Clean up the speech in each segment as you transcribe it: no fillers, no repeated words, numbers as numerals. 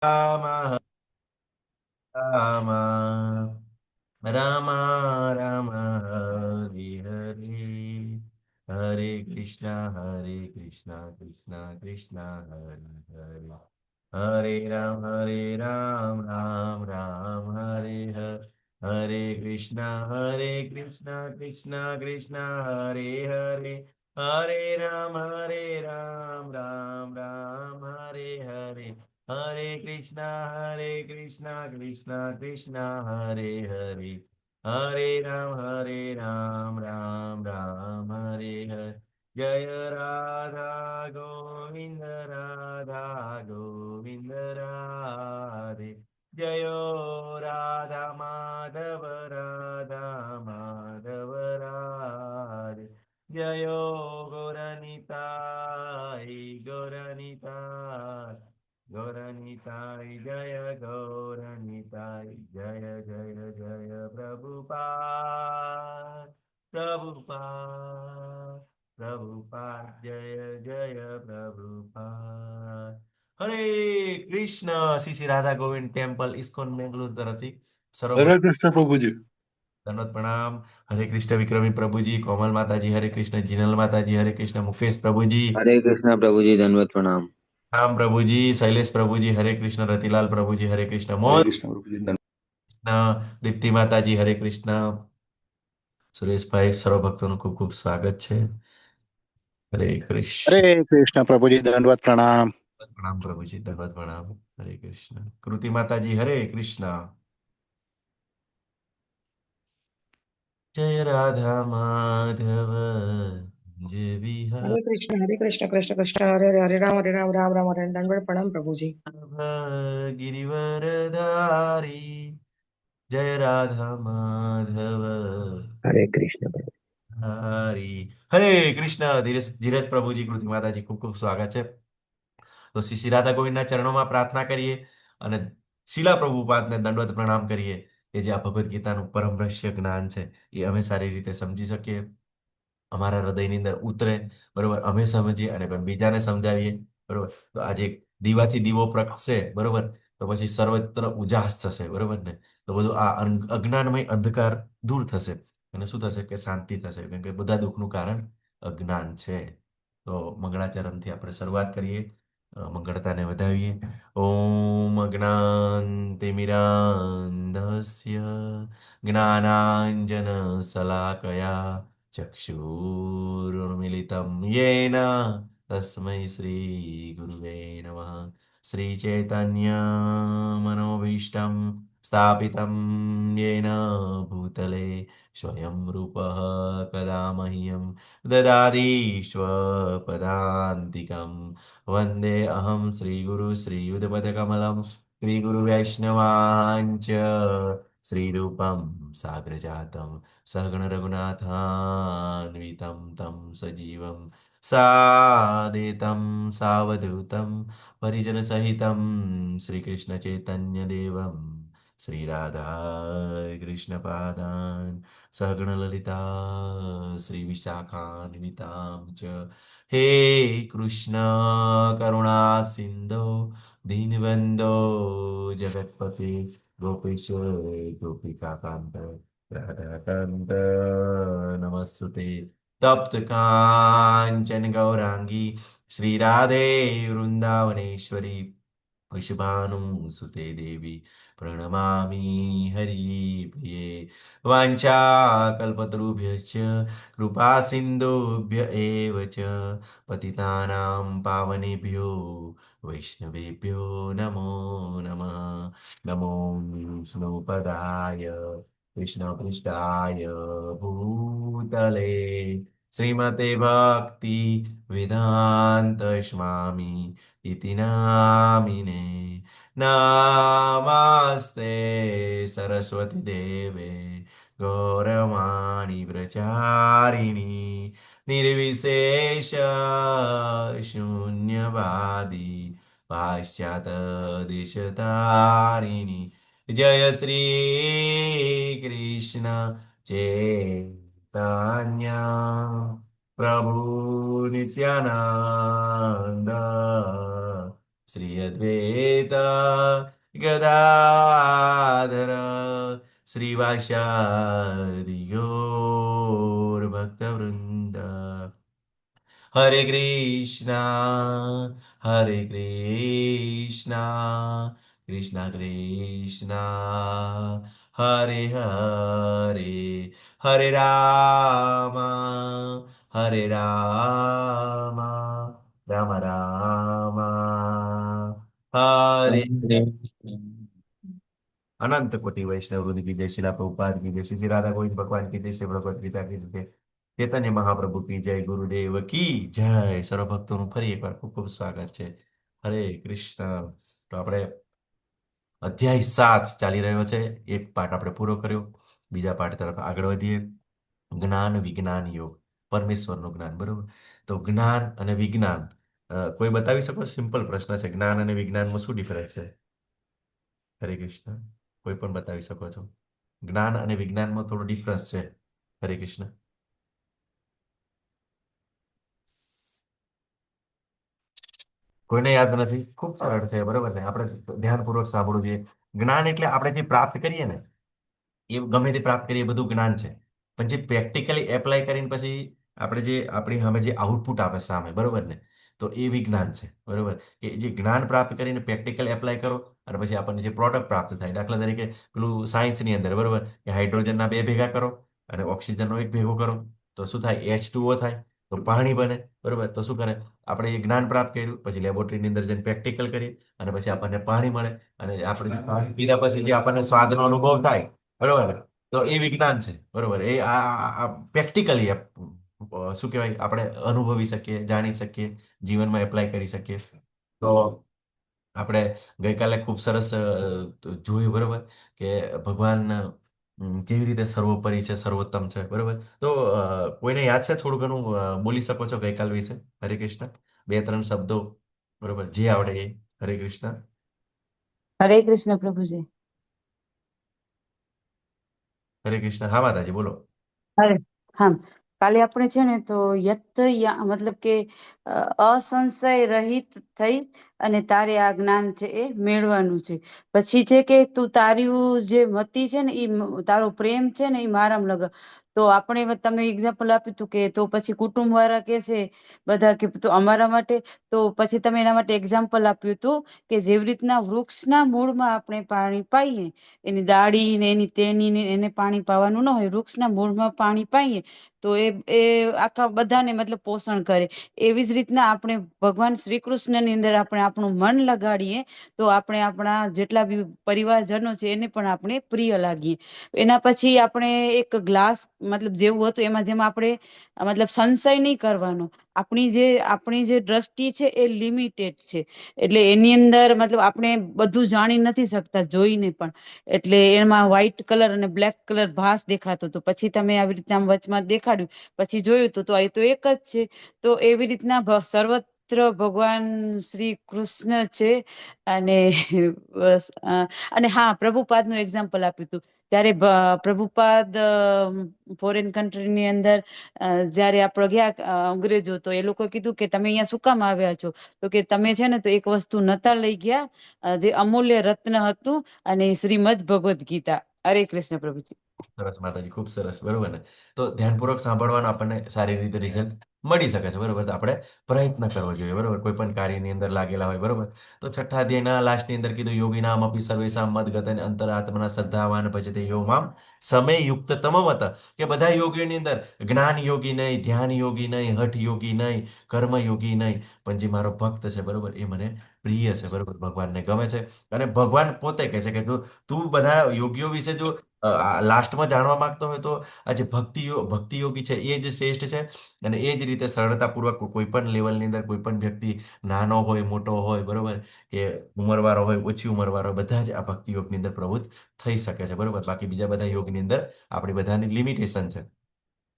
Rama Rama Rama Rama Hare Hare Hare Krishna Krishna Krishna Hare Hare Hare Ram Ram Hare Hare Hare Krishna Krishna Krishna Hare Hare Hare Ram Ram Hare Hare Hare Krishna, Krishna Krishna, Hare Hare, Hare Ram, Ram Hare Hare. Jaya Radha Govinda Radha Govinda Radhe. Jayo Radha Madhava Radha Madhava Radhe. Jayo Gauranitai Gauranitai Jaya Gauranitai Jaya Jaya Jaya Prabhupada Prabhupada Prabhupada Jaya Jaya Prabhupada હરે Krishna Shri Shri Radha Govind temple ISKCON Bangalore તરફથી સર્વ હરે કૃષ્ણ પ્રભુજી. દંડવત પ્રણામ. હરે કૃષ્ણ વિક્રમી પ્રભુજી, કોમલ માતાજી હરે કૃષ્ણ, જીનલ માતાજી હરે કૃષ્ણ, મુકેશ પ્રભુજી हरे कृष्णा प्रभु जी दंडवत प्रणाम। રામ પ્રભુજી, શૈલેષ પ્રભુજી હરે કૃષ્ણ, રતિલાલ પ્રભુજી હરે કૃષ્ણ, હરે મોહન કૃષ્ણ પ્રભુજી. કૃષ્ણ, દીપ્તિ માતાજી હરે કૃષ્ણ, સુરેશભાઈ સર્વ ભક્તોનું ખૂબ ખૂબ સ્વાગત છે. હરે કૃષ્ણ. હરે કૃષ્ણ પ્રભુજી દંડવત પ્રણામ. પ્રણામ પ્રભુજી, દંડવત પ્રણામ. હરે કૃષ્ણ. કૃતિ માતાજી હરે કૃષ્ણ. જય રાધા માધવ જય વિહા हरे कृष्ण कृष्ण कृष्ण हरे राम राम राम हरे दंडवत प्रणाम प्रभु जी। गिरिवरधारी जय राधा माधव हरे कृष्ण प्रभु। હરી હરે કૃષ્ણ. ધીરજ પ્રભુજી, કૃતિ માતાજી ખૂબ ખૂબ સ્વાગત છે. તો શ્રી શ્રી રાધા ગોવિંદના ચરણોમાં પ્રાર્થના કરીએ અને શીલા પ્રભુપાદને દંડવત પ્રણામ કરીએ કે જે આ ભગવદ્ ગીતાનું પરમ રહસ્ય જ્ઞાન છે એ અમે સારી રીતે સમજી શકીએ, અમારા હૃદયની અંદર ઉતરે, બરોબર, અમે સમજીએ અને પણ બીજાને સમજાવીએ, બરોબર. તો આજે દીવાથી દીવો પ્રગટશે, બરોબર, તો પછી સર્વત્ર ઉજાસ થશે, બરોબર ને. તો બધું આ અજ્ઞાનમય અંધકાર દૂર થશે અને શું થશે કે શાંતિ થશે, કેમ કે બધા દુઃખનું કારણ અજ્ઞાન છે. તો મંગળાચરણથી આપણે શરૂઆત કરીએ, મંગળતાને વધાવીએ. ઓમ અજ્ઞાનતિમિરાન્ધસ્ય જ્ઞાનાંજન શલાકયા ચક્ષુરુન્મિલિतं येन तस्मै श्रीगुरुवे नमः. श्रीचैतन्यमनोभीष्टं स्थापितं येन भूतले स्वयं रूपः कदा मह्यं ददाति स्वपदान्तिकं. वन्दे अहं श्रीगुरु श्रीयुतपदकमलं श्रीगुरुवैष्णवाञ्च श्रीरूपं साग्रजातं सहगण रघुनाथान्वितं तं सजीवं सादेतं सावधूतं परिजनसहितं श्रीकृष्णचैतन्यदेवं श्रीराधा कृष्णपादान् सहगणललिता श्रीविशाखान्वितां च. हे कृष्ण करुणा सिन्धो दीनबन्धो जगत्पते गोपेश गोपिकान्त राधाकान्त नमस्तुते. तप्त काञ्चन गौरांगी श्रीराधे वृन्दावनेश्वरी वृषभानुसुते देवी प्रणमामि हरिप्रिये. वाञ्छाकल्पतरुभ्यश्च कृपा सिन्धुभ्य एव च पतितानां पावनेभ्यो वैष्णवेभ्यो नमो नमः. नमो विष्णुपदाय कृष्णपृष्ठाय भूतले श्रीमते भक्ति वेदांत स्वामी इति नामिने. नमस्ते सरस्वती देवे गौरवाणी प्रचारिणी निर्विशेष शून्यवादी पाश्चात दिशतारिणी. जय श्री कृष्ण चैतन्य प्रभु नित्यानंद શ્રી અદ્વૈત ગદાધર શ્રીવાસાદિ ગૌર ભક્તવૃંદ. હરે કૃષ્ણ કૃષ્ણ કૃષ્ણ હરે હરે, હરે રામ રામ રામ હરે. अनंत कोटि वैष्णव वृंद की जय, शिला प्रभुपाद की जय, श्री श्री राधा गोविंद भगवान की जय, श्री भगवत गीता की जय, ચૈતન્ય મહાપ્રભુ કી જય, ગુરુદેવ કી જય. સર્વ ભક્તોનું ફરી એકવાર ખૂબ ખૂબ સ્વાગત છે. હરે કૃષ્ણ. તો આપણે અધ્યાય 7 ચાલી રહ્યો છે. એક પાઠ આપણે પૂરો કર્યો, બીજા પાઠ તરફ આગળ વધીએ. જ્ઞાન વિજ્ઞાન યોગ, પરમેશ્વરનું જ્ઞાન. બરોબર. તો જ્ઞાન અને વિજ્ઞાન, કોઈ બતાવી શકો? સિમ્પલ પ્રશ્ન છે. જ્ઞાન અને વિજ્ઞાનમાં શું ડિફરન્સ છે? હરે કૃષ્ણ. કોઈ પણ બતાવી શકો છો? જ્ઞાન અને વિજ્ઞાનમાં થોડો ડિફરન્સ છે. હરે કૃષ્ણ. કોઈને યાદ નથી? ખૂબ સરળ છે. બરોબર ને? આપણે ધ્યાનપૂર્વક સાંભળવું જોઈએ. જ્ઞાન એટલે આપણે જે પ્રાપ્ત કરીએ ને, એ ગમે તે પ્રાપ્ત કરીએ એ બધું જ્ઞાન છે. પણ જે પ્રેક્ટિકલી એપ્લાય કરીને પછી આપણે જે આપણી સામે જે આઉટપુટ આપે સામે, બરોબર ને, તો એ વિજ્ઞાન છે. બરોબર. કે જે જ્ઞાન પ્રાપ્ત કરીને પ્રેક્ટિકલ એપ્લાય કરો અને પછી આપણને જે પ્રોડક્ટ પ્રાપ્ત થાય, દાખલા તરીકે પેલું સાયન્સની અંદર, બરોબર, કે હાઇડ્રોજનના 2 ભેગા કરો અને ઓક્સિજનનો 1 ભેગો કરો તો શું થાય? H2O થાય, તો પાણી બને. બરોબર. તો શું કરે? આપણે એ જ્ઞાન પ્રાપ્ત કર્યું, પછી લેબોરેટરીની અંદર જઈને પ્રેક્ટિકલ કરીએ અને પછી આપણને પાણી મળે અને આપણે પાણી પીધા પછી જે આપણને સ્વાદનો અનુભવ થાય, બરોબર ને, તો એ વિજ્ઞાન છે. બરોબર. એ પ્રેક્ટિકલી શું કહેવાય, આપણે અનુભવી શકીએ, જાણી શકીએ, જીવનમાં એપ્લાય કરી શકીએ. તો આપણે ગઈકાલે ખૂબ સરસ જોયું, બરોબર, કે ભગવાન કેવી રીતે સર્વોપરી છે, સર્વોત્તમ છે. બરોબર. તો કોઈને યાદ છે? થોડું ઘણું બોલી શકો છો ગઈકાલ વિશે? હરે કૃષ્ણ. 2-3 શબ્દો, બરોબર, જે આવડે એ. હરે કૃષ્ણ. હરે કૃષ્ણ પ્રભુજી. હરે કૃષ્ણ. હા માતાજી, બોલો. હરે હા, કાલે આપણે છે ને તો મતલબ કે અસંશય રહિત થઈ અને તારે આ જ્ઞાન છે એ મેળવાનું છે. પછી છે કે તું તારું જે મતિ છે ને તારો પ્રેમ છે ને એ મારામાં લગાવ. તો આપણે તમે એક્ઝામ્પલ આપ્યું હતું કે તો પછી કુટુંબ વાળા કહેશે બધા કે તો અમારા માટે, તો પછી તમે એના માટે એક્ઝામ્પલ આપ્યું હતું કે જેવી રીતના વૃક્ષના મૂળમાં આપણે પાણી પાઈએ, એની ડાળી ને એની તેની ને એને પાણી પાવાનું ન હોય, વૃક્ષના મૂળમાં પાણી પાઈએ તો એ આખા બધાને મતલબ પોષણ કરે. એવી જ રીતના આપણે ભગવાન શ્રી કૃષ્ણની અંદર આપણે આપણું મન લગાડીએ તો આપણે આપણા જેટલા બી પરિવારજનો છે એને પણ આપણે પ્રિય લાગીએ. એના પછી આપણે એક ગ્લાસ મતલબ જેવું હતું એમાં જેમ આપણે મતલબ સંશય નહીં કરવાનો. આપણી જે દ્રષ્ટિ છે એ લિમિટેડ છે, એટલે એની અંદર મતલબ આપણે બધું જાણી નથી શકતા જોઈને પણ. એટલે એમાં વ્હાઈટ કલર અને બ્લેક કલર ભાસ દેખાતો હતો. પછી તમે આવી રીતના વચમાં દેખાડ્યું, પછી જોયું તો આ તો એક જ છે. તો એવી રીતના સર્વત્ર ભગવાન શ્રી કૃષ્ણ છે. અને બસ અને હા, પ્રભુપાદનું એક્ઝામ્પલ આપ્યું હતું. ત્યારે પ્રભુપાદ ફોરેન કન્ટ્રીની અંદર જ્યારે આપણે ગયા અંગ્રેજો, તો એ લોકો કીધું કે તમે અહીંયા શું કામ આવ્યા છો? તો કે તમે છે ને તો એક વસ્તુ નતા લઈ ગયા, જે અમૂલ્ય રત્ન હતું, અને શ્રીમદ ભગવદ્ ગીતા. હરે કૃષ્ણ પ્રભુજી. સરસ માતાજી, ખૂબ સરસ. બરોબર ને? તો ધ્યાનપૂર્વક સાંભળવાનું આપણને સારી રીતે રિઝલ્ટ મળી શકે છે. બરોબર. તો આપણે પ્રયત્ન કરવો જોઈએ. બરોબર. કોઈ પણ કાર્યની અંદર લાગેલા હોય. બરોબર. તો છઠ્ઠા અધ્યાયના લાસ્ટની અંદર કીધું યોગીનામ અપી સર્વેષામ મદગત અંતરાત્મના શ્રદ્ધાવાન ભજતે યો મામ સમય યુક્ત તમવત. કે બધા યોગીઓની અંદર જ્ઞાન યોગી નહીં, ધ્યાન યોગી નહીં, હઠ યોગી નહીં, કર્મ યોગી નહીં, પણ જે મારો ભક્ત છે, બરોબર, એ મને પ્રિય છે. બરોબર. ભગવાનને ગમે છે. અને ભગવાન પોતે કહે છે કે તું બધા યોગીઓ વિશે જો લાસ્ટમાં જાણવા માંગતો હોય તો આ જે ભક્તિ યોગી છે એ જ શ્રેષ્ઠ છે. અને એ જ રીતે સરળતાપૂર્વક કોઈ પણ લેવલની અંદર કોઈ પણ વ્યક્તિ નાનો હોય, મોટો હોય, બરોબર, કે ઉંમરવાળો હોય, ઓછી ઉંમરવાળો હોય, બધા જ આ ભક્તિ યોગની અંદર પ્રવૃત્ત થઈ શકે છે. બરોબર. બાકી બીજા બધા યોગની અંદર આપણી બધાની લિમિટેશન છે.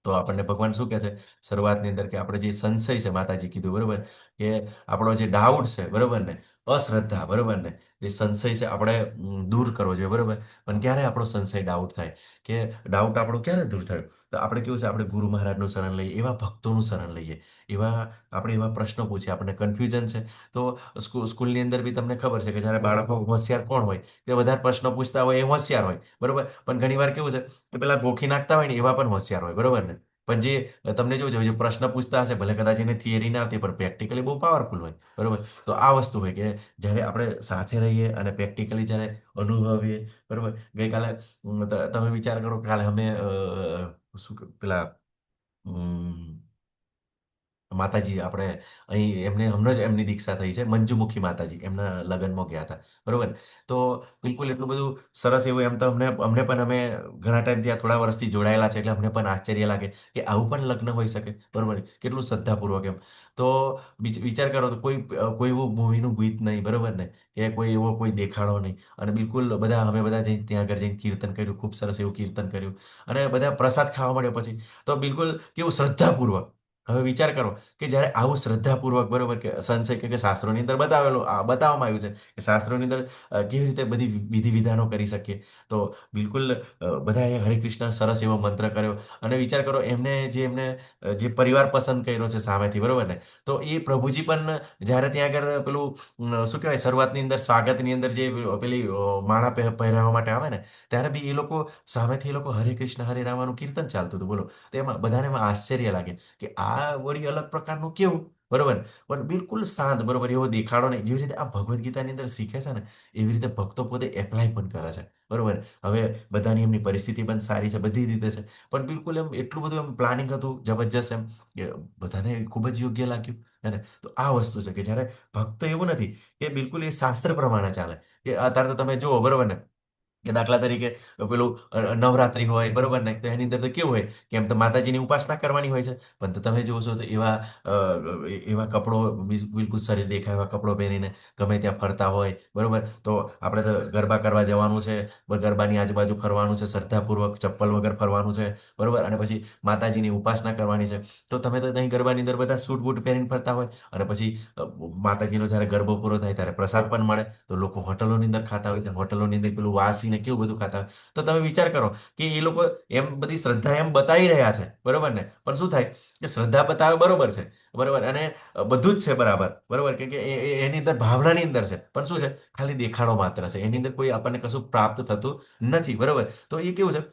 તો આપણને ભગવાન શું કહે છે શરૂઆતની અંદર? કે આપણે જે સંશય છે, માતાજી કીધું, બરોબર, કે આપણો જે ડાઉટ છે, બરોબર ને, અશ્રદ્ધા, બરોબર ને, જે સંશય છે આપણે દૂર કરવો જોઈએ, બરોબર. પણ ક્યારે આપણો સંશય ડાઉટ થાય, કે ડાઉટ આપણો ક્યારે દૂર થયો, તો આપણે કેવું છે, આપણે ગુરુ મહારાજનું શરણ લઈએ, એવા ભક્તોનું શરણ લઈએ, આપણે એવા પ્રશ્નો પૂછીએ, આપણને કન્ફ્યુઝન છે. તો સ્કૂલની અંદર બી તમને ખબર છે કે જ્યારે બાળકો હોશિયાર કોણ હોય, કે વધારે પ્રશ્નો પૂછતા હોય એ હોશિયાર હોય, બરોબર. પણ ઘણી વાર કેવું છે કે પેલા ગોખી નાખતા હોય ને એવા પણ હોશિયાર હોય, બરોબર ને. પણ જે તમને જોજો, જે પ્રશ્ન પૂછતા હશે, ભલે કદાચ એને થિયરી ના આવતી, પણ પ્રેક્ટિકલી બહુ પાવરફુલ હોય, બરોબર. તો આ વસ્તુ હોય કે જ્યારે આપણે સાથે રહીએ અને પ્રેક્ટિકલી જ્યારે અનુભવીએ, બરોબર. ગઈકાલે તમે વિચાર કરો, કાલે અમે પેલા માતાજી આપણે અહીં એમને હમણાં જ એમની દીક્ષા થઈ છે, મંજુમુખી માતાજી, એમના લગ્નમાં ગયા હતા, બરોબર. તો બિલકુલ એટલું બધું સરસ એવું, એમ તો અમને પણ અમે ઘણા ટાઈમથી, આ થોડા વર્ષથી જોડાયેલા છે, એટલે અમને પણ આશ્ચર્ય લાગે કે આવું પણ લગ્ન હોઈ શકે, બરોબર. કેટલું શ્રદ્ધાપૂર્વક એમ. તો વિચાર કરો તો કોઈ એવું મૂવીનું ગીત નહીં, બરોબર ને, કે કોઈ એવો કોઈ દેખાડો નહીં, અને બિલકુલ અમે બધા જઈને ત્યાં આગળ જઈને કીર્તન કર્યું, ખૂબ સરસ એવું કીર્તન કર્યું, અને બધા પ્રસાદ ખાવા મળ્યો પછી. તો બિલકુલ કેવું શ્રદ્ધાપૂર્વક. હવે વિચાર કરો કે જ્યારે આવું શ્રદ્ધાપૂર્વક, બરોબર, કે સંશય કે શાસ્ત્રોની અંદર બતાવવામાં આવ્યું છે કે શાસ્ત્રોની અંદર કેવી રીતે બધી વિધિ વિધાનો કરી શકીએ. તો બિલકુલ બધાએ હરે કૃષ્ણ સરસ એવો મંત્ર કર્યો, અને વિચાર કરો એમને જે પરિવાર પસંદ કર્યો છે સામેથી, બરોબર ને. તો એ પ્રભુજી પણ જ્યારે ત્યાં આગળ પેલું શું કહેવાય, શરૂઆતની અંદર સ્વાગતની અંદર જે પેલી માળા પહેરાવવા માટે આવે ને, ત્યારે બી એ લોકો સામેથી હરે કૃષ્ણ હરે રામાનું કીર્તન ચાલતું હતું, બોલો. તો બધાને એમાં આશ્ચર્ય લાગે કે આ વળી અલગ પ્રકારનું કેવું, બરોબર. પણ બિલકુલ શાંત, બરોબર, એવો દેખાડો નહીં. જેવી રીતે આ ભગવદ્ ગીતાની અંદર શીખે છે ને, એવી રીતે ભક્તો પોતે એપ્લાય પણ કરે છે, બરોબર. હવે બધાની એમની પરિસ્થિતિ પણ સારી છે, બધી રીતે છે, પણ બિલકુલ એમ એટલું બધું એમ પ્લાનિંગ હતું જબરજસ્ત, એમ કે બધાને ખૂબ જ યોગ્ય લાગ્યું. હે ને. તો આ વસ્તુ છે કે જ્યારે ભક્ત એવું નથી કે બિલકુલ એ શાસ્ત્ર પ્રમાણે ચાલે, કે અત્યારે તો તમે જુઓ, બરોબર ને, કે દાખલા તરીકે પેલું નવરાત્રી હોય, બરોબર ને, તો એની અંદર તો કેવું હોય કે એમ તો માતાજીની ઉપાસના કરવાની હોય છે, પણ તો તમે જોશો તો એવા કપડો, બિલકુલ શરીર દેખાય એવા કપડો પહેરીને ગમે ત્યાં ફરતા હોય, બરોબર. તો આપણે તો ગરબા કરવા જવાનું છે, ગરબાની આજુબાજુ ફરવાનું છે, શ્રદ્ધાપૂર્વક ચપ્પલ વગર ફરવાનું છે, બરોબર. અને પછી માતાજીની ઉપાસના કરવાની છે. તો તમે તો અહીં ગરબાની અંદર બધા સૂટ બૂટ પહેરીને ફરતા હોય, અને પછી માતાજીનો જ્યારે ગરબો પૂરો થાય ત્યારે પ્રસાદ પણ મળે, તો લોકો હોટલોની અંદર ખાતા હોય છે, હોટલોની અંદર પેલું વાસી ને કેવું બધું ખાતા હોય. તો તમે વિચાર કરો કે એ લોકો એમ બધી શ્રદ્ધા એમ બતાવી રહ્યા છે, બરોબર ને, પણ શું થાય કે શ્રદ્ધા બતાવે, બરોબર છે, બરોબર, અને બધું જ છે બરાબર, બરોબર, કે એની અંદર ભાવનાની અંદર છે, પણ શું છે, ખાલી દેખાડો માત્ર છે, એની અંદર કોઈ આપણને કશું પ્રાપ્ત થતું નથી, બરોબર. તો એ કેવું છે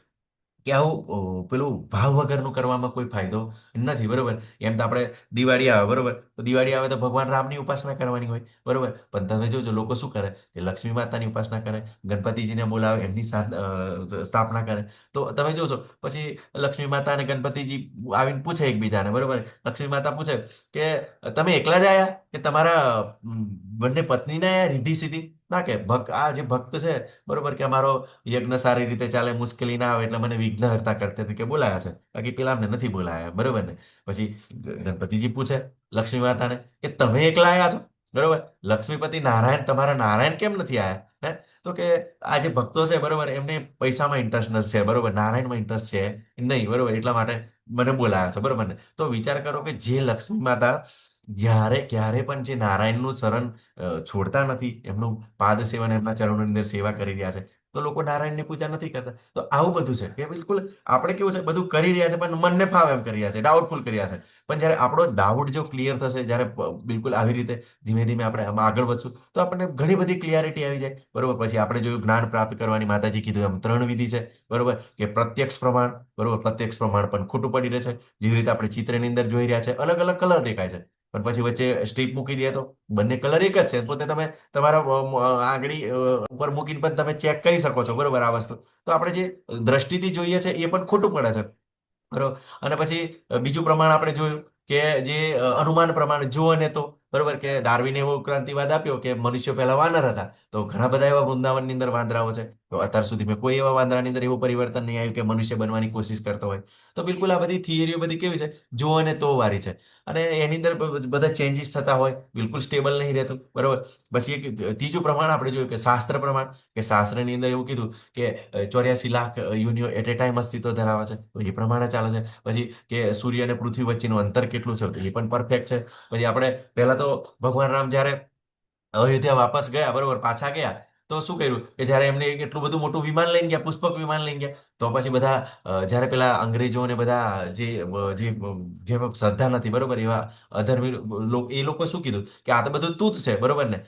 કે આવું પેલું ભાવ વગરનું કરવામાં કોઈ ફાયદો નથી, બરોબર. એમ તો આપણે દિવાળી આવે, બરોબર, તો દિવાળી આવે તો ભગવાન રામની ઉપાસના કરવાની હોય, બરોબર. પણ તમે જોજો લોકો શું કરે કે લક્ષ્મી માતાની ઉપાસના કરે, ગણપતિજીને બોલાવે, એમની સ્થાપના કરે. તો તમે જોશો પછી લક્ષ્મી માતા અને ગણપતિજી આવીને પૂછે એકબીજાને, બરોબર. લક્ષ્મી માતા પૂછે કે તમે એકલા જ આયા, કે તમારા બંને પત્નીને આયા રિદ્ધિ સિદ્ધિ ના, કે આ જે ભક્ત છે, બરોબર, કે અમારો યજ્ઞ સારી રીતે ચાલે, મુશ્કેલી ના આવે એટલે મને વિઘ્નહર્તા કરતી હતી કે બોલાયા છે, બાકી પેલા અમને નથી બોલાયા, બરોબર ને. પછી ગણપતિજી પૂછે લક્ષ્મી માતાને કે તમે એકલા આવ્યા છો, બરોબર. લક્ષ્મીપતિ નારાયણ, તમારા નારાયણ કેમ નથી આયા, હે. તો કે આ જે ભક્તો છે, બરોબર, એમને પૈસામાં ઇન્ટરેસ્ટ નથી છે, બરોબર, નારાયણમાં ઇન્ટરેસ્ટ છે નહીં, બરોબર, એટલા માટે મને બોલાયા છે, બરોબર ને. તો વિચાર કરો કે જે લક્ષ્મી માતા જ્યારે ક્યારે પણ જે નારાયણનું શરણ છોડતા નથી, એમનું પાદ સેવન, એમના ચરણોની અંદર સેવા કરી રહ્યા છે, તો લોકો નારાયણની પૂજા નથી કરતા. તો આવું બધું છે કે બિલકુલ આપણે કેવું છે, બધું કરી રહ્યા છે પણ મનને ફાવે એમ કરી રહ્યા છે, ડાઉટફુલ કરી રહ્યા છે. પણ જ્યારે આપણો ડાઉટ જો ક્લિયર થશે, જ્યારે બિલકુલ આવી રીતે ધીમે ધીમે આપણે આમાં આગળ વધશું, તો આપણને ઘણી બધી ક્લિયરિટી આવી જાય, બરોબર. પછી આપણે જોયું જ્ઞાન પ્રાપ્ત કરવાની, માતાજી કીધું એમ 3 વિધિ છે, બરોબર, કે પ્રત્યક્ષ પ્રમાણ, બરોબર, પ્રત્યક્ષ પ્રમાણ પણ ખોટું પડી રહે છે. જેવી રીતે આપણે ચિત્રની અંદર જોઈ રહ્યા છે, અલગ અલગ કલર દેખાય છે, પણ પછી વચ્ચે સ્ટ્રીપ મૂકી દે તો બંને કલર એક જ છે. પોતે તમે તમારા આંગળી ઉપર મૂકીને પણ તમે ચેક કરી શકો છો, બરોબર, આ વસ્તુ. તો આપણે જે દ્રષ્ટિથી જોઈએ છે એ પણ ખોટું પડે છે, બરોબર. અને પછી બીજું પ્રમાણ આપણે જોયું કે જે અનુમાન પ્રમાણે જુઓ ને, તો બરોબર, કે ડાર્વિને એવો ક્રાંતિવાદ આપ્યો કે મનુષ્યો પહેલા વાનર હતા, તો ઘણા બધા એવા વૃંદાવનની અંદર વાંદરાઓ છે, તો અત્યાર સુધી મેં કોઈ એવા વાંદરાની અંદર એવું પરિવર્તન નહીં આવ્યું કે મનુષ્ય બનવાની કોશિશ કરતો હોય. તો બિલકુલ આ બધી થિયરીઓ બધી કેવી છે, જુઓ ને તો વારી છે, અને એની અંદર બધા ચેન્જીસ થતા હોય, બિલકુલ સ્ટેબલ નહીં રહેતું, બરોબર. પછી એક ત્રીજું પ્રમાણ આપણે જોયું કે શાસ્ત્ર પ્રમાણ, કે શાસ્ત્રની અંદર એવું કીધું કે 84 લાખ યુનિઓ એટ એ ટાઈમ અસ્તિત્વ ધરાવે છે, તો એ પ્રમાણે ચાલે છે. પછી કે સૂર્ય અને પૃથ્વી વચ્ચેનું અંતર કેટલું છે, તો એ પણ પરફેક્ટ છે. પછી આપણે પહેલા તો ભગવાન રામ જ્યારે અયોધ્યા વાપસ ગયા, બરોબર, પાછા ગયા. તો શું કર્યું કે જ્યારે એમને એટલું બધું મોટું વિમાન લઈને ગયા, પુષ્પક વિમાન લઈને ગયા, તો પછી બધા જ્યારે પેલા અંગ્રેજોને બધા જે શ્રદ્ધા નથી, બરોબર, એવા અધર્મી એ લોકો શું કીધું કે આ તો બધું તું જ છે, બરોબર ને.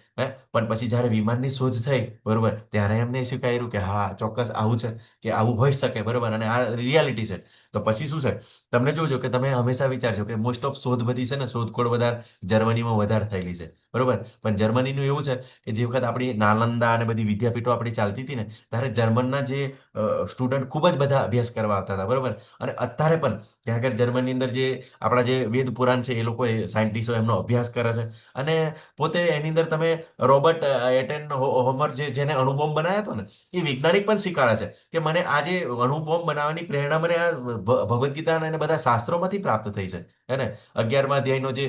પણ પછી જ્યારે વિમાનની શોધ થઈ, બરોબર, ત્યારે એમને શું કહ્યું કે હા ચોક્કસ આવું છે, કે આવું હોઈ શકે, બરોબર, અને આ રિયાલિટી છે. તો પછી શું છે, તમને જોજો કે તમે હંમેશા વિચારજો કે મોસ્ટ ઓફ શોધ બધી છે ને, શોધખોળ વધારે જર્મનીમાં વધારે થયેલી છે, બરોબર. પણ જર્મનીનું એવું છે કે જે વખત આપણી નાલંદા અને બધી વિદ્યાપીઠો આપણી ચાલતી હતી ને, ત્યારે જર્મનના જે સ્ટુડન્ટ ખૂબ જ બધા અભ્યાસ કરવા આવતા હતા, બરોબર. અને અત્યારે પણ ત્યાં આગળ જર્મનીની અંદર જે આપણા જે વેદ પુરાણ છે, એ લોકો સાયન્ટિસ્ટો એમનો અભ્યાસ કરે છે. અને પોતે એની અંદર તમે રોબર્ટ એટેન હોમર જેને અણુબોમ્બ બનાવ્યો હતો ને, એ વૈજ્ઞાનિક પણ સ્વીકારે છે કે મને આ જે અણુબોમ્બ બનાવવાની પ્રેરણા મને આ ભગવદ્ ગીતા અને બધા શાસ્ત્રોમાંથી પ્રાપ્ત થઈ છે. હે ને? 11મા અધ્યાયનો જે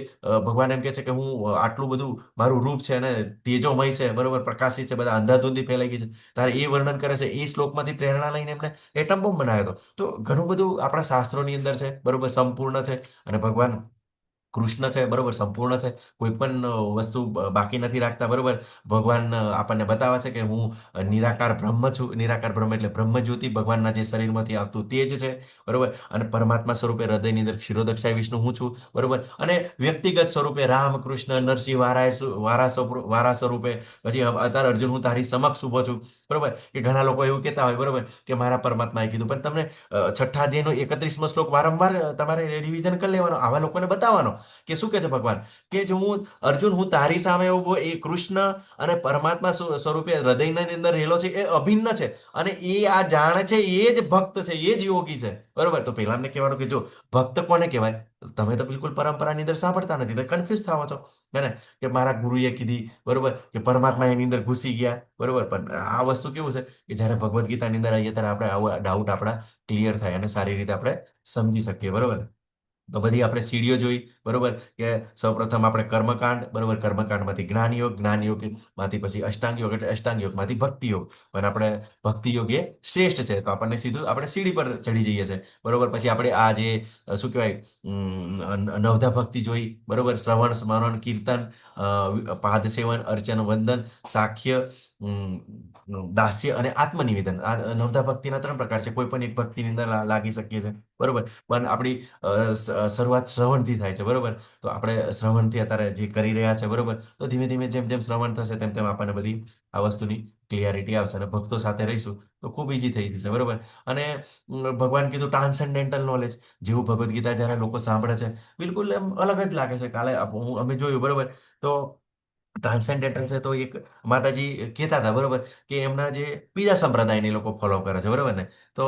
ભગવાન એમ કહે છે કે હું આટલું બધું મારું રૂપ છે અને તેજોમય છે, બરોબર, પ્રકાશિત છે, બધા અંધાધૂંધી ફેલાઈ ગઈ છે, તારે એ વર્ણન કરે છે. એ શ્લોકમાંથી પ્રેરણા લઈને એમને એટમ બોમ્બ બનાવ્યો હતો. તો ઘણું બધું આપણા શાસ્ત્રોની અંદર છે, બરોબર, સંપૂર્ણ છે. અને ભગવાન કૃષ્ણ છે, બરોબર, સંપૂર્ણ છે. કોઈ પણ વસ્તુ બાકી નથી રાખતા, બરોબર. ભગવાન આપણને બતાવે છે કે હું નિરાકાર બ્રહ્મ છું. નિરાકાર બ્રહ્મ એટલે બ્રહ્મ જ્યોતિ, ભગવાનના જે શરીરમાંથી આવતું તેજ છે, બરોબર. અને પરમાત્મા સ્વરૂપે હૃદયની અંદર ક્ષીરોદક્ષાય વિષ્ણુ હું છું, બરોબર. અને વ્યક્તિગત સ્વરૂપે રામ, કૃષ્ણ, નરસિંહ, વારા સ્વરૂપે પછી અત્યારે અર્જુન હું તારી સમક્ષ ઊભો છું, બરોબર. કે ઘણા લોકો એવું કહેતા હોય, બરોબર, કે મારા પરમાત્માએ કીધું. પણ તમને છઠ્ઠા અધ્યાયનો 31મો શ્લોક વારંવાર તમારે રિવિઝન કરી લેવાનો, આવા લોકોને બતાવવાનો કે શું કહે છે ભગવાન, કે જો હું અર્જુન હું તારી સામે ઉભો, એ કૃષ્ણ અને પરમાત્મા સ્વરૂપે હૃદયની અંદર રહેલો છે, એ અભિન્ન છે. અને એ આ જાણે છે, એ જ ભક્ત છે, એ જ યોગી છે, બરોબર. તો પેલા એમને કહેવાનું કે જો ભક્ત કોને કહેવાય, તમે તો બિલકુલ પરંપરાની અંદર સાંભળતા નથી, એટલે કન્ફ્યુઝ થાવો છો, હે ને? કે મારા ગુરુએ કીધી, બરોબર, કે પરમાત્મા એની અંદર ઘૂસી ગયા, બરોબર. પણ આ વસ્તુ કેવું છે કે જ્યારે ભગવદ્ ગીતાની અંદર આવીએ ત્યારે આપણે આવા ડાઉટ આપણા ક્લિયર થાય અને સારી રીતે આપણે સમજી શકીએ, બરોબર. તો બધી આપણે સીડીઓ જોઈ, બરોબર, કે સૌપ્રથમ આપણે કર્મકાંડ, બરોબર, કર્મકાંડમાંથી જ્ઞાનયોગમાંથી પછી અષ્ટાંગ યોગ, એટલે અષ્ટાંગ યોગમાંથી ભક્તિ યોગ. પણ આપણે ભક્તિ યોગ એ શ્રેષ્ઠ છે, તો આપણને સીધું આપણે સીડી પર ચડી જઈએ છીએ, બરોબર. પછી આપણે આ જે શું કહેવાય નવધા ભક્તિ જોઈ, બરોબર, શ્રવણ, સ્મરણ, કીર્તન, પાદ સેવન, અર્ચન, વંદન, સાખ્ય, દાસ્ય અને આત્મનિવેદન. આ નવધા ભક્તિના 3 પ્રકાર છે. કોઈ પણ એક ભક્તિની અંદર લાગી શકીએ છીએ, બરોબર. પણ આપણી શરૂઆત શ્રવણથી થાય છે, બરોબર. તો આપણે શ્રવણથી અત્યારે જે કરી રહ્યા છે, બરોબર. તો ધીમે ધીમે જેમ જેમ શ્રવણ થશે તેમ તેમ આપણને બધી આ વસ્તુની ક્લિયરિટી આવશે અને ભક્તો સાથે રહીશું તો ખૂબ ઇઝી થઈ જશે, બરોબર. અને ભગવાન કીધું ટ્રાન્સેન્ડેન્ટલ નોલેજ, જેવું ભગવદ્ ગીતા જ્યારે લોકો સાંભળે છે, બિલકુલ એમ અલગ જ લાગે છે. કાલે અમે જોયું, બરોબર. તો ટ્રાન્સેન્ડેન્ટલ છે, તો એક માતાજી કહેતા હતા, બરોબર, કે એમના જે બીજા સંપ્રદાયને એ લોકો ફોલો કરે છે, બરોબર ને. તો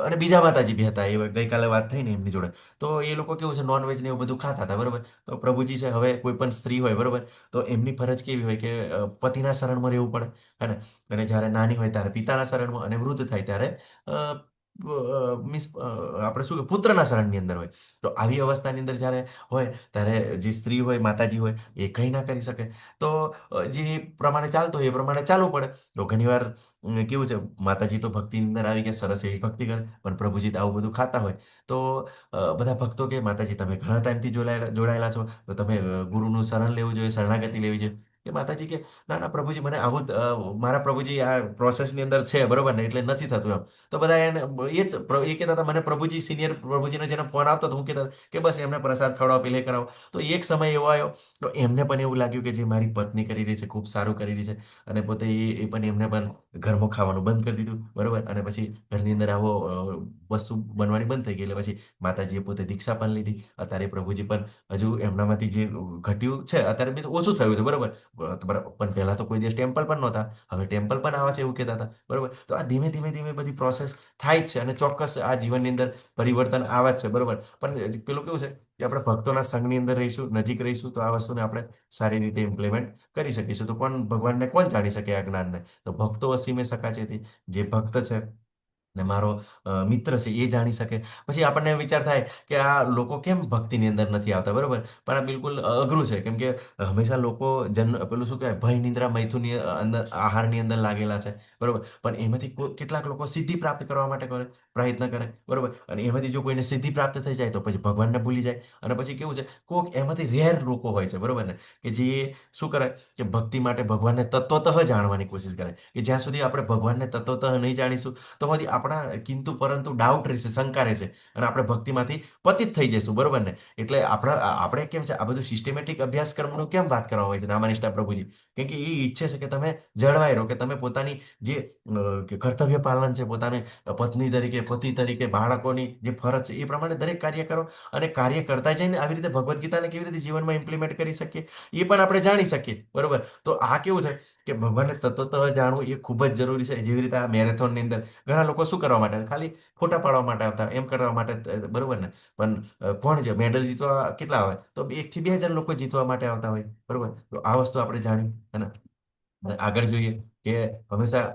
અને બીજા માતાજી બી હતા, એ ગઈકાલે વાત થઈ ને એમની જોડે. તો એ લોકો કેવું છે, નોનવેજ ને એવું બધું ખાતા હતા, બરોબર. તો પ્રભુજી છે, હવે કોઈ પણ સ્ત્રી હોય, બરોબર, તો એમની ફરજ કેવી હોય કે પતિના શરણમાં રહેવું પડે, હે ને. અને જ્યારે નાની હોય ત્યારે પિતાના શરણમાં, અને વૃદ્ધ થાય ત્યારે મીન્સ આપણે શું કે પુત્રના શરણની અંદર હોય. તો આવી અવસ્થાની અંદર જ્યારે હોય ત્યારે જે સ્ત્રી હોય, માતાજી હોય, એ કંઈ ના કરી શકે. તો જે પ્રમાણે ચાલતો હોય એ પ્રમાણે ચાલવું પડે. તો ઘણીવાર કેવું છે, માતાજી તો ભક્તિની અંદર આવી ગયા, સરસ એવી ભક્તિ કરે, પણ પ્રભુજી તો આવું બધું ખાતા હોય. તો બધા ભક્તો કે માતાજી તમે ઘણા ટાઈમથી જોડાયેલા છો, તો તમે ગુરુનું શરણ લેવું જોઈએ, શરણાગતિ લેવી જોઈએ. કે માતાજી કે ના ના પ્રભુજી, મને આવું મારા પ્રભુજી આ પ્રોસેસની અંદર છે, બરોબર ને, એટલે નથી થતું એમ. તો બધા એને એ કહેતા હતા, મને પ્રભુજી સિનિયર પ્રભુજીનો જેને ફોન આવતો હતો, હું કહેતા કે બસ એમને પ્રસાદ ખવડાવો, પેલે કરાવો. તો એક સમય એવો આવ્યો, તો એમને પણ એવું લાગ્યું કે જે મારી પત્ની કરી રહી છે ખૂબ સારું કરી રહી છે. અને પોતે એ પણ એમને પણ ઘરમાં ખાવાનું બંધ કરી દીધું, બરોબર. અને પછી ઘરની અંદર આવો વસ્તુ બનવાની બંધ થઈ ગઈ, એટલે પછી માતાજીએ પોતે દીક્ષા પણ લીધી. અત્યારે પ્રભુજી પણ હજુ એમનામાંથી જે ઘટ્યું છે અત્યારે બી ઓછું થયું છે, બરોબર. પણ પહેલા તો કોઈ દિવસ ટેમ્પલ પણ નહોતા, હવે ટેમ્પલ પણ આવા છે એવું કહેતા હતા, બરોબર. તો આ ધીમે ધીમે ધીમે બધી પ્રોસેસ થાય જ છે, અને ચોક્કસ આ જીવનની અંદર પરિવર્તન આવે જ છે, બરોબર. પણ પેલું કેવું છે કે આપણે ભક્તોના સંઘની અંદર રહીશું, નજીક રહીશું, તો આ વસ્તુને આપણે સારી રીતે ઇમ્પ્લિમેન્ટ કરી શકીશું. તો ભગવાનને કોણ જાણી શકે આ જ્ઞાનને? તો ભક્તો અસીમે સખા છે. જે ભક્ત છે ને મારો મિત્ર છે એ જાણી શકે. પછી આપણને વિચાર થાય કે આ લોકો કેમ ભક્તિની અંદર નથી આવતા, બરોબર? પણ આ બિલકુલ અઘરું છે, કેમ કે હંમેશા લોકો પેલું શું કહેવાય, ભય નિદ્રા મૈથુનની અંદર આહારની અંદર લાગેલા છે, બરોબર? પણ એમાંથી કેટલાક લોકો સિદ્ધિ પ્રાપ્ત કરવા માટે પ્રયત્ન કરે, બરોબર? અને એમાંથી જો કોઈને સિદ્ધિ પ્રાપ્ત થઈ જાય તો પછી ભગવાનને ભૂલી જાય. અને પછી કેવું છે, કોક એમાંથી રેર લોકો હોય છે, બરોબર ને, કે જે શું કરે કે ભક્તિ માટે ભગવાનને તત્વતઃ જાણવાની કોશિશ કરે, કે જ્યાં સુધી આપણે ભગવાનને તત્વતઃ નહીં જાણીશું તો પછી આપણા કિંતુ પરંતુ ડાઉટ રહેશે, શંકા રહેશે, અને આપણે ભક્તિમાંથી પતિત થઈ જઈશું, બરોબર ને? એટલે આપણે કેમ છે, આ બધું સિસ્ટમેટિક અભ્યાસક્રમનું કેમ વાત કરવા હોય છે રામાનિષ્ઠા પ્રભુજી? કેમ કે એ ઈચ્છે છે કે તમે જળવાઈ રહો, કે તમે પોતાની જે કે કર્તવ્ય પાલન છે, પોતાની પત્ની તરીકે, પતિ તરીકે, બાળકોની જે ફરજ છે એ પ્રમાણે દરેક કાર્ય કરો. અને કાર્ય કરતા જઈને આવી રીતે ભગવદ્ ગીતાને કેવી રીતે જીવનમાં ઇમ્પ્લિમેન્ટ કરી શકીએ એ પણ આપણે જાણી શકીએ, બરોબર? તો આ કેવું છે કે ભગવાનને તત્વતઃ જાણવું એ ખૂબ જ જરૂરી છે. જેવી રીતે આ મેરેથોનની અંદર ઘણા લોકો શું કરવા માટે, ખાલી ફોટા પાડવા માટે આવતા, એમ કરવા માટે, બરોબર ને? પણ કોણ છે મેડલ જીતવા કેટલા આવે, તો 1 થી 2 હજાર લોકો જીતવા માટે આવતા હોય, બરોબર? તો આ વસ્તુ આપણે જાણી અને આગળ જોઈએ કે હંમેશા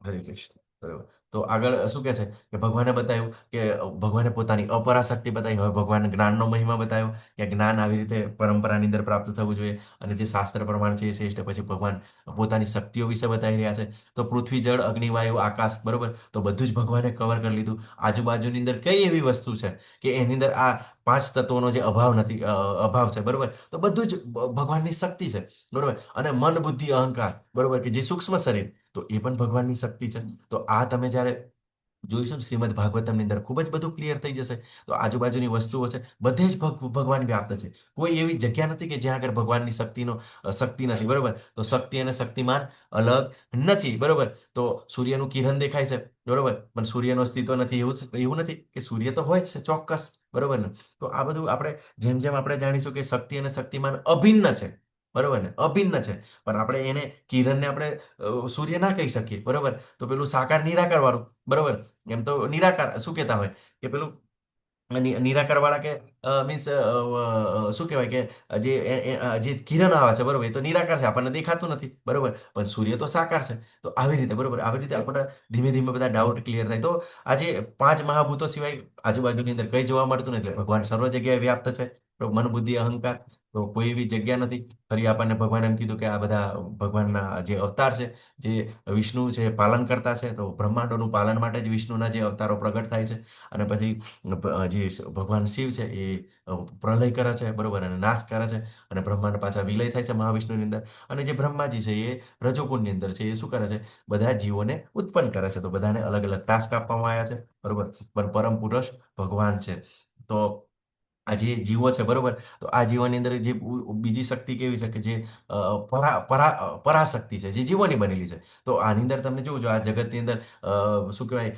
હરે કૃષ્ણ, બરોબર. તો આગળ શું કહે છે કે ભગવાને બતાવ્યું કે ભગવાને પોતાની અપરાશક્તિ બતાવી. હવે ભગવાન જ્ઞાનનો મહિમા બતાવ્યો કે જ્ઞાન આવી રીતે પરંપરાની અંદર પ્રાપ્ત થવું જોઈએ, અને જે શાસ્ત્ર પ્રમાણ છે એ શ્રેષ્ઠ. પછી ભગવાન પોતાની શક્તિઓ વિશે બતાવી રહ્યા છે. તો પૃથ્વી, જળ, અગ્નિ, વાયુ, આકાશ, બરોબર? તો બધું જ ભગવાને કવર કરી લીધું. આજુબાજુની અંદર કઈ એવી વસ્તુ છે કે એની અંદર આ 5 તત્વોનો જે અભાવ નથી, અભાવ છે, બરોબર? તો બધું જ ભગવાનની શક્તિ છે, બરોબર? અને મન, બુદ્ધિ, અહંકાર, બરોબર, કે જે સૂક્ષ્મ શરીર, તો એ પણ ભગવાનની શક્તિ છે. તો આ તમે જ્યારે જોઈશું ને શ્રીમદ ભાગવતમની અંદર ખૂબ જ બધું ક્લિયર થઈ જશે. તો આજુબાજુની વસ્તુઓ છે બધે જ ભગવાન વ્યાપ્ત છે. કોઈ એવી જગ્યા નથી કે જ્યાં આગળ ભગવાનની શક્તિ નથી, બરોબર? તો શક્તિ અને શક્તિમાન અલગ નથી, બરોબર? તો સૂર્યનું કિરણ દેખાય છે, બરોબર, પણ સૂર્યનું અસ્તિત્વ નથી એવું નથી, કે સૂર્ય તો હોય જ છે ચોક્કસ, બરોબર ને? તો આ બધું આપણે જેમ જેમ આપણે જાણીશું કે શક્તિ અને શક્તિમાન અભિન્ન છે, બરોબર ને? અભિન્ન છે. પણ આપણે એને કિરણને આપણે સૂર્ય ના કહી શકીએ, બરોબર? તો પેલું સાકાર નિરાકાર વાળું, બરોબર? એમ તો નિરાકાર શું કહેતા હોય કે પેલું નિરાકાર વાળા કે મીન્સ શું કહેવાય કે જે કિરણ આવે છે, બરોબર, એ તો નિરાકાર છે, આપણને દેખાતું નથી, બરોબર? પણ સૂર્ય તો સાકાર છે. તો આવી રીતે, બરોબર, આવી રીતે આપણે ધીમે ધીમે બધા ડાઉટ ક્લિયર થાય. તો આજે 5 મહાભૂતો સિવાય આજુબાજુની અંદર કઈ જોવા મળતું નથી. ભગવાન સર્વ જગ્યાએ વ્યાપ્ત છે. તો મન, બુદ્ધિ, અહંકાર, તો કોઈ એવી જગ્યા નથી. ફરી આપણને ભગવાન એમ કીધું કે આ બધા ભગવાનના જે અવતાર છે, જે વિષ્ણુ છે, પાલન કરતા છે. તો બ્રહ્માંડોનું પાલન માટે જ વિષ્ણુના જે અવતારો પ્રગટ થાય છે. અને પછી જે ભગવાન શિવ છે એ પ્રલય કરે છે, બરોબર, અને નાશ કરે છે. અને બ્રહ્માંડ પાછા વિલય થાય છે મહાવિષ્ણુની અંદર. અને જે બ્રહ્માજી છે એ રજોગુણની અંદર છે, એ શું કરે છે, બધા જીવોને ઉત્પન્ન કરે છે. તો બધાને અલગ અલગ ટાસ્ક આપવામાં આવ્યા છે, બરોબર. પણ પરમ પુરુષ ભગવાન છે. તો આ જે જીવો છે, બરોબર, તો આ જીવોની અંદર જે બીજી શક્તિ કેવી છે કે જે પરાશક્તિ છે, જે જીવોની બનેલી છે. તો આની અંદર તમને જોવું, જો આ જગતની અંદર શું કહેવાય,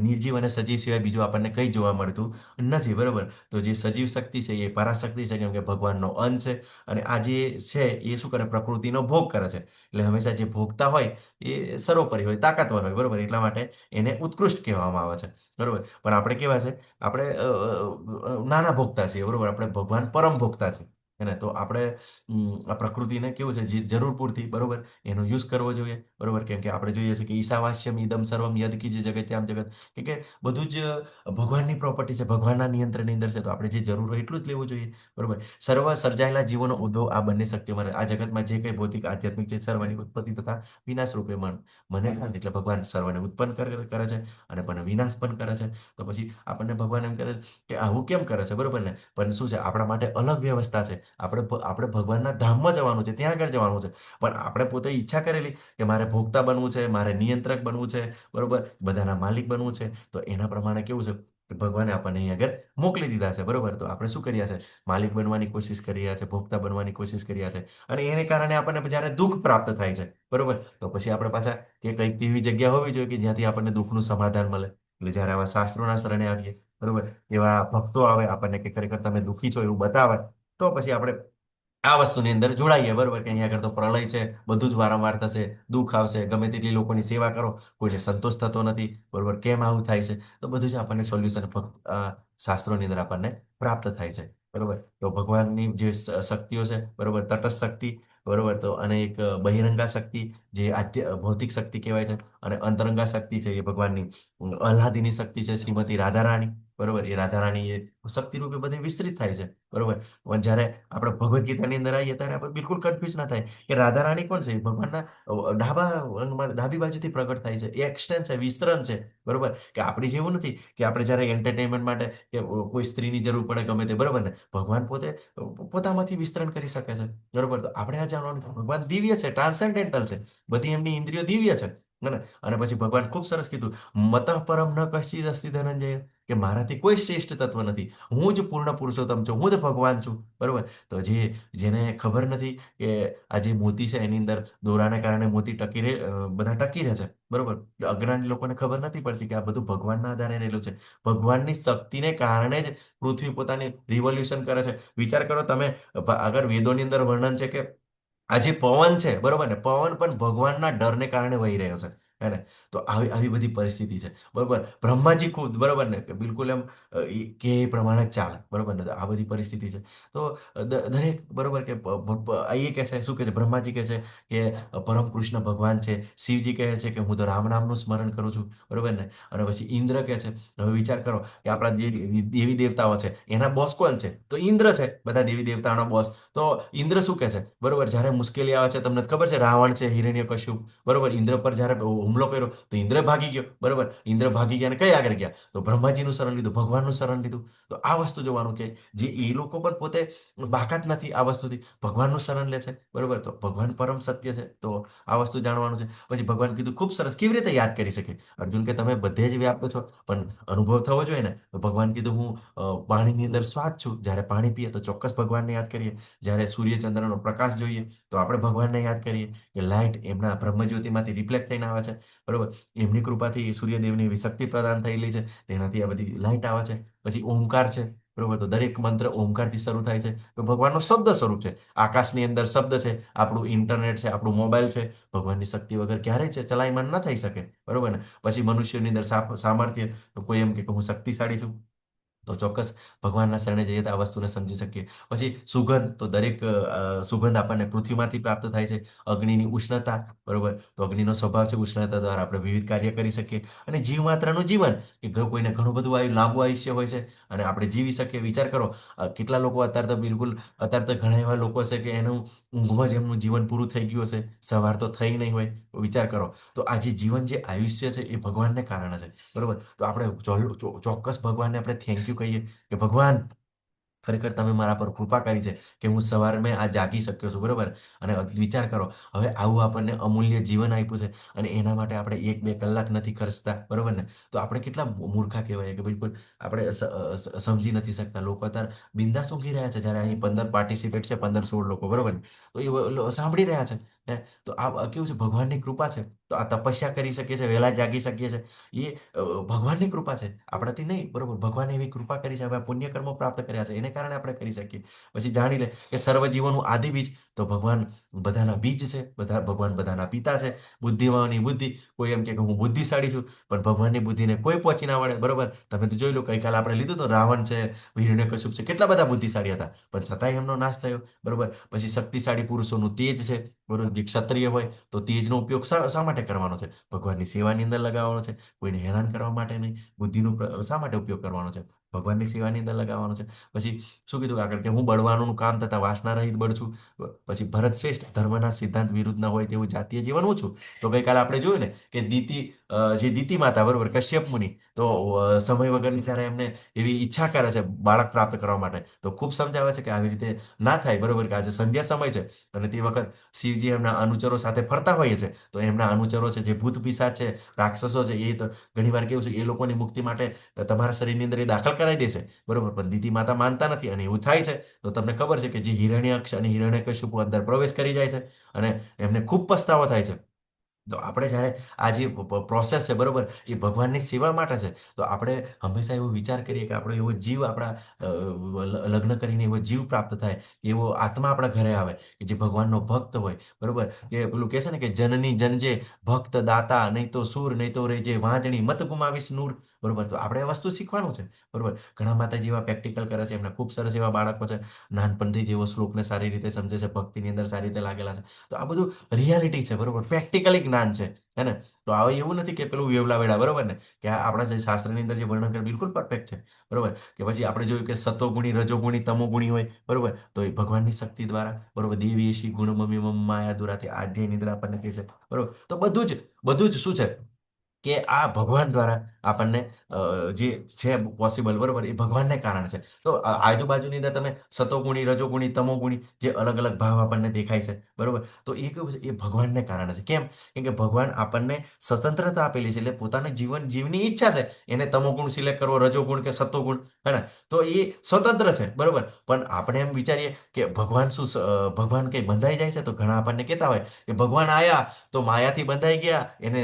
નિર્જીવ અને સજીવ સિવાય બીજું આપણને કંઈ જોવા મળતું નથી, બરોબર. તો જે સજીવ શક્તિ છે એ પરાશક્તિ છે, કેમ કે ભગવાનનો અંશ છે. અને આ જે છે એ શું કરે, પ્રકૃતિનો ભોગ કરે છે. એટલે હંમેશા જે ભોગતા હોય એ સર્વોપરી હોય, તાકાતવર હોય, બરોબર. એટલા માટે એને ઉત્કૃષ્ટ કહેવામાં આવે છે, બરોબર. પણ આપણે કેવા છે, આપણે નાના ભોગતા છીએ, બરોબર. આપણે ભગવાન પરમ ભોગતા છે, એને તો આપણે આ પ્રકૃતિને કેવું છે, જે જરૂર પૂરતી, બરોબર, એનો યુઝ કરવો જોઈએ, બરોબર. કેમ કે આપણે જોઈએ છે કે ઈશાવાસ્યમ ઇદમ સર્વમ યદકી જે જગત્યામ જગત, કે બધું જ ભગવાનની પ્રોપર્ટી છે, ભગવાનના નિયંત્રણની અંદર છે. તો આપણે જે જરૂર હોય એટલું જ લેવું જોઈએ, બરોબર. સર્વ સર્જાયેલા જીવોનો ઉદ્ભવ આ બંને શક્તિઓમાં આ જગતમાં જે કંઈ ભૌતિક આધ્યાત્મિક છે, સર્વની ઉત્પત્તિ તથા વિનાશ રૂપે મને થાય. એટલે ભગવાન સર્વને ઉત્પન્ન કરે છે અને પણ વિનાશ પણ કરે છે. તો પછી આપણને ભગવાન એમ કરે છે કે આવું કેમ કરે છે, બરોબર ને? પણ શું છે, આપણા માટે અલગ વ્યવસ્થા છે. આપણે ભગવાનના ધામમાં જવાનું છે, ત્યાં આગળ જવાનું છે. પણ આપણે પોતે ઈચ્છા કરેલી કે મારે ભોગતા બનવું છે, મારે નિયંત્રક બનવું છે, બરોબર, બધાના માલિક બનવું છે. તો એના પ્રમાણે કેવું છે કે ભગવાને આપણને અહીં આગળ મોકલી દીધા છે, બરોબર. તો આપણે શું કર્યા છે, માલિક બનવાની કોશિશ કરી રહ્યા છે, ભોગતા બનવાની કોશિશ કરી રહ્યા છે. અને એને કારણે આપણને જ્યારે દુઃખ પ્રાપ્ત થાય છે, બરોબર, તો પછી આપણે પાછા કે કંઈક એવી જગ્યા હોવી જોઈએ કે જ્યાંથી આપણને દુઃખનું સમાધાન મળે. એટલે જ્યારે આવા શાસ્ત્રોના શરણે આવીએ, બરોબર, એવા ભક્તો આવે આપણને કે ખરેખર તમે દુઃખી છો એવું બતાવે, તો પછી આપણે આ વસ્તુની અંદર જોડાઈએ, બરોબર. કે અહીંયા આગળ તો પ્રલય છે, બધું જ વારંવાર થશે, દુઃખ આવશે, ગમે તેટલી લોકોની સેવા કરો, કોઈને સંતોષ થતો નથી, બરોબર, કેમ આવું થાય છે? તો બધું જ આપણને સોલ્યુશન ફક્ત શાસ્ત્રોની અંદર આપણને પ્રાપ્ત થાય છે, બરોબર. તો ભગવાનની જે શક્તિઓ છે, બરોબર, તટસ્થ શક્તિ, બરોબર. તો અને એક બહિરંગા શક્તિ જે ભૌતિક શક્તિ કહેવાય છે, અને અંતરંગા શક્તિ છે એ ભગવાનની આહ્લાદિની શક્તિ છે, શ્રીમતી રાધારાણી. બરોબર. એ રાધારાણી એ શક્તિ રૂપે બધી વિસ્તૃત થાય છે. બરોબર. પણ જ્યારે આપણે ભગવદ્ ગીતાની અંદર આવીએ ત્યારે આપણે બિલકુલ કન્ફ્યુઝ ના થાય કે રાધારાણી કોણ છે. એ ભગવાનના ડાબા અંગમાં ડાબી બાજુથી પ્રગટ થાય છે. એ એક્સટેન્સ છે, વિસ્તરણ છે. બરોબર. કે આપણી જેવું નથી કે આપણે જ્યારે એન્ટરટેનમેન્ટ માટે કે કોઈ સ્ત્રીની જરૂર પડે ગમે તે, બરોબર ને, ભગવાન પોતે પોતામાંથી વિસ્તરણ કરી શકે છે. બરોબર. તો આપણે આ જાણવાનું કે ભગવાન દિવ્ય છે, ટ્રાન્સેન્ડેન્ટલ છે, બધી એમની ઇન્દ્રિયો દિવ્ય છે. ને અને પછી ભગવાન ખૂબ સરસ કીધું, મતઃ પરમ ન કશ્ચિદ અસ્તિ ધનંજય, કે મારાથી કોઈ શ્રેષ્ઠ તત્વ નથી, હું જ પૂર્ણ પુરુષોત્તમ છું, હું જ ભગવાન છું. બરોબર. તો જેને ખબર નથી કે આ જે મોતી છે એની અંદર દોરાને કારણે મોતી બધા ટકી રહે છે. બરોબર. અજ્ઞાની લોકોને ખબર નથી પડતી કે આ બધું ભગવાનના આધારે રહેલું છે. ભગવાનની શક્તિને કારણે જ પૃથ્વી પોતાની રિવોલ્યુશન કરે છે. વિચાર કરો તમે, આગળ વેદોની અંદર વર્ણન છે કે આ જે પવન છે, બરોબર ને, પવન પણ ભગવાનના ડરને કારણે વહી રહ્યો છે. હે ને? તો આવી આવી બધી પરિસ્થિતિ છે. બરોબર. બ્રહ્માજી ખુદ, બરોબર ને, કે બિલકુલ એમ કે એ પ્રમાણે જ ચાલે. બરોબર ને. તો આ બધી પરિસ્થિતિ છે. તો દરેક, બરોબર, કે એ કહે છે, શું કહે છે, બ્રહ્માજી કહે છે કે પરમ કૃષ્ણ ભગવાન છે. શિવજી કહે છે કે હું તો રામ નામનું સ્મરણ કરું છું. બરોબર ને. અને પછી ઇન્દ્ર કહે છે. હવે વિચાર કરો કે આપણા જે દેવી દેવતાઓ છે એના બોસ કોણ છે? તો ઇન્દ્ર છે, બધા દેવી દેવતાઓના બોસ. તો ઇન્દ્ર શું કહે છે? બરોબર. જ્યારે મુશ્કેલી આવે છે, તમને ખબર છે, રાવણ છે, હિરણ્યકશ્યપ, બરોબર, ઇન્દ્ર પર જ્યારે હુમલો કર્યો તો ઇન્દ્ર ભાગી ગયો. બરોબર. ઇન્દ્ર ભાગી ગયા અને કઈ આગળ ગયા? તો બ્રહ્માજીનું શરણ લીધું, ભગવાનનું શરણ લીધું. તો આ વસ્તુ જોવાનું કે જે એ લોકો પણ પોતે બાકાત નથી આ વસ્તુથી, ભગવાનનું શરણ લે છે. બરોબર. તો ભગવાન પરમ સત્ય છે. તો આ વસ્તુ જાણવાનું છે. પછી ભગવાન કીધું ખૂબ સરસ, કેવી રીતે યાદ કરી શકે અર્જુન, કે તમે બધે જ વ્યાપ્ત છો પણ અનુભવ થવો જોઈએ ને. તો ભગવાન કીધું હું પાણીની અંદર શ્વાસ છું. જ્યારે પાણી પીએ તો ચોક્કસ ભગવાનને યાદ કરીએ. જ્યારે સૂર્યચંદ્રનો પ્રકાશ જોઈએ તો આપણે ભગવાનને યાદ કરીએ. કે લાઇટ એમના બ્રહ્મજ્યોતિમાંથી રિફ્લેક્ટ થઈને આવે છે. બરોબર. એમની કૃપાથી સૂર્યદેવની એવી શક્તિ પ્રદાન થયેલી છે, તેનાથી આ બધી લાઇટ આવે છે. પછી ઓમકાર છે. બરોબર. તો દરેક મંત્ર ઓમકારથી શરૂ થાય છે. તો ભગવાનનો શબ્દ સ્વરૂપ છે. આકાશની અંદર શબ્દ છે, આપણું ઇન્ટરનેટ છે, આપણું મોબાઈલ છે. ભગવાનની શક્તિ વગર ક્યારેય છે ચલાયમાન ન થઈ શકે. બરોબર ને. પછી મનુષ્યની અંદર સામર્થ્ય, તો કોઈ એમ કે હું શક્તિશાળી છું, તો ચોક્કસ ભગવાનના શરણે જઈએ તો આ વસ્તુને સમજી શકીએ. પછી સુગંધ, તો દરેક સુગંધ આપણને પૃથ્વીમાંથી પ્રાપ્ત થાય છે. અગ્નિની ઉષ્ણતા, બરોબર, તો અગ્નિનો સ્વભાવ છે, ઉષ્ણતા દ્વારા આપણે વિવિધ કાર્ય કરી શકીએ. અને જીવમાત્રનું જીવન, કે કોઈને ઘણું બધું લાંબુ આયુષ્ય હોય છે અને આપણે જીવી શકીએ. વિચાર કરો, કેટલા લોકો અત્યારે તો બિલકુલ, અત્યારે તો ઘણા એવા લોકો છે કે એનું ઊંઘમાં જ એમનું જીવન પૂરું થઈ ગયું હશે, સવાર તો થઈ નહીં હોય. વિચાર કરો, તો આ જે જીવન, જે આયુષ્ય છે, એ ભગવાનને કારણે છે. બરોબર. તો આપણે ચોક્કસ ભગવાનને આપણે થેન્ક યુ કહીએ કે ભગવાન, ખરેખર તમે મારા પર કૃપા કરી છે કે હું સવારમાં આ જાગી શક્યો છું. બરોબર. અને વિચાર કરો, હવે આવું આપણને અમૂલ્ય જીવન આપ્યું છે અને એના માટે આપણે 1-2 કલાક નથી ખર્ચતા. બરોબર ને. તો આપણે કેટલા મૂર્ખા કહેવાય કે બિલકુલ આપણે સમજી નથી શકતા. લોકો અત્યારે બિંદાસ ઊંઘી રહ્યા છે, જ્યારે અહીં 15 પાર્ટિસિપેટ છે, 15-16 લોકો. બરોબર ને. તો એ સાંભળી રહ્યા છે. તો આ કેવું છે? ભગવાનની કૃપા છે. તો આ તપસ્યા કરી શકીએ છીએ, વહેલા જાગી શકીએ છીએ, એ ભગવાનની કૃપા છે, આપણાથી નહીં. બરોબર. ભગવાને એવી કૃપા કરી છે, હવે પુણ્ય કર્મો પ્રાપ્ત કર્યા છે, એને કારણે આપણે કરી શકીએ. પછી જાણી લે કે સર્વ જીવોનું આદિ બીજ, તો ભગવાન બધાના બીજ છે, ભગવાન બધાના પિતા છે. બુદ્ધિમાનની બુદ્ધિ, કોઈ એમ કે હું બુદ્ધિશાળી છું, પણ ભગવાનની બુદ્ધિને કોઈ પહોંચી ના વળે. બરોબર. તમે તો જોઈ લો, ગઈકાલે આપણે લીધું તો રાવણ છે, હિરણ્યકશ્યપ છે, કેટલા બધા બુદ્ધિશાળી હતા, પણ છતાંય એમનો નાશ થયો. બરોબર. પછી શક્તિશાળી પુરુષોનું તેજ છે. બરોબર. જે ક્ષત્રિય હોય તો તેજનો ઉપયોગ શા માટે કરવાનો છે? ભગવાનની સેવાની અંદર લગાવવાનો છે, કોઈને હેરાન કરવા માટે નહીં. બુદ્ધિનો શા માટે ઉપયોગ કરવાનો છે? ભગવાનની સેવાની અંદર લગાવવાનો છે. પછી શું કીધું આગળ, કે હું બળવાનોનું કામ થતા વાસના રહિત બળ છું. પછી ભરત શ્રેષ્ઠ, ધર્મના સિદ્ધાંત વિરુદ્ધ ના હોય તેવું જાતીય જીવન હું છું. તો ગઈકાલે આપણે જોયું ને કે જે દીતિ માતા, બરોબર, કશ્યપ મુનિ, તો સમય વગરની જ્યારે એમને એવી ઈચ્છા કરે છે બાળક પ્રાપ્ત કરવા માટે, તો ખૂબ સમજાવે છે કે આવી રીતે ના થાય. બરોબર. કે આજે સંધ્યા સમય છે અને તે વખત શિવજી એમના અનુચરો સાથે ફરતા હોઈએ છે, તો એમના અનુચરો છે, જે ભૂત પિશાચ છે, રાક્ષસો છે, એ તો ઘણીવાર કેવું છે, એ લોકોની મુક્તિ માટે તમારા શરીરની અંદર એ દાખલ કરાવી દેશે. બરોબર. પણ દીદી માતા માનતા નથી અને એવું થાય છે. તો તમને ખબર છે કે જે હિરણ્યાક્ષ અને હિરણ્યકશ્યપ અંદર પ્રવેશ કરી જાય છે અને એમને ખૂબ પસ્તાવો થાય છે. તો આપણે જ્યારે આ જે પ્રોસેસ છે, બરોબર, એ ભગવાનની સેવા માટે છે. તો આપણે હંમેશા એવો વિચાર કરીએ કે આપણો એવો જીવ, આપણા લગ્ન કરીને એવો જીવ પ્રાપ્ત થાય, એવો આત્મા આપણા ઘરે આવે કે જે ભગવાનનો ભક્ત હોય. બરોબર. કે પેલું કહે છે ને કે જનની જનજે ભક્ત દાતા, નહીં તો સૂર, નહીં તો રેજે વાંજણી, મત ગુમાવીશ નૂર. બરોબર. તો આપણે એ વસ્તુ શીખવાનું છે, બરોબર. ઘણા માતાજી એવા પ્રેક્ટિકલ કરે છે, એમના ખૂબ સરસ એવા બાળકો છે, નાનપણથી જેવો શ્લોકને સારી રીતે સમજે છે, ભક્તિની અંદર સારી રીતે લાગેલા છે. તો આ બધું રિયાલિટી છે, બરોબર, પ્રેક્ટિકલી જ્ઞાન છે, હે ને? તો હવે એવું નથી કે પેલું વેવલા વેડા, બરોબર ને, કે આપણા જે શાસ્ત્રની અંદર જે વર્ણન કરે બિલકુલ પરફેક્ટ છે, બરોબર. કે પછી આપણે જોયું કે સત્વગુણી, રજોગુણી, તમોગુણી હોય, બરોબર. તો એ ભગવાનની શક્તિ દ્વારા, બરોબર, દેવી એશી ગુણ મમ્મી મમ માયા દુરાથી આધ્યાય નિદ્રા આપણને કહે છે, બરોબર. તો બધું જ શું છે કે આ ભગવાન દ્વારા આપણને જે છે પોસિબલ, બરોબર, એ ભગવાનને કારણે છે. તો આજુબાજુની અંદર તમે સતોગુણી, રજોગુણી, તમોગુણી જે અલગ અલગ ભાવ આપણને દેખાય છે, બરોબર. તો એ કેવું છે, એ ભગવાનને કારણે છે. કેમ? કેમ કે ભગવાન આપણને સ્વતંત્રતા આપેલી છે, એટલે પોતાનું જીવન જીવની ઈચ્છા છે, એને તમોગુણ સિલેક્ટ કરવો, રજોગુણ કે સત્વગુણ, હે ને? તો એ સ્વતંત્ર છે, બરોબર. પણ આપણે એમ વિચારીએ કે ભગવાન ભગવાન કઈ બંધાઈ જાય છે? તો ઘણા આપણને કહેતા હોય કે ભગવાન આયા તો માયાથી બંધાઈ ગયા, એને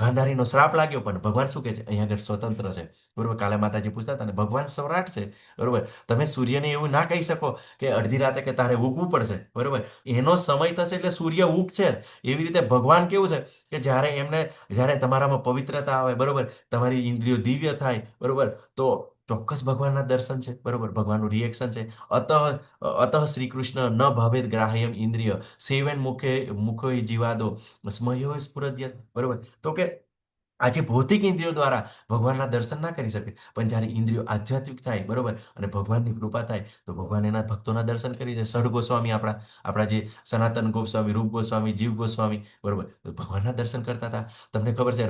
ગાંધારીનો શ્રાપ લાગ્યો. પણ ભગવાન શું કહે છે? અહીંયા આગળ સ્વતંત્ર છે, બરોબર. કાલે માતાજી પૂછતા હતા ને, ભગવાન સમ્રાટ છે, બરોબર. તમે સૂર્યને એવું ના કહી શકો કે અડધી રાતે કે તારે ઉગવું પડશે, બરોબર. એનો સમય થશે એટલે સૂર્ય ઉગશે જ. એવી રીતે ભગવાન કેવું છે કે જ્યારે તમારામાં પવિત્રતા આવે, બરોબર, તમારી ઇન્દ્રિયો દિવ્ય થાય, બરોબર, તો ચોક્કસ ભગવાનના દર્શન છે, બરોબર, ભગવાનનું રિએક્શન છે. અતઃ શ્રી કૃષ્ણ ન ભાવેદ ગ્રાહ્યમ ઇન્દ્રિય સેવન મુખે જીવાદો સ્મયો સ્ફુરદ્યત, બરોબર. તો કે આજે ભૌતિક ઇન્દ્રિયો દ્વારા ભગવાનના દર્શન ના કરી શકે, પણ જ્યારે ઇન્દ્રિયો આધ્યાત્મિક થાય, બરોબર, અને ભગવાનની કૃપા થાય, તો ભગવાન એના ભક્તોના દર્શન કરી દે. ષડ ગોસ્વામી, આપણા જે સનાતન ગોસ્વામી, રૂપ ગોસ્વામી, જીવ ગોસ્વામી, બરોબર, તો ભગવાનના દર્શન કરતા હતા. તમને ખબર છે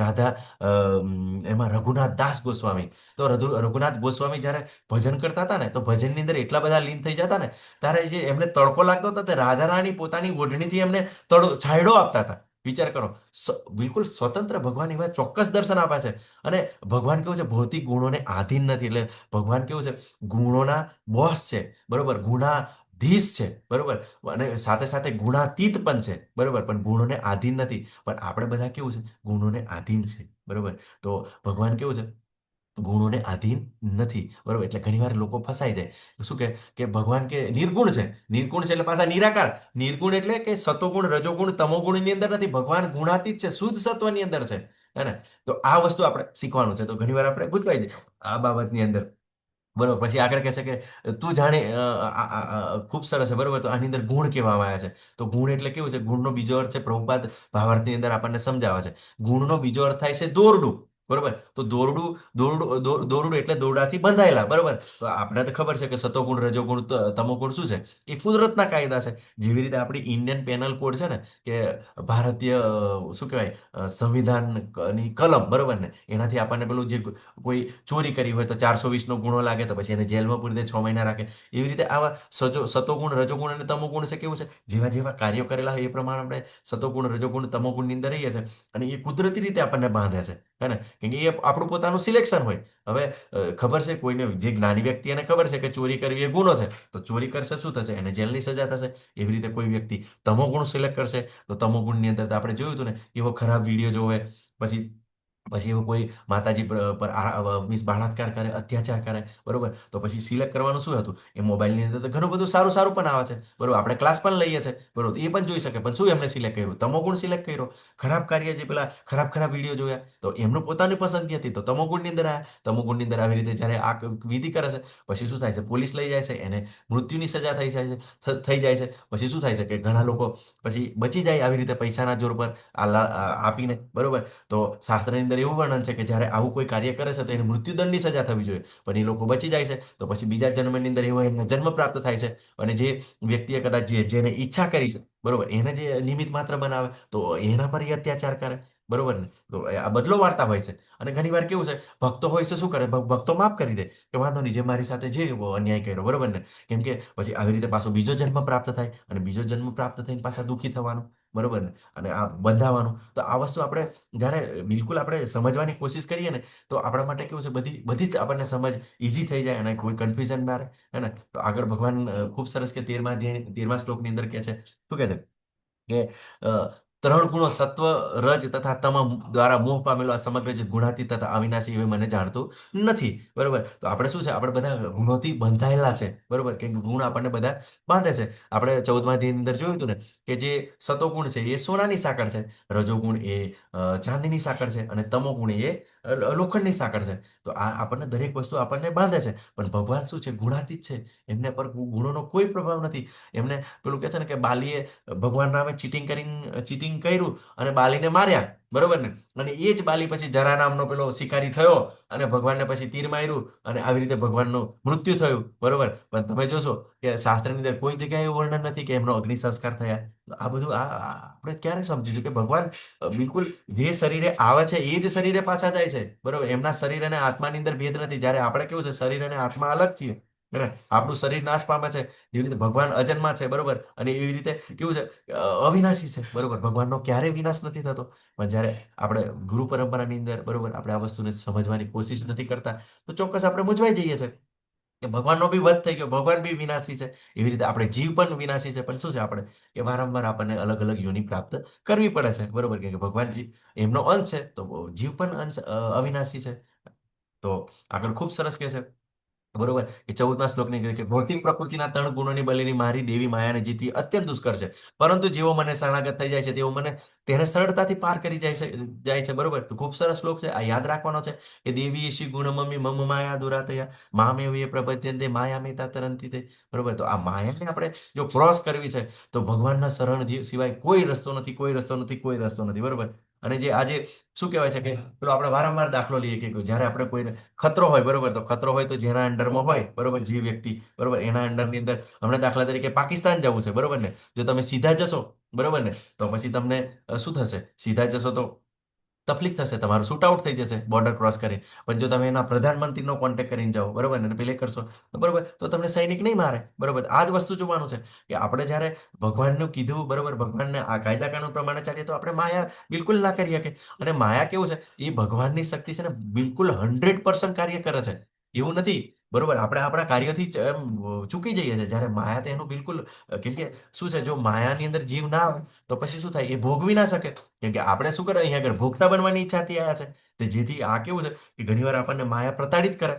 એમાં રઘુનાથ દાસ ગોસ્વામી, તો રઘુનાથ ગોસ્વામી જ્યારે ભજન કરતા હતા ને, તો ભજનની અંદર એટલા બધા લીન થઈ જતા ને, ત્યારે જે એમને તડકો લાગતો હતો, તે રાધા રાણી પોતાની ઓઢણીથી એમને છાંયડો આપતા હતા. વિચાર કરો, બિલકુલ સ્વતંત્ર ભગવાન એવા ચોક્કસ દર્શન આપે છે. અને ભગવાન કેવું છે, ભૌતિક ગુણોને આધીન નથી. એટલે ભગવાન કેવું છે, ગુણોના બોસ છે, બરોબર, ગુણાધીશ છે, બરોબર, અને સાથે સાથે ગુણાતીત પણ છે, બરોબર, પણ ગુણોને આધીન નથી. પણ આપણે બધા કેવું છે, ગુણોને આધીન છે, બરોબર. તો ભગવાન કેવું છે, ગુણોને આધીન નથી, બરોબર. એટલે ઘણીવાર લોકો ફસાઈ જાય. શું કે ભગવાન કે નિર્ગુણ છે, નિર્ગુણ છે એટલે પાછા નિરાકાર. નિર્ગુણ એટલે કે સતોગુણ, રજોગુણ, તમોગુણની અંદર નથી, ભગવાન ગુણાતીત છે, શુદ્ધ સત્વની અંદર છે, હે ને? તો આ વસ્તુ આપણે શીખવાનું છે. તો ઘણીવાર આપણે ગુચવાઈ જાય આ બાબતની અંદર, બરોબર. પછી આગળ કહે છે કે તું જાણે ખૂબ સરસ છે, બરોબર. તો આની અંદર ગુણ કહેવામાં આવ્યા છે. તો ગુણ એટલે કેવું છે? ગુણનો બીજો અર્થ છે, પ્રભુપાદ ભાવાર્થની અંદર આપણને સમજાવે છે. ગુણનો બીજો અર્થ થાય છે દોરડું, બરોબર. તો દોરડું એટલે દોરડાથી બંધાયેલા, બરોબર. તો આપણે તો ખબર છે કે સતોગુણ, રજોગુણ, તમોગુણ શું છે? એ કુદરતના કાયદા છે. જેવી રીતે આપણી ઇન્ડિયન પેનલ કોડ છે ને, કે ભારતીય શું કહેવાય, સંવિધાનની કલમ, બરોબર ને, એનાથી આપણને પેલું જે કોઈ ચોરી કરી હોય તો 420નો ગુણો લાગે, તો પછી એને જેલમાં પૂરી દે, 6 મહિના રાખે. એવી રીતે આવા સતોગુણ, રજોગુણ અને તમોગુણ છે, કેવું છે, જેવા જેવા કાર્યો કરેલા હોય એ પ્રમાણે આપણે સતોગુણ, રજોગુણ, તમોગુણની અંદર રહીએ છીએ. અને એ કુદરતી રીતે આપણને બાંધે છે, હે ને? કેમ કે એ આપણું પોતાનું સિલેક્શન હોય. હવે ખબર છે કોઈને, જે જ્ઞાની વ્યક્તિ, એને ખબર છે કે ચોરી કરવી એ ગુનો છે, તો ચોરી કરશે, શું થશે? એને જેલની સજા થશે. એવી રીતે કોઈ વ્યક્તિ તમોગુણ સિલેક્ટ કરશે, તો તમોગુણની અંદર તો આપણે જોયું હતું ને, એવો ખરાબ વિડીયો જોવે, પછી પછી એવું કોઈ માતાજી પર મીન્સ બળાત્કાર કરે, અત્યાચાર કરે, બરોબર. તો પછી સિલેક્ટ કરવાનું શું હતું? એ મોબાઈલની અંદર તો ઘણું બધું સારું સારું પણ આવે છે, બરોબર. આપણે ક્લાસ પણ લઈએ છીએ, બરોબર, એ પણ જોઈ શકે. પણ શું એમને સિલેક્ટ કર્યું? તમોગુણ સિલેક્ટ કર્યો. ખરાબ કાર્ય, જે પેલા ખરાબ વિડીયો જોયા, તો એમનું પોતાની પસંદગી હતી, તો તમોગુણની અંદર આવ્યા. તમોગુણની અંદર આવી રીતે જ્યારે આ વિધિ કરે છે, પછી શું થાય છે? પોલીસ લઈ જાય છે, એને મૃત્યુની સજા થઈ જાય છે, પછી શું થાય છે કે ઘણા લોકો પછી બચી જાય આવી રીતે પૈસાના જોર પર આપીને, બરોબર. તો શાસ્ત્રની અંદર એવું વર્ણન છે કે જ્યારે આવું કોઈ કાર્ય કરે છે, તો એને મૃત્યુદંડની સજા થવી જોઈએ, પણ એ લોકો બચી જાય છે. તો પછી બીજા જન્મની અંદર એવો એમને જન્મ પ્રાપ્ત થાય છે. અને જે વ્યક્તિએ કદાચ જેને ઈચ્છા કરી છે, બરોબર, એને જે નિમિત્ત માત્ર બનાવે, તો એના પર એ અત્યાચાર કરે, બરોબર ને? તો આ બદલો વાર્તા હોય છે. અને ઘણી વાર કેવું છે, ભક્તો હોય છે, શું કરે? ભક્તો માફ કરી દે કે વાંધો નહીં, જે મારી સાથે જે અન્યાય કર્યો, બરોબર ને? કેમ કે પછી આવી રીતે પાછો બીજો જન્મ પ્રાપ્ત થાય, અને બીજો જન્મ પ્રાપ્ત થઈને પાછા દુઃખી થવાનું, બરોબર ને? અને આ બંધાવાનું. તો આ વસ્તુ આપણે જ્યારે બિલકુલ આપણે સમજવાની કોશિશ કરીએ ને, તો આપણા માટે કેવું છે, બધી જ આપણને સમજ ઈઝી થઈ જાય, અને કોઈ કન્ફ્યુઝન ના રહે, હે ને? તો આગળ ભગવાન ખૂબ સરસ કે 13મા શ્લોકની અંદર કહે છે, શું કહે છે કે ત્રણ ગુણો સત્વ, રજ તથા તમ દ્વારા મોહ પામેલો આ સમગ્ર જે ગુણાતીત તથા અવિનાશી એ મને જાણતું નથી. બરોબર, તો આપણે શું છે, આપણે બધા ગુણોથી બંધાયેલા છે. બરોબર, કે ગુણ આપણને બધા બાંધે છે. આપણે 14મા અધ્યાયની અંદર જોયું હતું ને કે જે સતોગુણ છે એ સોનાની સાંકળ છે, રજોગુણ એ ચાંદીની સાંકળ છે, અને તમોગુણ એ લોખંડની સાંકળ છે. તો આ આપણને દરેક વસ્તુ આપણને બાંધે છે. પણ ભગવાન શું છે, ગુણાતીત છે. એમને પર ગુણોનો કોઈ પ્રભાવ નથી. એમને પેલું કહે છે ને કે બાલીએ ભગવાન નામે ચીટિંગ કર્યું અને બાલીને માર્યા. બરોબર ને, અને એ જ બાલી પછી જરા નામનો પેલો શિકારી થયો અને ભગવાનને પછી તીર માર્યું અને આવી રીતે ભગવાનનું મૃત્યુ થયું. બરોબર, પણ તમે જોશો કે શાસ્ત્રની અંદર કોઈ જગ્યાએ એવું વર્ણન નથી કે એમનો અગ્નિ સંસ્કાર થયા. તો આ બધું આપણે ક્યારે સમજીશું કે ભગવાન બિલકુલ જે શરીરે આવે છે એ જ શરીરે પાછા જાય છે. બરોબર, એમના શરીર અને આત્માની અંદર ભેદ નથી. જ્યારે આપણે કેવું છે, શરીર અને આત્મા અલગ છીએ. બરાબર? આપણું શરીર નાશ પામે છે, જેવી રીતે ભગવાન અજન્મા છે. બરોબર, અને એવી રીતે કેવું છે, અવિનાશી છે. બરોબર, ભગવાનનો ક્યારેય વિનાશ નથી થતો. પણ જ્યારે આપણે ગુરુ પરંપરાની અંદર, બરોબર, આપણે આ વસ્તુને સમજવાની કોશિશ નથી કરતા, તો ચોક્કસ આપણે મૂંઝવાઈ જઈએ છીએ કે ભગવાનનો બી વધ થઈ ગયો, ભગવાન બી વિનાશી છે. એવી રીતે આપણે જીવ પણ વિનાશી છે. પણ શું છે, આપણે કે વારંવાર આપણને અલગ અલગ યોનિ પ્રાપ્ત કરવી પડે છે. બરોબર, કે ભગવાન એમનો અંશ છે, તો જીવ પણ અંશ અવિનાશી છે. તો આગળ ખૂબ સરસ કહે છે, બરોબર, કે 14મા શ્લોકની કહે કે ભૌતિક પ્રકૃતિના ત્રણ ગુણોની બલીની મારી દેવી માયાને જીતવી અત્યંત દુષ્કર છે. પરંતુ જેવો મને શરણાગત થઈ જાય છે તેઓ મને તેને સરળતાથી પાર કરી જાય છે. બરોબર, તો ખૂબ સરસ શ્લોક છે. આ યાદ રાખવાનો છે કે દેવી શ્રી ગુણમમ્મી મમ માયા દુરાતયા મામેવ એ પ્રપદ્યંતે માયામિતા તરંતી તે. બરોબર, તો આ માયાને આપણે જો ક્રોસ કરવી છે, તો ભગવાનના શરણ સિવાય કોઈ રસ્તો નથી, કોઈ રસ્તો નથી, કોઈ રસ્તો નથી. બરોબર, અને જે આજે શું કહેવાય છે કે પેલો આપણે વારંવાર દાખલો લઈએ કે જ્યારે આપણે કોઈને ખતરો હોય, બરોબર, તો ખતરો હોય તો જેના અંડરમાં હોય, બરોબર, જે વ્યક્તિ, બરોબર, એના અંડરની અંદર હમણાં દાખલા તરીકે પાકિસ્તાન જવું છે. બરોબર ને, જો તમે સીધા જશો, બરોબર ને, તો પછી તમને શું થશે, સીધા જશો તો તકલીફ થશે, તમારું શૂટ આઉટ થઈ જશે બોર્ડર ક્રોસ કરી. પણ જો તમે એના પ્રધાનમંત્રીનો કોન્ટેક્ટ કરીને જાઓ, બરોબર ને, પેલે કરશો તો બરોબર, તો તમને સૈનિક નહીં મારે. બરોબર, આ જ વસ્તુ જોવાનું છે કે આપણે જ્યારે ભગવાનનું કીધું, બરોબર, ભગવાનને આ કાયદા કાનૂન પ્રમાણે ચાલીએ તો આપણે માયા બિલકુલ ના કરી શકીએ. અને માયા કેવું છે, એ ભગવાનની શક્તિ છે ને, બિલકુલ 100% કાર્ય કરે છે. એવું નથી, બરોબર, આપણે આપણા કાર્યથી ચૂકી જઈએ છીએ. જ્યારે માયા તો એનું બિલકુલ કેમ કે શું છે, જો માયાની અંદર જીવ ના આવે તો પછી શું થાય, એ ભોગવી ના શકે. કેમ કે આપણે શું કરે, અહીંયા આગળ ભોગતા બનવાની ઈચ્છાથી આવ્યા છે. તો જેથી આ કેવું છે કે ઘણીવાર આપણને માયા પ્રતાડિત કરે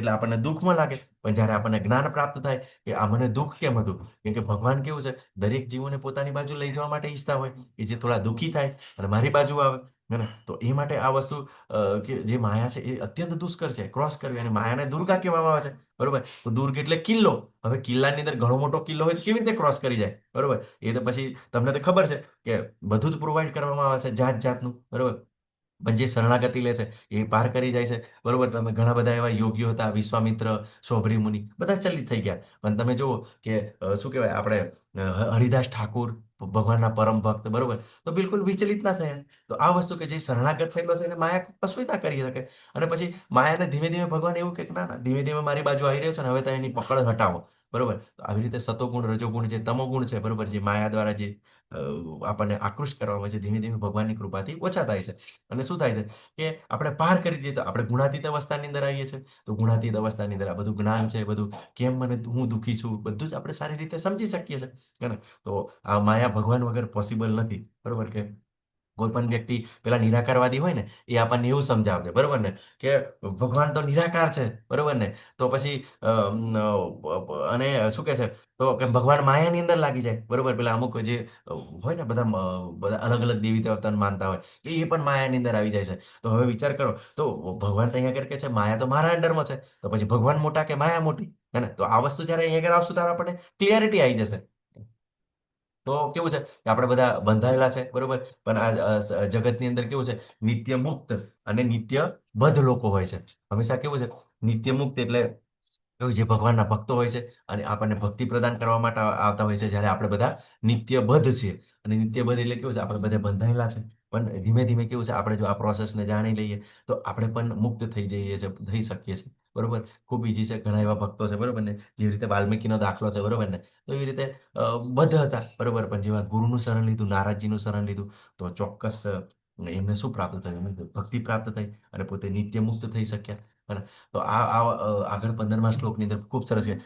એટલે આપણને દુઃખમાં લાગે. પણ જ્યારે આપણને જ્ઞાન પ્રાપ્ત થાય કે આ મને દુઃખ કેમ હતું, કેમ કે ભગવાન કેવું છે, દરેક જીવોને પોતાની બાજુ લઈ જવા માટે ઈચ્છતા હોય કે જે થોડા દુઃખી થાય અને મારી બાજુ આવે. હે ને? તો એ માટે આ વસ્તુ કે જે માયા છે એ અત્યંત દુષ્કર છે, ક્રોસ કરવી. અને માયાને દુર્ગા કહેવામાં આવે છે. બરોબર, તો દુર્ગ એટલે કિલ્લો. હવે કિલ્લાની અંદર ઘણો મોટો કિલ્લો હોય તો કેવી રીતે ક્રોસ કરી જાય? બરોબર, એ તો પછી તમને તો ખબર છે કે બધું જ પ્રોવાઈડ કરવામાં આવે છે, જાત જાતનું. બરોબર, પણ જે શરણાગતિ લે છે એ પાર કરી જાય છે. બરોબર, તમે ઘણા બધા એવા યોગીઓ હતા, વિશ્વામિત્ર, શૌભરી મુનિ, બધા ચલિત થઈ ગયા. પણ તમે જુઓ કે શું કહેવાય, આપણે હરિદાસ ઠાકુર, ભગવાનના પરમ ભક્ત, બરોબર, તો બિલકુલ વિચલિત ના થયા. તો આ વસ્તુ કે જે શરણાગત થયેલો છે એને માયા કશું ના કરી શકે. અને પછી માયાને ધીમે ધીમે ભગવાન એવું કે ના ના, ધીમે ધીમે મારી બાજુ આવી રહ્યો છે ને, હવે તો એની પકડ હટાવો. બરોબર, તો આવી રીતે સતોગુણ, રજોગુણ, જે તમોગુણ છે, બરોબર, જે માયા દ્વારા જે આપણને આકૃષ્ટ કરવામાં આવે છે, ધીમે ધીમે ભગવાનની કૃપાથી ઓછા થાય છે. અને શું થાય છે કે આપણે પાર કરી દઈએ તો આપણે ગુણાતીત અવસ્થાની અંદર આવીએ છીએ. તો ગુણાતીત અવસ્થાની અંદર આ બધું જ્ઞાન છે, બધું કેમ હું દુઃખી છું, બધું જ આપણે સારી રીતે સમજી શકીએ છીએ. હે ને? તો આ માયા ભગવાન વગર પોસિબલ નથી. બરોબર, કે કોઈ પણ વ્યક્તિ પેલા નિરાકારવાદી હોય ને, એ આપણને એવું સમજાવે છે, બરોબર ને, કે ભગવાન તો નિરાકાર છે. બરોબર ને, તો પછી અને શું કહે છે, તો કે ભગવાન માયાની અંદર લાગી જાય. બરોબર, પેલા અમુક જે હોય ને, બધા અલગ અલગ દેવી દેવતાને માનતા હોય, એ પણ માયાની અંદર આવી જાય છે. તો હવે વિચાર કરો, તો ભગવાન તો અહીંયા આગળ કે છે માયા તો મારા અંડરમાં છે, તો પછી ભગવાન મોટા કે માયા મોટી? હે ને? તો આ વસ્તુ જ્યારે અહીંયા આગળ આવશું ત્યારે આપણને ક્લિયરિટી આવી જશે. તો કેવું છે કે આપણે બધા બંધાયેલા છે. બરોબર, પણ આ જગતની અંદર કેવું છે, નિત્ય મુક્ત અને નિત્ય બદ્ધ લોકો હોય છે. હંમેશા કેવું છે, નિત્ય મુક્ત એટલે એવું જે ભગવાનના ભક્તો હોય છે અને આપણને ભક્તિ પ્રદાન કરવા માટે આવતા હોય છે. જ્યારે આપણે બધા નિત્યબદ્ધ છીએ. અને નિત્યબદ્ધ એટલે કેવું છે, આપણે બધા બંધાયેલા છે. પણ ધીમે ધીમે કેવું છે, આપણે જો આ પ્રોસેસને જાણી લઈએ તો આપણે પણ મુક્ત થઈ જઈએ છીએ, થઈ શકીએ છીએ. બરોબર, ખૂબ ઈજી છે. ઘણા એવા ભક્તો છે, બરોબર ને, જેવી રીતે વાલ્મીકીનો દાખલો છે, બરોબર ને, તો એવી રીતે બદ્ધ હતા. બરોબર, પણ જેવા ગુરુનું શરણ લીધું, નારદજીનું શરણ લીધું, તો ચોક્કસ એમને શું પ્રાપ્ત થયું? એમને ભક્તિ પ્રાપ્ત થઈ અને પોતે નિત્ય મુક્ત થઈ શક્યા. અને તો આગળ 15મા શ્લોકની અંદર ખૂબ સરસ છે.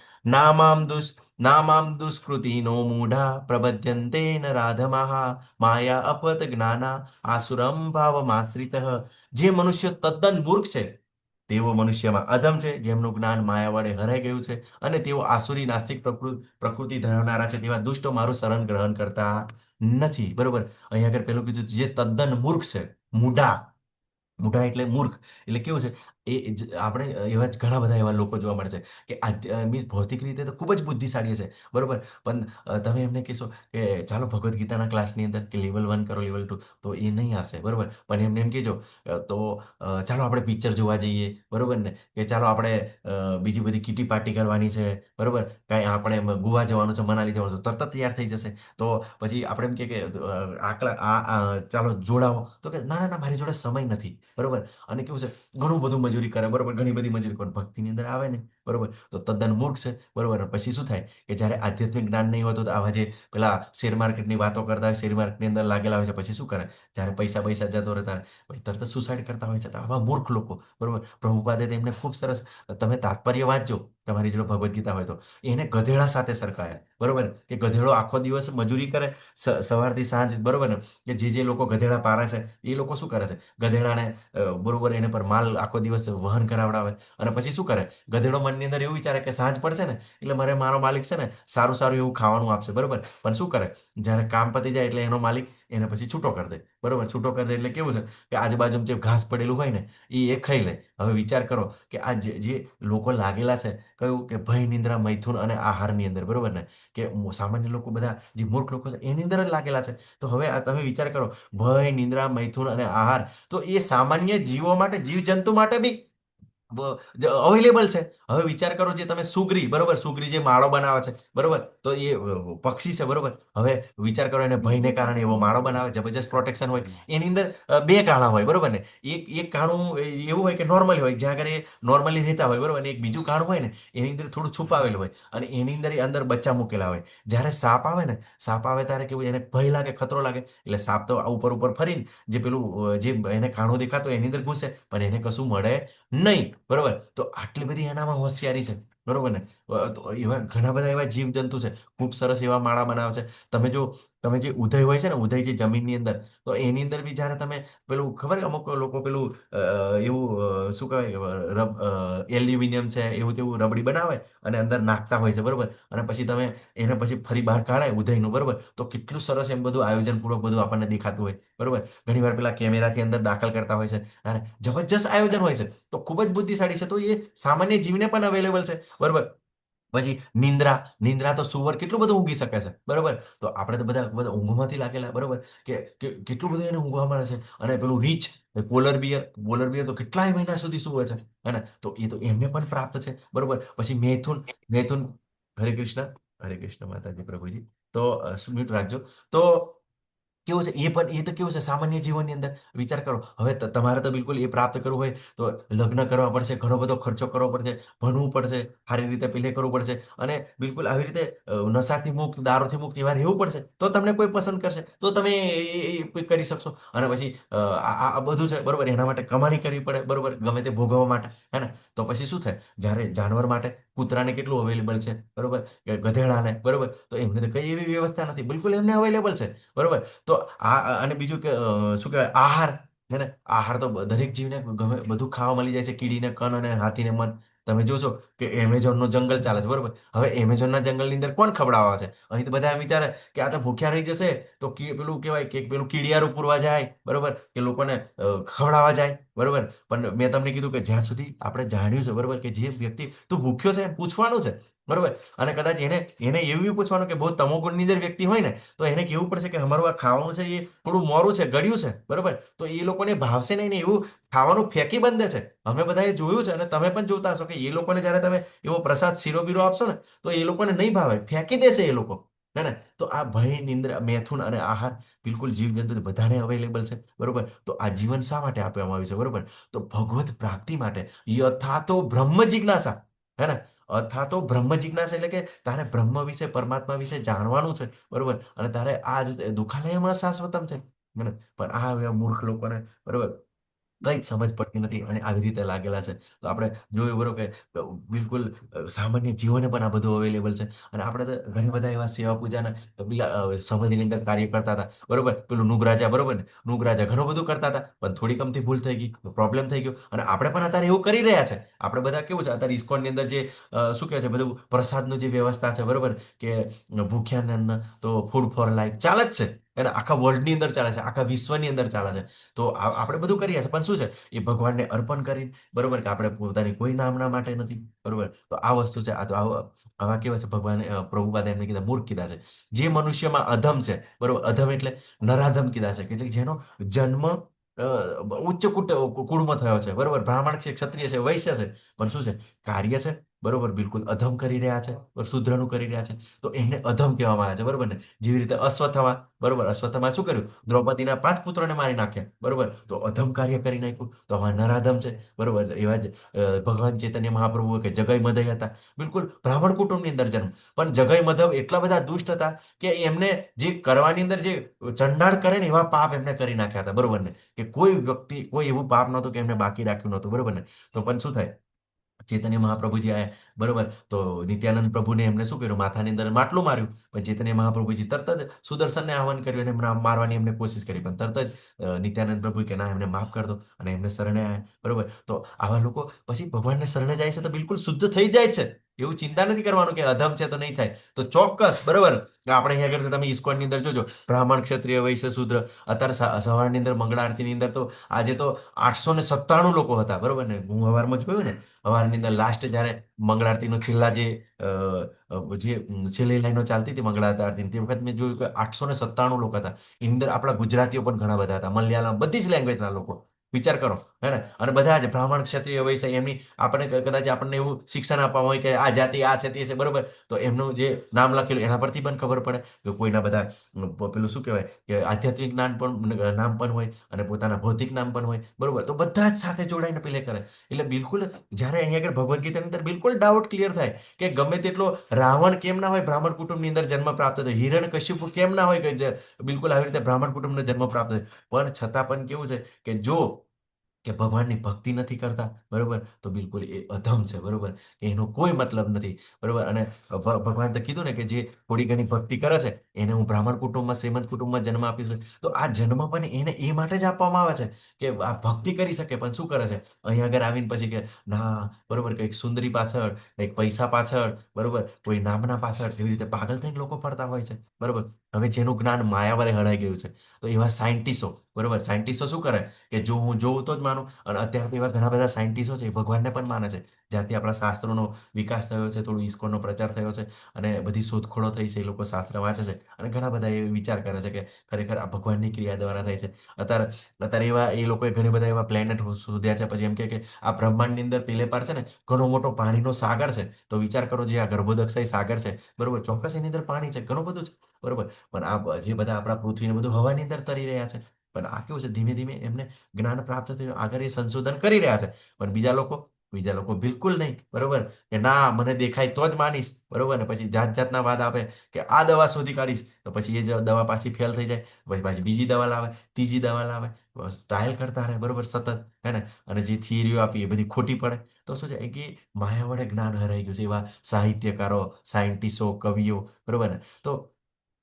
નામામ દુષ્કૃતિનો મૂઢા પ્રબધ્યન્તે ન રાધમાહ માયા અપત જ્ઞાના આસુરમ ભાવમાશ્રિતઃ. જે મનુષ્ય તદ્દન મૂર્ખ છે તેઓ મનુષ્યમાં અધમ છે, જેમનું જ્ઞાન માયા વડે હરાઈ ગયું છે, અને તેઓ આસુરી નાસ્તિક પ્રકૃતિ ધરાવનારા છે, તેવા દુષ્ટો મારું શરણ ગ્રહણ કરતા નથી. બરોબર. અહીંયા આગળ પેલું કીધું જે તદ્દન મૂર્ખ છે, મૂઢા. મૂઢા એટલે મૂર્ખ. એટલે કેવું છે આપણે એવા જ ઘણા બધા એવા લોકો જોવા મળે છે કે મીન્સ ભૌતિક રીતે તો ખૂબ જ બુદ્ધિશાળી છે, બરોબર, પણ તમે એમને કહેશો કે ચાલો ભગવદ્ ગીતાના ક્લાસની અંદર કે લેવલ 1 કરો, લેવલ 2, તો એ નહીં આવશે, બરોબર. પણ એમને એમ કહેજો તો ચાલો આપણે પિક્ચર જોવા જઈએ, બરોબર ને, કે ચાલો આપણે બીજી બધી કીટી પાર્ટી કરવાની છે, બરોબર, કાંઈ આપણે ગોવા જવાનું છે, મનાલી જવાનું છે, તરત તૈયાર થઈ જશે. તો પછી આપણે એમ કે ચાલો જોડાવો, તો કે ના ના ના, મારી જોડે સમય નથી, બરોબર. અને કેવું છે ઘણું બધું મજૂરી કરે, બરોબર, ઘણી બધી મજૂરી કરે, ભક્તિની અંદર આવે ને, બરોબર, તો તદ્દન મૂર્ખ છે, બરોબર. પછી શું થાય કે જ્યારે આધ્યાત્મિક જ્ઞાન નહીં હોતું તો આવા જે પેલા શેર માર્કેટની વાતો કરતા હોય, શેર માર્કેટની અંદર લાગેલા હોય છે, પછી શું કરે, જ્યારે પૈસા જતો રહેતા પછી તરત સુસાઇડ કરતા હોય છે. તો આવા મૂર્ખ લોકો, બરોબર, પ્રભુપાદે તેમને ખૂબ સરસ, તમે તાત્પર્ય વાંચજો તમારી જોડે ભગવદ્ ગીતા હોય તો, એને ગધેડા સાથે સરખાયા, બરોબર, કે ગધેડો આખો દિવસ મજૂરી કરે સવારથી સાંજ, બરોબર ને, કે જે લોકો ગધેડા પારે છે એ લોકો શું કરે છે, ગધેડાને બરોબર એને પર માલ આખો દિવસ વહન કરાવડાવે, અને પછી શું કરે, ગધેડો મનની અંદર એવું વિચારે કે સાંજ પડશે ને એટલે મારો માલિક છે ને સારું સારું એવું ખાવાનું આપશે, બરોબર. પણ શું કરે, જ્યારે કામ પતી જાય એટલે એનો માલિક એને પછી છૂટો કરી દે, બરોબર. છૂટો કરી દે એટલે કેવું છે કે આજુબાજુ જે ઘાસ પડેલું હોય ને એ ખાઈ લે. હવે વિચાર કરો કે આ જે લોકો લાગેલા છે કયું કે ભય, નિંદ્રા, મૈથુન અને આહારની અંદર, બરોબર ને, કે સામાન્ય લોકો બધા જે મૂર્ખ લોકો છે એની અંદર જ લાગેલા છે. તો હવે આ તમે વિચાર કરો, ભય, નિંદ્રા, મૈથુન અને આહાર, તો એ સામાન્ય જીવો માટે, જીવજંતુ માટે બી અવેલેબલ છે. હવે વિચાર કરો જે તમે સુગરી, બરોબર, સુગરી જે માળો બનાવે છે, બરોબર, તો એ પક્ષી છે, બરોબર. હવે વિચાર કરો એને ભયને કારણે એવો માળો બનાવે, જબરજસ્ત પ્રોટેક્શન હોય, એની અંદર બે કાણા હોય, બરોબર ને, એક કાણું એવું હોય કે નોર્મલી હોય, જ્યાં આગળ એ નોર્મલી રહેતા હોય, બરોબર, અને એક બીજું કાણું હોય ને એની અંદર થોડું છુપાવેલું હોય, અને એની અંદર બચ્ચા મૂકેલા હોય. જ્યારે સાપ આવે ને, સાપ આવે ત્યારે કેવું, એને ભય લાગે, ખતરો લાગે, એટલે સાપ તો ઉપર ફરીને જે પેલું જે એને કાણું દેખાતો હોય એની અંદર ઘૂસે, પણ એને કશું મળે નહીં, બરોબર. તો આટલી બધી એનામાં હોશિયારી છે, બરોબર ને. તો એવા ઘણા બધા એવા જીવજંતુ છે, ખૂબ સરસ એવા માળા બનાવે છે. તમે જે ઉદય હોય છે ને, ઉદય જે જમીનની અંદર, તો એની અંદર બી જ્યારે તમે પેલું ખબર કે અમુક લોકો પેલું એવું શું કહેવાય, એલ્યુમિનિયમ છે એવું તેવું રબડી બનાવે અને અંદર નાખતા હોય છે, બરોબર. અને પછી તમે એને પછી ફરી બહાર કાઢાય ઉદયનું, બરોબર, તો કેટલું સરસ એમ બધું આયોજનપૂર્વક બધું આપણને દેખાતું હોય, બરોબર. ઘણીવાર પેલા કેમેરાથી અંદર દાખલ કરતા હોય છે, અને જબરજસ્ત આયોજન હોય છે. તો ખૂબ જ બુદ્ધિશાળી છે, તો એ સામાન્ય જીવને પણ અવેલેબલ છે, બરોબર. પછી નિંદ્રા તો સુવર કેટલું બધું ઊંઘી શકે છે, બરોબર. તો આપણે તો બધા ઊંઘમાંથી લાગેલા, બરોબર, કે કેટલું બધું એને ઊંઘવા મળે છે. અને પેલું રીચ પોલર બિયર તો કેટલાય મહિના સુધી સૂવે છે, હે ને. તો એ તો એમને પણ પ્રાપ્ત છે, બરોબર. પછી મેથુન, હરે કૃષ્ણ માતાજી પ્રભુજી. તો મ્યુટ રાખજો. તો કેવું છે એ તો કેવું છે સામાન્ય જીવનની અંદર વિચાર કરો. હવે તમારે તો બિલકુલ એ પ્રાપ્ત કરવું હોય તો લગ્ન કરવા પડશે, ઘણો બધો ખર્ચો કરવો પડશે, ભણવું પડશે, સારી રીતે પેલે કરવું પડશે, અને બિલકુલ આવી રીતે નશાથી મુક્ત, દારૂથી મુક્ત એવા રહેવું પડશે, તો તમને કોઈ પસંદ કરશે, તો તમે એ કરી શકશો. અને પછી આ બધું છે, બરોબર, એના માટે કમાણી કરવી પડે, બરોબર, ગમે તે ભોગવવા માટે, હે ને. તો પછી શું થાય, જ્યારે જાનવર માટે કૂતરાને કેટલું અવેલેબલ છે, બરોબર, કે ગધેડાને, બરોબર, તો એમને તો કઈ એવી વ્યવસ્થા નથી, બિલકુલ એમને અવેલેબલ છે, બરોબર. તો અને બીજું કે શું કહેવાય, આહાર, હે ને. આહાર તો દરેક જીવને ગમે બધું ખાવા મળી જાય છે, કીડીને કણ અને હાથીને મન. તમે જોશો કે એમેઝોનનો જંગલ ચાલે છે, બરોબર. હવે એમેઝોનના જંગલની અંદર કોણ ખવડાવવા છે, અહીં તો બધા એમ વિચારે કે આ તો ભૂખ્યા રહી જશે, તો પેલું કહેવાય કે પેલું કીડિયારું પૂરવા જાય, બરોબર, કે લોકોને ખવડાવવા જાય, બરોબર. પણ મેં તમને કીધું કે જ્યાં સુધી આપણે જાણ્યું છે, બરોબર, કે જે વ્યક્તિ તું ભૂખ્યો છે એને પૂછવાનું છે, બરોબર. અને કદાચ એને એવું પૂછવાનું કે બહુ તમોગુણની અંદર વ્યક્તિ હોય ને, તો એને કેવું પડશે કે અમારું આ ખાવાનું છે એ થોડું મોરું છે, ગળ્યું છે, બરોબર. તો એ લોકોને ભાવશે નહીં ને એવું ખાવાનું ફેંકી બંધે છે. અમે બધાએ જોયું છે, અને તમે પણ જોતા હશો કે એ લોકોને જ્યારે તમે એવો પ્રસાદ શીરો બીરો આપશો ને, તો એ લોકોને નહીં ભાવે, ફેંકી દેશે એ લોકો, હે ને. તો આ ભય, નિંદ્રા, મેથુન અને આહાર બિલકુલ જીવજંતુ બધાને અવેલેબલ છે, બરોબર. તો આ જીવન શા માટે આપવામાં આવ્યું છે, બરોબર, તો ભગવત પ્રાપ્તિ માટે, યથાતો બ્રહ્મ જિજ્ઞાસા, હે ને. અથવા તો બ્રહ્મ જિજ્ઞાસા એટલે કે તારે બ્રહ્મ વિશે, પરમાત્મા વિશે જાણવાનું છે, બરોબર. અને તારે આ જ દુઃખાલયમાં શાશ્વતમ છે, બરાબર. પણ આ મૂર્ખ લોકોને, બરોબર, કંઈ જ સમજ પડતી નથી અને આવી રીતે લાગેલા છે. તો આપણે જોયું બરોબર કે બિલકુલ સામાન્ય જીવોને પણ આ બધું અવેલેબલ છે અને આપણે તો ઘણી બધા એવા સેવા પૂજાના પેલા સમાજની અંદર કાર્ય કરતા હતા બરોબર. પેલું નુગરાજા બરોબર ને, નુગરાજા ઘણું બધું કરતા હતા પણ થોડી કમથી ભૂલ થઈ ગઈ, પ્રોબ્લેમ થઈ ગયો અને આપણે પણ અત્યારે એવું કરી રહ્યા છે. આપણે બધા કેવું છે અત્યારે ઇસ્કોનની અંદર જે શું કહે છે બધું પ્રસાદનું જે વ્યવસ્થા છે બરોબર કે ભૂખ્યાને અન્ન તો ફૂડ ફોર લાઈફ ચાલે જ છે. એને આખા વર્લ્ડની અંદર ચાલે છે, આખા વિશ્વની અંદર ચાલે છે. તો આપણે બધું કરીએ છીએ પણ શું છે એ ભગવાનને અર્પણ કરી બરોબર કે આપણે પોતાની કોઈ નામના માટે નથી બરોબર. તો આ વસ્તુ છે. આ તો આવા કેવા છે ભગવાન પ્રભુપાદે એમને કીધા મૂર્ખ કીધા છે. જે મનુષ્યમાં અધમ છે બરોબર, અધમ એટલે નરાધમ કીધા છે કે જેનો જન્મ ઉચ્ચ કુળમાં થયો છે બરોબર, બ્રાહ્મણ છે, ક્ષત્રિય છે, વૈશ્ય છે, પણ શું છે કાર્ય છે બરોબર બિલકુલ અધમ કરી રહ્યા છે, શુદ્રનું કરી રહ્યા છે. તો એમને અધમ કહેવામાં આવે છે બરોબર ને. જેવી રીતે અશ્વત્થામા બરોબર, અશ્વત્થામા શું કર્યું, દ્રૌપદીના 5 પુત્રોને મારી નાખ્યા બરોબર. તો અધમ કાર્ય કરી નાખ્યું. તો હવે નરાધમ છે બરોબર. એવા જ ભગવાન ચૈતન્ય મહાપ્રભુ કે જગય મદય હતા બિલકુલ બ્રાહ્મણ કુટુંબની અંદર જન્મ, પણ જગય મધવ એટલા બધા દુષ્ટ હતા કે એમને જે કરવાની અંદર જે ચંડાળ કરે ને એવા પાપ એમને કરી નાખ્યા હતા બરોબર ને. કે કોઈ વ્યક્તિ કોઈ એવું પાપ નહોતું કે એમને બાકી રાખ્યું નહોતું બરોબર ને. તો પણ શું થાય, ચૈતન્ય મહાપ્રભુજી આયા બરોબર. તો નિત્યાનંદ પ્રભુને એમને શું કર્યું, માથાની અંદર માટલું માર્યું. પણ ચૈતન્ય મહાપ્રભુજી તરત જ સુદર્શનને આહવાન કર્યું અને એમને મારવાની એમને કોશિશ કરી, પણ તરત જ નિત્યાનંદ પ્રભુ કે ના એમને માફ કરી દો અને એમને શરણે આવ્યા બરોબર. તો આવા લોકો પછી ભગવાનને શરણે જાય છે તો બિલકુલ શુદ્ધ થઈ જાય છે. એવું ચિંતા નથી કરવાનું કે અધમ છે તો નહીં થાય. તો ચોક્કસ બરોબર આપણે અહીંયા આગળ તમે ઇસ્કોનની અંદર જોજો બ્રાહ્મણ, ક્ષત્રિય, વૈશ્ય, શૂદ્ર. અત્યારે સવારની અંદર મંગળા આરતીની અંદર તો આજે તો 897 લોકો હતા બરોબર ને. હું સવારમાં જોયું ને, સવારની અંદર લાસ્ટ જ્યારે મંગળા આરતીનો છેલ્લા જે છેલ્લી લાઈનો ચાલતી હતી મંગળા આરતીની, તે વખત મેં જોયું કે 897 લોકો હતા. એની અંદર આપણા ગુજરાતીઓ પણ ઘણા બધા હતા, મલયાલમ બધી જ લેંગ્વેજના લોકો. વિચાર કરો હે ને. અને બધા જ બ્રાહ્મણ, ક્ષત્રિય, વૈશ્ય એમની આપણે કદાચ આપણને એવું શિક્ષણ આપવામાં હોય કે આ જાતિ આ છે તે છે બરોબર. તો એમનું જે નામ લખેલું એના પરથી પણ ખબર પડે કે કોઈના બધા પેલું શું કહેવાય કે આધ્યાત્મિક નામ પણ હોય અને પોતાના ભૌતિક નામ પણ હોય બરોબર. તો બધા જ સાથે જોડાઈને પેલે કરે. એટલે બિલકુલ જ્યારે અહીંયા આગળ ભગવદ્ ગીતાની અંદર બિલકુલ ડાઉટ ક્લિયર થાય કે ગમે તેટલો રાવણ કેમ ના હોય બ્રાહ્મણ કુટુંબની અંદર જન્મ પ્રાપ્ત થયો, હિરણ્યકશિપુ કેમ ના હોય કે બિલકુલ આવી રીતે બ્રાહ્મણ કુટુંબનો જન્મ પ્રાપ્ત થયો. પણ છતાં પણ કેવું છે કે જો કે ભગવાનની ભક્તિ નથી કરતા બરોબર તો બિલકુલ એ અધમ છે બરોબર. કે એનો કોઈ મતલબ નથી બરોબર. અને ભગવાન તો કીધું ને કે જે થોડી ઘણી ભક્તિ કરે છે એને હું બ્રાહ્મણ કુટુંબમાં, શ્રીમંત કુટુંબમાં જન્મ આપીશ. તો આ જન્મ પણ એને એ માટે જ આપવામાં આવે છે કે આ ભક્તિ કરી શકે. પણ શું કરે છે અહીંયા આગળ આવીને પછી કે ના બરોબર, કંઈક સુંદરી પાછળ, કંઈક પૈસા પાછળ બરોબર, કોઈ નામના પાછળ એવી રીતે પાગલ થઈને લોકો ફરતા હોય છે બરોબર. હવે જેનું જ્ઞાન માયા વડે હળાઈ ગયું છે તો એવા સાયન્ટિસ્ટો બરોબર, સાયન્ટિસ્ટો શું કરે કે જો હું જોઉં તો જ માનું. અને અત્યારે તો એવા ઘણા બધા સાયન્ટિસ્ટો છે એ ભગવાનને પણ માને છે. જ્યાંથી આપણા શાસ્ત્રોનો વિકાસ થયો છે, થોડું ઇસ્કોનનો પ્રચાર થયો છે અને બધી શોધખોળો થઈ છે, એ લોકો શાસ્ત્ર વાંચે છે અને ઘણા બધા એ વિચાર કરે છે કે ખરેખર આ ભગવાનની ક્રિયા દ્વારા થાય છે. અત્યારે અત્યારે એવા એ લોકોએ ઘણા બધા એવા પ્લેનેટ શોધ્યા છે. પછી એમ કે આ બ્રહ્માંડની અંદર પેલે પાર છે ને ઘણો મોટો પાણીનો સાગર છે. તો વિચાર કરો જે આ ગર્ભોદક્ષય સાગર છે બરોબર, ચોક્કસ એની અંદર પાણી છે, ઘણું બધું છે બરોબર. પણ આ જે બધા આપણા પૃથ્વીને બધું હવાની અંદર તરી રહ્યા છે. પણ આ કેવું છે ધીમે ધીમે એમને જ્ઞાન પ્રાપ્ત થયું, આગળ એ સંશોધન કરી રહ્યા છે. પણ બીજા લોકો બિલકુલ નહીં બરોબર. કે ના મને દેખાય તો જ માનીશ બરોબર ને. પછી જાત જાતના વાદ આપે કે આ દવા શોધી કાઢીશ, તો પછી એ દવા પાછી ફેલ થઈ જાય, પછી પાછી બીજી દવા લાવે, ત્રીજી દવા લાવે, ટ્રાયલ કરતા રહે બરોબર સતત હે ને. અને જે થિયરીઓ આપી એ બધી ખોટી પડે. તો શું છે કે માયા વડે જ્ઞાન હરાઈ ગયું છે. એવા સાહિત્યકારો, સાયન્ટિસ્ટો, કવિઓ બરોબર ને. તો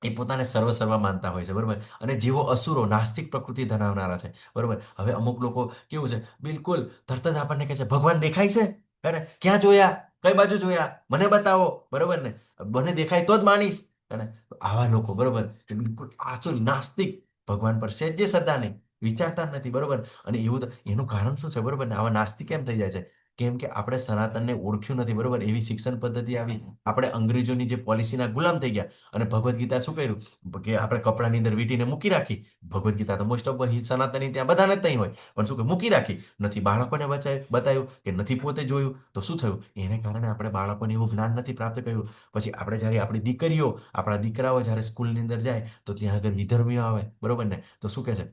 એ પોતાને સર્વ માનતા હોય છે બરોબર. અને જેવો અસુરો નાસ્તિક પ્રકૃતિ ધરાવનારા છે બરોબર. હવે અમુક લોકો કેવું છે બિલકુલ તરત જ આપણને કહે છે ભગવાન દેખાય છે હે ને, ક્યાં જોયા, કઈ બાજુ જોયા, મને બતાવો બરોબર ને, મને દેખાય તો જ માનીશ હે ને. આવા લોકો બરોબર કે બિલકુલ આસુર નાસ્તિક, ભગવાન પર સહેજે શ્રદ્ધા નહીં, વિચારતા જ નથી બરોબર. અને એવું તો એનું કારણ શું છે બરોબર ને, આવા નાસ્તિક કેમ થઈ જાય છે? કેમ કે આપણે સનાતનને ઓળખ્યું નથી બરોબર. એવી શિક્ષણ પદ્ધતિ આવી, આપણે અંગ્રેજોની જે પોલિસીના ગુલામ થઈ ગયા. અને ભગવદ્ ગીતા શું કર્યું કે આપણે કપડાની અંદર વીંટીને મૂકી રાખી. ભગવદ્ ગીતા તો મોસ્ટ ઓફ સનાતની ત્યાં બધાને જ નહીં હોય, પણ શું કે મૂકી રાખી. નથી બાળકોને બતાવ્યું કે નથી પોતે જોયું. તો શું થયું? એને કારણે આપણે બાળકોને એવું જ્ઞાન નથી પ્રાપ્ત કર્યું. પછી આપણે જ્યારે આપણી દીકરીઓ, આપણા દીકરાઓ જ્યારે સ્કૂલની અંદર જાય તો ત્યાં આગળ વિધર્મીઓ આવે બરોબર ને. તો શું કહે છે,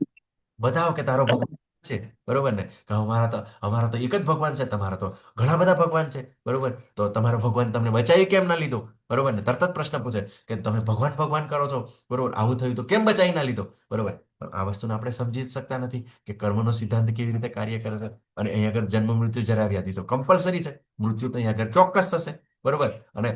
બતાવો કે તારો ભગવાન છે બરોબર ને. કે અમારા તો એક જ ભગવાન છે, તમારા તો ઘણા બધા ભગવાન છે બરોબર. તો તમારો ભગવાન તમને બચાવી કેમ ના લીધો બરોબર ને. તરત જ પ્રશ્ન પૂછે કે તમે ભગવાન ભગવાન કરો છો બરોબર, આવું થયું તો કેમ બચાવી ના લીધો બરોબર. પણ આ વસ્તુને આપણે સમજી જ શકતા નથી કે કર્મનો સિદ્ધાંત કેવી રીતે કાર્ય કરે છે. અને અહીંયા આગળ જન્મ મૃત્યુ જરા વ્યાધિ તો કમ્પલસરી છે, મૃત્યુ તો અહીંયા આગળ ચોક્કસ થશે, બરોબર. અને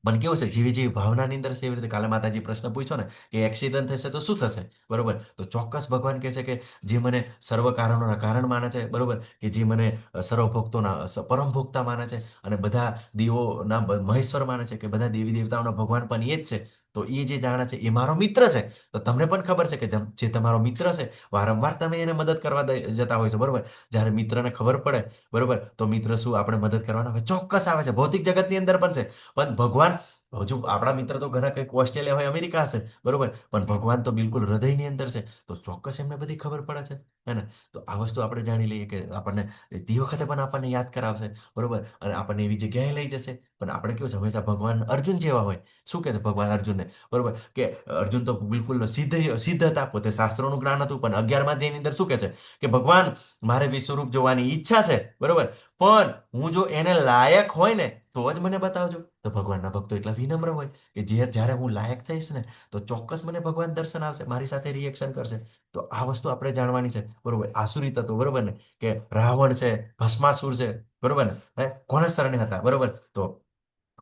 પણ કેવું છે, જેવી જેવી ભાવનાની અંદર છે એવી રીતે કાલે માતાજી પ્રશ્ન પૂછ્યો ને કે એક્સિડન્ટ થશે તો શું થશે, બરોબર. તો ચોક્કસ ભગવાન કહે છે કે જે મને સર્વ કારણોના કારણ માને છે, બરોબર, કે જે મને સર્વ ભક્તોના પરમ ભોગતા માને છે અને બધા દેવોના મહેશ્વર માને છે, કે બધા દેવી દેવતાઓના ભગવાન પણ એ જ છે, તો એ જે જાણે છે એ મારો મિત્ર છે. તો તમને પણ ખબર છે કે જે તમારો મિત્ર છે વારંવાર તમે એને મદદ કરવા જતા હોય છે, બરોબર. જ્યારે મિત્રને ખબર પડે, બરોબર, તો મિત્ર શું આપણે મદદ કરવાના હોય ચોક્કસ આવે છે. ભૌતિક જગતની અંદર પણ છે, પણ ભગવાન હજુ આપણા મિત્ર તો ઘણા કંઈક ઓસ્ટ્રેલિયા હોય, અમેરિકા હશે, બરોબર, પણ ભગવાન તો બિલકુલ હૃદયની અંદર છે. તો ચોક્કસ એમને બધી ખબર પડે છે, હે ને. તો આ વસ્તુ આપણે જાણી લઈએ કે આપણને તે વખતે પણ આપણને યાદ કરાવશે, બરોબર, અને આપણને એવી જગ્યાએ લઈ જશે. પણ આપણે કેવું છે, હંમેશા ભગવાન અર્જુન જેવા હોય. શું કહે છે ભગવાન અર્જુનને, બરોબર, કે અર્જુન તો બિલકુલ સિદ્ધ હતા, પોતે શાસ્ત્રોનું જ્ઞાન હતું, પણ 11મા અધ્યાયની અંદર શું કહે છે કે ભગવાન મારે વિશ્વરૂપ જોવાની ઈચ્છા છે, બરોબર, પણ હું જો એને લાયક હોય ને તો જ મને બતાવજો. તો ભગવાનના ભક્તો એટલા વિનમ્ર હોય કે જ્યારે હું લાયક થઈશ ને તો ચોક્કસ મને ભગવાન દર્શન આવશે, મારી સાથે રિએક્શન કરશે. તો આ વસ્તુ આપણે જાણવાની છે, બરોબર. આસુરી તત્વો, બરોબર ને, કે રાવણ છે, ભસ્માસુર છે, બરોબર ને, કોના શરણે હતા, બરોબર. તો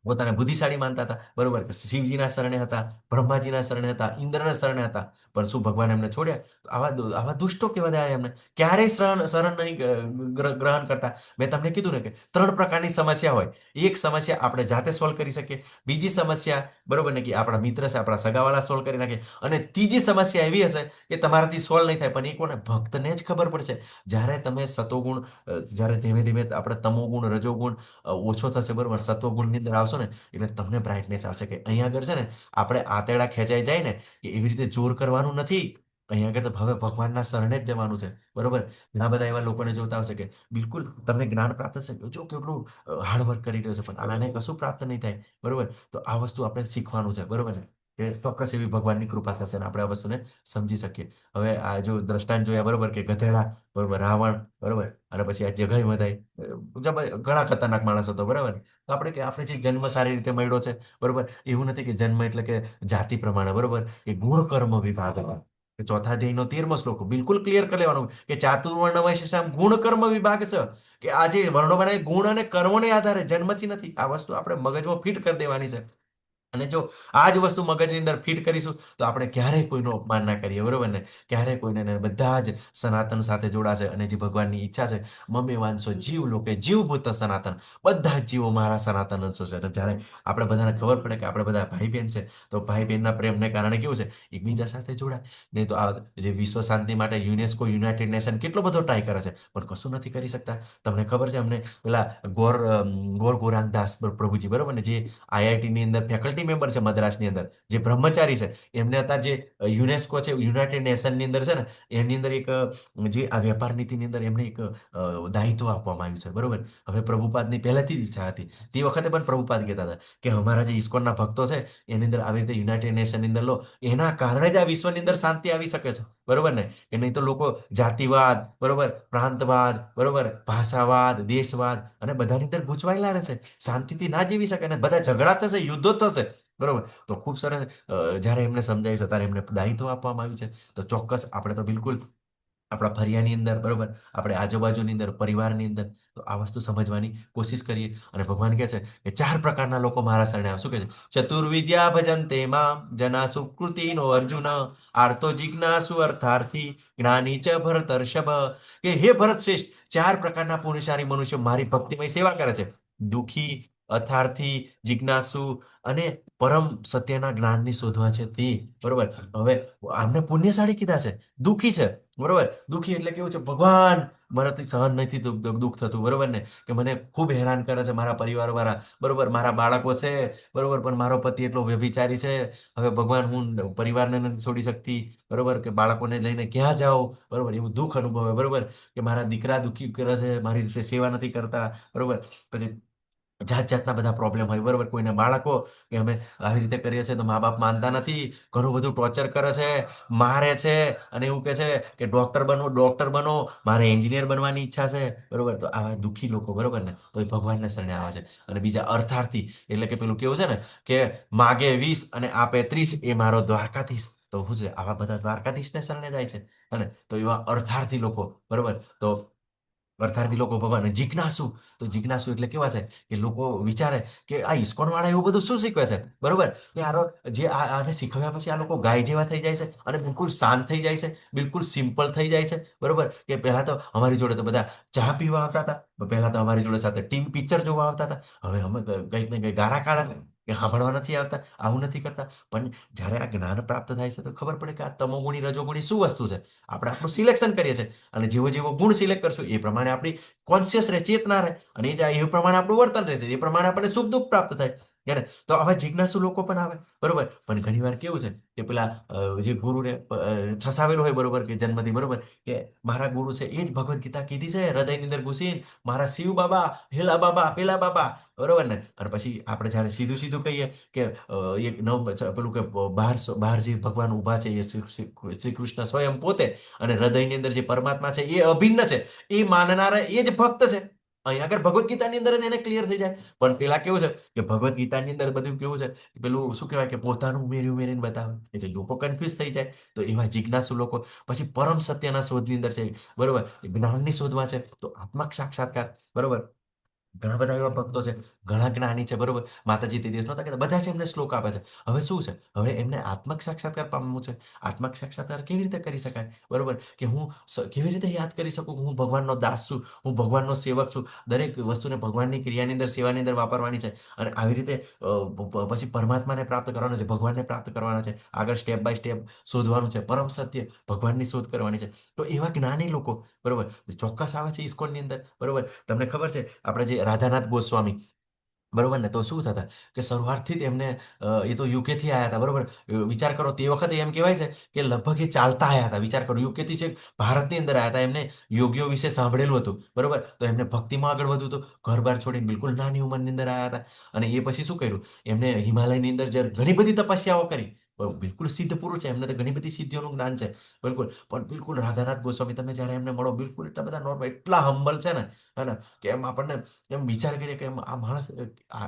પોતાને બુદ્ધિશાળી માનતા હતા, બરોબર, કે શિવજીના શરણે હતા, બ્રહ્માજીના શરણે હતા, ઇન્દ્રના શરણે હતા. પણ શું ભગવાન એમને છોડ્યા? તો આવા દુષ્ટો કેવા રહ્યા એમને, ક્યારેય શરણ નહીં ગ્રહણ કરતા. મેં તમને કીધું ને કે 3 પ્રકારની સમસ્યા હોય. એક સમસ્યા આપણે જાતે સોલ્વ કરી શકીએ, બીજી સમસ્યા, બરોબર ને, કે આપણા મિત્ર છે, આપણા સગાવાળા સોલ્વ કરી નાખે, અને ત્રીજી સમસ્યા એવી હશે કે તમારાથી સોલ્વ નહીં થાય. પણ એ કોને? ભક્તને જ ખબર પડશે. જ્યારે તમે સતોગુણ, જ્યારે ધીમે ધીમે આપણે તમોગુણ, રજોગુણ ઓછો થશે, બરોબર, સત્વગુણની અંદર આવશો ને એટલે તમને બ્રાઇટનેસ આવશે. કે અહીંયા આગળ છે ને આપણે આતેડા ખેંચાઈ જાય ને કે એવી રીતે જોર કરવાનું નથી. અહીંયા આગળ તો હવે ભગવાનના શરણે જ જવાનું છે, બરોબર. ઘણા બધા એવા લોકોને જોતા હશે કે બિલકુલ તમને જ્ઞાન પ્રાપ્ત થશે, જો કેટલું હાર્ડવર્ક કરી રહ્યો છે, પણ આને કશું પ્રાપ્ત નહીં થાય, બરોબર. તો આ વસ્તુ આપણે શીખવાનું છે, બરોબર ને, કે ચોક્કસ એવી ભગવાનની કૃપા થશે ને આપણે આ વસ્તુને સમજી શકીએ. હવે આ જો દ્રષ્ટાંત જોયા, બરોબર, કે ગધેડા, બરોબર, રાવણ, બરોબર, અને પછી આ જગાઈ મદાઈ, ઘણા ખતરનાક માણસ હતો, બરાબર. તો આપણે કે આપણે જે જન્મ સારી રીતે મળ્યો છે, બરોબર, એવું નથી કે જન્મ એટલે કે જાતિ પ્રમાણે, બરોબર, એ ગુણ કર્મ વિભાગ હતા. કે ચોથા અધ્યાયનો 13મો શ્લોક બિલકુલ ક્લિયર કરી લેવાનું કે ચાતુર્વર્ણ વૈશિષ્ટ્યમ ગુણ કર્મ વિભાગ છે. કે આ જે વર્ણો બનાવે ગુણ અને કર્મોને આધારે જન્મથી નથી. આ વસ્તુ આપણે મગજમાં ફિટ કરી દેવાની છે. અને જો આ જ વસ્તુ મગજની અંદર ફિટ કરીશું તો આપણે ક્યારેય કોઈનો અપમાન ના કરીએ, બરોબર ને, ક્યારેય કોઈને નહીં. બધા જ સનાતન સાથે જોડાશે અને જે ભગવાનની ઈચ્છા છે, મમે વાંચો જીવ લોકે જીવભૂત સનાતન, બધા જ જીવો મારા સનાતન અંશો છે. અને જ્યારે આપણે બધાને ખબર પડે કે આપણે બધા ભાઈ બહેન છે, તો ભાઈ બહેનના પ્રેમને કારણે કેવું છે, એકબીજા સાથે જોડાય. નહીં તો આ જે વિશ્વ શાંતિ માટે યુનેસ્કો, યુનાઇટેડ નેશન કેટલો બધો ટ્રાય કરે છે, પણ કશું નથી કરી શકતા. તમને ખબર છે અમને પેલા ગોરખદાસ પ્રભુજી, બરોબર ને, જે આઈઆઈટીની અંદર ફેકલ્ટી મેમ્બર છે મદ્રાસની અંદર, જે બ્રહ્મચારી છે, એમને હતા જે યુનેસ્કો છે, યુનાઇટેડ નેશનની અંદર છે ને, એની અંદર એક જે આ વેપાર નીતિની અંદર એમને એક દાયિત્વ આપવામાં આવ્યું છે, બરોબર. હવે પ્રભુપાદની પહેલાથી જ ઈચ્છા હતી. તે વખતે પણ પ્રભુપાદ કહેતા હતા કે અમારા જે ઇસ્કોનના ભક્તો છે એની અંદર આવી રીતે યુનાઇટેડ નેશનની અંદર લો, એના કારણે જ આ વિશ્વની અંદર શાંતિ આવી શકે છે, બરોબર ને. કે નહીં તો લોકો જાતિવાદ, બરોબર, પ્રાંતવાદ, બરોબર, ભાષાવાદ, દેશવાદ અને બધાની અંદર ગૂંચવાયેલા રહેશે, શાંતિથી ના જીવી શકે, અને બધા ઝઘડા થશે, યુદ્ધો થશે, બરોબર. તો ખૂબ સરસ જ્યારે એમને સમજાવ્યું છે ત્યારે એમને દાયિત્વ આપવામાં આવ્યું છે. તો ચોક્કસ આપણે તો બિલકુલ આપણા ફરિયાની અંદર, બરોબર, આપણે આજુબાજુની અંદર, પરિવારની અંદર, તો આ વસ્તુ સમજવાની કોશિશ કરીએ. અને ભગવાન કહે છે કે 4 પ્રકારના લોકો મારા શરણે આવે. શું કહે છે? ચતુર્વિદ્યા ભજન્તે મામ જના સુકૃતિનો અર્જુન, આર્તો જિજ્ઞાસુ અર્થાર્થી, જ્ઞાની ચ ભરતર્ષભ. કે હે ભરત શ્રેષ્ઠ, 4 પ્રકારના પુરુષારી મનુષ્યો મારી ભક્તિમય સેવા કરે છે. દુઃખી, અથાર્થી, જિજ્ઞાસુ અને પરમ સત્યના જ્ઞાનની શોધવા છે તે, બરોબર. હવે આમને પુણ્યશાળી કીધા છે. દુઃખી છે, બરોબર, દુઃખી એટલે કેવું છે, ભગવાન મારાથી સહન નથી દુઃખ થતું, બરોબર ને, કે મને ખૂબ હેરાન કરે છે મારા પરિવાર વાળા, બરોબર, મારા બાળકો છે, બરોબર, પણ મારો પતિ એટલો વ્યભિચારી છે. હવે ભગવાન હું પરિવારને નથી છોડી શકતી, બરોબર, કે બાળકોને લઈને ક્યાં જાઓ, બરોબર, એવું દુઃખ અનુભવે, બરોબર, કે મારા દીકરા દુઃખી કરે છે, મારી રીતે સેવા નથી કરતા, બરોબર. પછી જાત જાતના બધા પ્રોબ્લેમ હોય, બરોબર. કોઈને બાળકો કે અમે આવી રીતે કરીએ છીએ તો મા બાપ માનતા નથી, ઘણું બધું ટોર્ચર કરે છે, મારે છે, અને એવું કહે છે કે ડોક્ટર બનો, મારે એન્જિનિયર બનવાની ઈચ્છા છે, બરોબર. તો આવા દુઃખી લોકો, બરોબર ને, તો એ ભગવાનને શરણે આવે છે. અને બીજા અર્થાર્થી એટલે કે પેલું કેવું છે ને કે માગે 20 અને આપે 30, એ મારો દ્વારકાધીશ. તો તો શું છે આવા બધા દ્વારકાધીશને શરણે જાય છે હે ને તો એવા અર્થાર્થી લોકો બરોબર તો અર્થાર્થી લોકો ભગવાન જિજ્ઞાસુ તો જિજ્ઞાસુ એટલે કેવા છે કે લોકો વિચારે કે આ ઇસ્કોન વાળા એવું બધું શું શીખવે છે બરોબર કે આને શીખવ્યા પછી આ લોકો ગાય જેવા થઈ જાય છે અને બિલકુલ શાંત થઈ જાય છે બિલકુલ સિમ્પલ થઈ જાય છે બરોબર કે પહેલા તો અમારી જોડે તો બધા ચા પીવા આવતા હતા પહેલા તો અમારી જોડે સાથે ટીવી પિક્ચર જોવા આવતા હતા હવે અમે કંઈક ને કંઈક ગારા કાઢા છે કે સાંભળવા નથી આવતા આવું નથી કરતા પણ જ્યારે આ જ્ઞાન પ્રાપ્ત થાય છે તો ખબર પડે કે આ તમોગુણી રજોગુણી શું વસ્તુ છે આપણે આપણું સિલેક્શન કરીએ છીએ અને જેવો જેવો ગુણ સિલેક્ટ કરશું એ પ્રમાણે આપણી કોન્શિયસ રહે ચેતના રહે અને એ પ્રમાણે આપણું વર્તન રહેશે એ પ્રમાણે આપણને સુખ દુઃખ પ્રાપ્ત થાય હે ને તો આવા જિજ્ઞાસુ લોકો પણ આવે બરોબર પણ ઘણી વાર કેવું છે કે પેલા જે ગુરુને છસાવેલો હોય બરોબર કે જન્મથી બરોબર કે મારા ગુરુ છે એ જ ભગવદ્ ગીતા કીધી છે હૃદયની અંદર ઘૂસીને મારા શિવ બાબા હેલા બાબા પેલા બાબા બરોબર ને અને પછી આપણે જ્યારે સીધું સીધું કહીએ કે એક પેલું કે બહાર જે ભગવાન ઊભા છે એ શ્રી કૃષ્ણ સ્વયં પોતે અને હૃદયની અંદર જે પરમાત્મા છે એ અભિન્ન છે એ માનનારા એ જ ભક્ત છે અહીંયા આગળ ભગવદ્ ગીતાની અંદર જ એને ક્લિયર થઈ જાય પણ પેલા કેવું છે કે ભગવદ્ ગીતાની અંદર બધું કેવું છે કે પેલું શું કહેવાય કે પોતાનું ઉમેરીને બતાવે એટલે લોકો કન્ફ્યુઝ થઈ જાય તો એવા જિજ્ઞાસુ લોકો પછી પરમ સત્યના શોધની અંદર છે બરોબર જ્ઞાનની શોધમાં છે તો આત્મક સાક્ષાત્કાર બરોબર ઘણા બધા એવા ભક્તો છે ઘણા જ્ઞાની છે બરોબર માતાજી તે દિવસ નહોતા કહેતા બધા જ એમને શ્લોક આપે છે હવે શું છે હવે એમને આત્મક સાક્ષાત્કાર પામવું છે આત્મક સાક્ષાત્કાર કેવી રીતે કરી શકાય બરોબર કે હું કેવી રીતે યાદ કરી શકું કે હું ભગવાનનો દાસ છું હું ભગવાનનો સેવક છું દરેક વસ્તુને ભગવાનની ક્રિયાની અંદર સેવાની અંદર વાપરવાની છે અને આવી રીતે પછી પરમાત્માને પ્રાપ્ત કરવાનો છે ભગવાનને પ્રાપ્ત કરવાના છે આગળ સ્ટેપ બાય સ્ટેપ શોધવાનું છે પરમ સત્ય ભગવાનની શોધ કરવાની છે તો એવા જ્ઞાની લોકો બરોબર ચોક્કસ આવે છે ઇસ્કોનની અંદર બરોબર તમને ખબર છે આપણે જે રાધાનાથ ગોસ્વામી બરોબર ને તો શું થતા કે શરૂઆતથી જ એમને એ તો યુકેથી આવ્યા હતા બરોબર વિચાર કરો તે વખતે એમ કહેવાય છે કે લગભગ એ ચાલતા આવ્યા હતા વિચાર કરો યુકેથી છે ભારતની અંદર આવ્યા હતા એમને યોગીઓ વિશે સાંભળેલું હતું બરોબર તો એમને ભક્તિમાં આગળ વધવું હતું ઘર બાર છોડીને બિલકુલ નાની ઉંમરની અંદર આવ્યા હતા અને એ પછી શું કર્યું એમને હિમાલયની અંદર ઘણી બધી તપસ્યાઓ કરી બિલકુલ સિદ્ધ પુરુષ છે એમને તો ઘણી બધી સિદ્ધિઓનું જ્ઞાન છે બિલકુલ પણ બિલકુલ રાધાનાથ ગોસ્વામી તમે જ્યારે એમને મળો બિલકુલ એટલા બધા નોર્મલ એટલા હમ્બલ છે ને હે ને કે એમ આપણને એમ વિચાર કરીએ કે એમ આ માણસ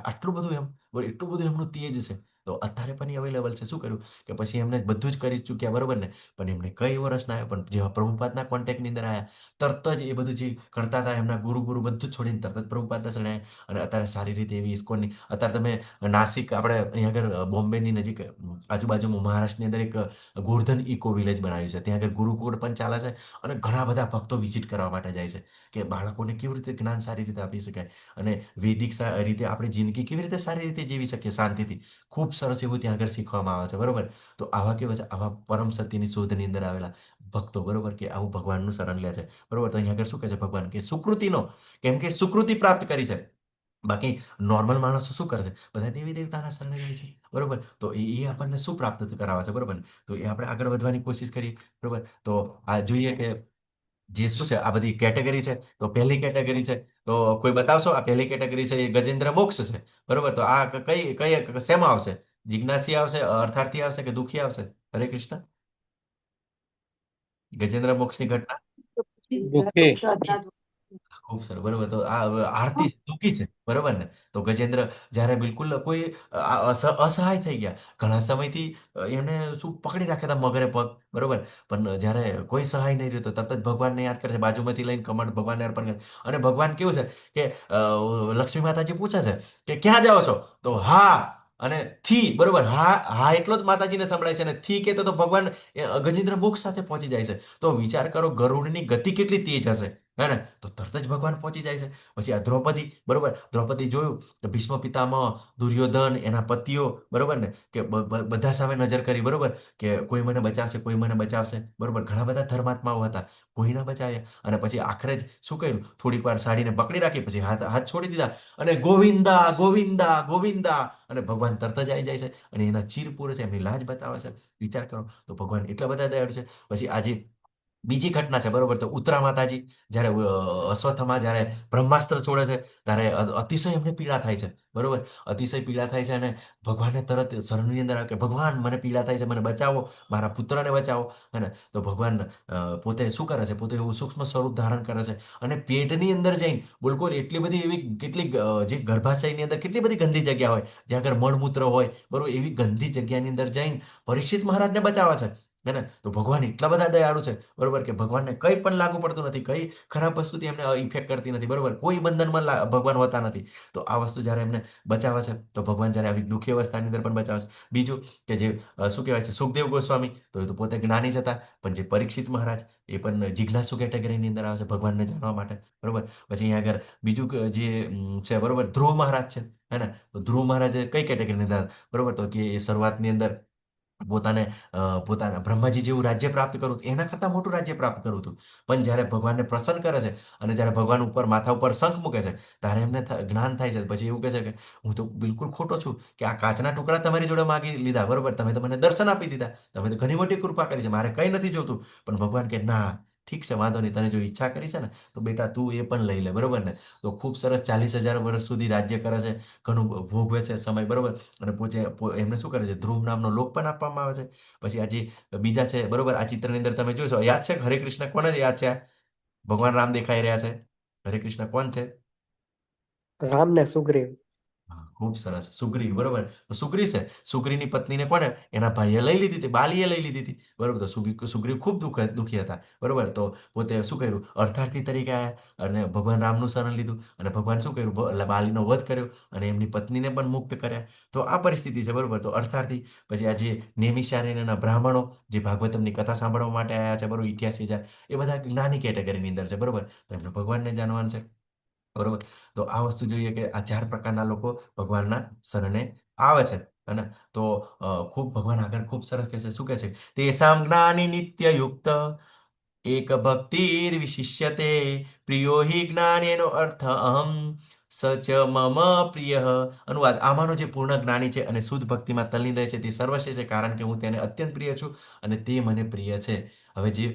આટલું બધું એમ એટલું બધું એમનું તેજ છે તો અત્યારે પણ એ અવેલેબલ છે શું કર્યું કે પછી એમને બધું જ કરી ચૂક્યા બરોબર ને પણ એમને કઈ વર્ષ ના આવ્યા પણ જેવા પ્રભુપાદના કોન્ટેક્ટની અંદર આવ્યા તરત જ એ બધું જે કરતા હતા એમના ગુરુ બધું જ છોડીને તરત જ પ્રભુપાદના શરણે અને અત્યારે સારી રીતે એવી ઇસ્કોનની અત્યારે તમે નાસિક આપણે અહીંયા આગળ બોમ્બેની નજીક આજુબાજુમાં મહારાષ્ટ્રની અંદર એક ગોર્ધન ઇકો વિલેજ બનાવ્યું છે ત્યાં આગળ ગુરુકુળ પણ ચાલે છે અને ઘણા બધા ભક્તો વિઝિટ કરવા માટે જાય છે કે બાળકોને કેવી રીતે જ્ઞાન સારી રીતે આપી શકાય અને વૈદિક રીતે આપણી જિંદગી કેવી રીતે સારી રીતે જીવી શકીએ શાંતિથી ખૂબ સરસ એવું ત્યાં આગળ શીખવામાં આવે છે બરોબર તો આવા કેવા છે આવા પરમ સત્યની શોધની અંદર આવેલા ભક્તો બરોબર કે આવું ભગવાનનું શરણ લે છે બરોબર તો અહીંયા આગળ શું કહે છે ભગવાન કે સુકૃતિનો કેમ કે સુકૃતિ પ્રાપ્ત કરી છે બાકી નોર્મલ માણસો શું કરે છે બધા દેવી દેવતાના શરણે જાય છે બરોબર તો એ આપણને શું પ્રાપ્ત કરાવે છે બરોબર તો એ આપણે આગળ વધવાની કોશિશ કરીએ બરોબર તો આ જોઈએ કે જે શું છે આ બધી કેટેગરી છે તો પહેલી કેટેગરી છે તો કોઈ બતાવશો આ પહેલી કેટેગરી છે એ ગજેન્દ્ર મોક્ષ છે બરોબર તો આ કઈ શેમાં આવશે જિજ્ઞાસી આવશે અર્થાર્થી આવશે કે દુઃખી આવશે હરે કૃષ્ણ ગજેન્દ્ર મોક્ષની ઘટના દુઃખી. ખૂબ સરસ બરોબર તો આ આરતી દુઃખી છે બરોબર ને તો ગજેન્દ્ર જ્યારે બિલકુલ કોઈ અસહાય થઈ ગયા ઘણા સમયથી એમને શું પકડી રાખ્યા હતા મગરે પગ બરોબર પણ જ્યારે કોઈ સહાય નહીં રહ્યો તો તરત જ ભગવાનને યાદ કરે છે બાજુમાંથી લઈને કમળ ભગવાનને અર્પણ કરે અને ભગવાન કેવું છે કે લક્ષ્મી માતાજી પૂછે છે કે ક્યાં જાઓ છો તો હા અને થી બરોબર હા હા એટલો જ માતાજીને સંભળાય છે અને થી કહેતો તો ભગવાન ગજેન્દ્ર મોક્ષ સાથે પહોંચી જાય છે તો વિચાર કરો ગરુડની ગતિ કેટલી તેજ હશે હે ને તો તરત જ ભગવાન પહોંચી જાય છે પછી આ દ્રૌપદી બરોબર દ્રૌપદી જોયું તો ભીષ્મ પિતામહ દુર્યોધન એના પતિઓ બરોબર ને કે બધા સામે નજર કરી બરોબર કે કોઈ મને બચાવશે કોઈ મને બચાવશે બરોબર ઘણા બધા ધર્માત્માઓ હતા કોઈ ના બચાવ્યા અને પછી આખરે જ શું કર્યું થોડીક વાર સાડીને પકડી રાખી પછી હાથ છોડી દીધા અને ગોવિંદા ગોવિંદા ગોવિંદા અને ભગવાન તરત જ આવી જાય છે અને એના ચીર પૂરે છે એમની લાજ બતાવે છે વિચાર કરો તો ભગવાન એટલા બધા દયાળુ છે પછી આજે બીજી ઘટના છે બરોબર. તો ઉત્તરા માતાજી જ્યારે અશ્વત્થામા જ્યારે બ્રહ્માસ્ત્ર છોડે છે ત્યારે અતિશય એમને પીડા થાય છે બરોબર. અતિશય પીડા થાય છે અને ભગવાનને તરત શરણની અંદર આવે કે ભગવાન મને પીડા થાય છે, મને બચાવો, મારા પુત્રને બચાવો. હે ને? તો ભગવાન પોતે શું કરે છે, પોતે એવું સૂક્ષ્મ સ્વરૂપ ધારણ કરે છે અને પેટની અંદર જઈને બોલકો એટલી બધી એવી કેટલી જે ગર્ભાશયની અંદર કેટલી બધી ગંદી જગ્યા હોય જ્યાં આગળ મળમૂત્ર હોય બરોબર, એવી ગંદી જગ્યાની અંદર જઈને પરીક્ષિત મહારાજને બચાવે છે. હે ને? તો ભગવાન એટલા બધા દયાળુ છે બરોબર કે ભગવાનને કંઈ પણ લાગુ પડતું નથી, કઈ ખરાબ વસ્તુથી એમને ઇફેક્ટ કરતી નથી બરોબર. કોઈ બંધનમાં ભગવાન હોતા નથી. તો આ વસ્તુ જ્યારે એમને બચાવે છે તો ભગવાન જ્યારે આવી દુઃખી અવસ્થાની અંદર પણ બચાવે છે. બીજું કે જે શું કહેવાય છે, સુખદેવ ગોસ્વામી, તો એ તો પોતે જ્ઞાની જ હતા, પણ જે પરીક્ષિત મહારાજ એ પણ જિજ્ઞાસુ કેટેગરીની અંદર આવે છે ભગવાનને જાણવા માટે બરોબર. પછી અહીંયા આગળ બીજું જે છે બરોબર, ધ્રુવ મહારાજ છે. હે ને? તો ધ્રુવ મહારાજ કઈ કેટેગરીની અંદર બરોબર, તો કે એ શરૂઆતની અંદર પોતાને પોતાના બ્રહ્માજી જેવું રાજ્ય પ્રાપ્ત કરવું હતું, એના કરતાં મોટું રાજ્ય પ્રાપ્ત કરવું હતું. પણ જ્યારે ભગવાનને પ્રસન્ન કરે છે અને જ્યારે ભગવાન ઉપર માથા ઉપર શંખ મૂકે છે ત્યારે એમને જ્ઞાન થાય છે. પછી એવું કહે છે કે હું તો બિલકુલ ખોટો છું કે આ કાચના ટુકડા તમારી જોડે માગી લીધા બરોબર, તમે તો મને દર્શન આપી દીધા, તમે તો ઘણી મોટી કૃપા કરી છે, મારે કંઈ નથી જોતું. પણ ભગવાન કે ના, ઠીક છે, વાંધો નહીં, તને જો ઈચ્છા કરી છે ને તો બેટા તું એ પણ લઈ લે બરોબર ને. તો ખૂબ સરસ 40,000 વર્ષ સુધી રાજ્ય કરે છે, ઘણું ભોગવે છે સમય બરોબર. અને એમને શું કરે છે, ધ્રુવ નામનો લોક પણ આપવામાં આવે છે. પછી આ જે બીજા છે બરોબર, આ ચિત્રની અંદર તમે જોશો, યાદ છે હરે કૃષ્ણ કોને યાદ છે? ભગવાન રામ દેખાઈ રહ્યા છે. હરે કૃષ્ણ કોણ છે? રામ ને સુગ્રીવ. હા, ખૂબ સરસ, સુગ્રીવ બરોબર. તો સુગ્રીવ છે, સુગ્રીવની પત્નીને કોને એના ભાઈએ લઈ લીધી હતી, બાલીએ લઈ લીધી હતી બરોબર. તો સુગ્રીવ ખૂબ દુઃખી હતા બરોબર. તો પોતે શું કર્યું, અર્થાર્થી તરીકે આવ્યા અને ભગવાન રામનું શરણ લીધું અને ભગવાન શું કર્યું, બાલીનો વધ કર્યો અને એમની પત્નીને પણ મુક્ત કર્યા. તો આ પરિસ્થિતિ છે બરોબર. તો અર્થાર્થી પછી આ જે નેમિષારણ્યના બ્રાહ્મણો જે ભાગવતમની કથા સાંભળવા માટે આવ્યા છે બરોબર, 88,000, એ બધા જ્ઞાની કેટેગરીની અંદર છે બરોબર. તો એમને ભગવાનને જાણવાનું છે બરોબર. તો આ વસ્તુ જોઈએ કે આ 4 પ્રકારના લોકો ભગવાનના શરણે આવે છે. અને તો ખૂબ ભગવાન આગળ ખૂબ સરસ કહે છે, શું કહે છે, તેષાં જ્ઞાની નિત્ય યુક્ત એક ભક્તિર વિશિષ્યતે પ્રિયો હિ જ્ઞાનેનો અર્થ અહમ સચ મમ પ્રિય. અનુવાદ, આમાંનો જે પૂર્ણ જ્ઞાની છે અને શુદ્ધ ભક્તિમાં તલ્લીન રહે છે તે સર્વશ્રેષ્ઠ છે, કારણ કે હું તેને અત્યંત પ્રિય છું અને તે મને પ્રિય છે. હવે જે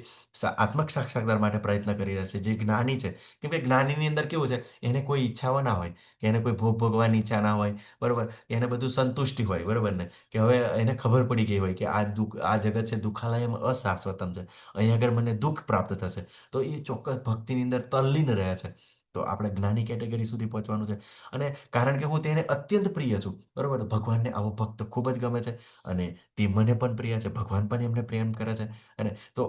આત્મક સાક્ષાત્કાર માટે પ્રયત્ન કરી રહ્યા છે, જે જ્ઞાની છે, કેમ કે જ્ઞાનીની અંદર કેવું છે, એને કોઈ ઈચ્છાઓ ના હોય, કે એને કોઈ ભોગ ભોગવાની ઈચ્છા ના હોય બરોબર, એને બધું સંતુષ્ટિ હોય બરોબર ને, કે હવે એને ખબર પડી ગઈ હોય કે આ દુઃખ, આ જગત છે દુઃખાલયમ અશાશ્વતમ છે, અહીં આગળ મને દુઃખ પ્રાપ્ત થશે. તો એ ચોક્કસ ભક્તિની અંદર તલ્લીન રહ્યા છે. તો આપણે જ્ઞાની કેટેગરી સુધી પહોંચવાનું છે. અને કારણ કે હું તેને અત્યંત પ્રિય છું બરોબર, તો ભગવાનને આવો ભક્ત ખૂબ જ ગમે છે અને તે મને પણ પ્રિય છે, ભગવાન પણ એમને પ્રેમ કરે છે. અને તો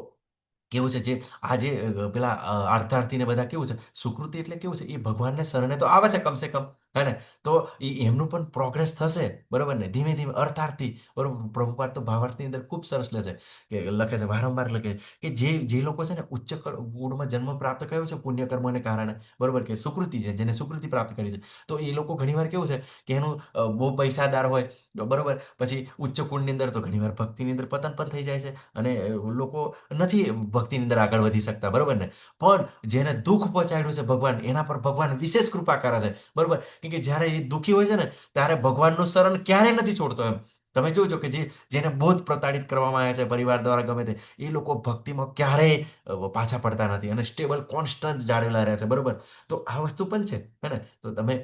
કેવું છે, જે આ જે પેલા અર્થાર્થીને બધા કેવું છે, સુકૃતિ એટલે કેવું છે, એ ભગવાનને શરણે તો આવે છે કમસે કમ. હે ને? તો એમનું પણ પ્રોગ્રેસ થશે બરોબર ને, ધીમે ધીમે અર્થાર્થી બરોબર. પ્રભુપાદ તો ભાવાર્થની અંદર ખૂબ સરસ લે છે, કે લખે છે, વારંવાર લખે છે કે જે લોકો છે ને ઉચ્ચ ગુણમાં જન્મ પ્રાપ્ત કર્યો છે પુણ્ય કર્મોને કારણે બરોબર, કે સુકૃતિ છે, જેને સુકૃતિ પ્રાપ્ત કરી છે, તો એ લોકો ઘણીવાર કેવું છે કે એનું બહુ પૈસાદાર હોય બરોબર, પછી ઉચ્ચ કુળની અંદર તો ઘણીવાર ભક્તિની અંદર પતન પણ થઈ જાય છે અને લોકો નથી ભક્તિની અંદર આગળ વધી શકતા બરોબર ને. પણ જેને દુઃખ પહોંચાડ્યું છે ભગવાન, એના પર ભગવાન વિશેષ કૃપા કરે છે બરોબર. કેમ કે જ્યારે એ દુઃખી હોય છે ને ત્યારે ભગવાનનું શરણ ક્યારેય નથી છોડતો એમ. તમે જોજો કે જેને બહુ જ પ્રતાડિત કરવામાં આવ્યા છે પરિવાર દ્વારા ગમે તે, એ લોકો ભક્તિમાં ક્યારેય પાછા પડતા નથી અને સ્ટેબલ કોન્સ્ટન્ટ જાળવેલા રહે છે બરોબર. તો આ વસ્તુ પણ છે. હે ને? તો તમે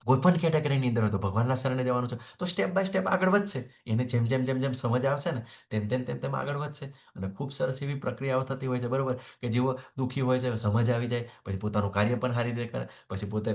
કોઈ પણ કેટેગરીની અંદર હોય તો ભગવાનના શરણે જવાનું છે, તો સ્ટેપ બાય સ્ટેપ આગળ વધશે. એને જેમ જેમ જેમ જેમ સમજ આવશે ને તેમ તેમ તેમ તેમ આગળ વધશે. અને ખૂબ સરસ એવી પ્રક્રિયાઓ થતી હોય છે બરોબર, કે જેવો દુઃખી હોય છે, સમજ આવી જાય, પછી પોતાનું કાર્ય પણ સારી રીતે કરે, પછી પોતે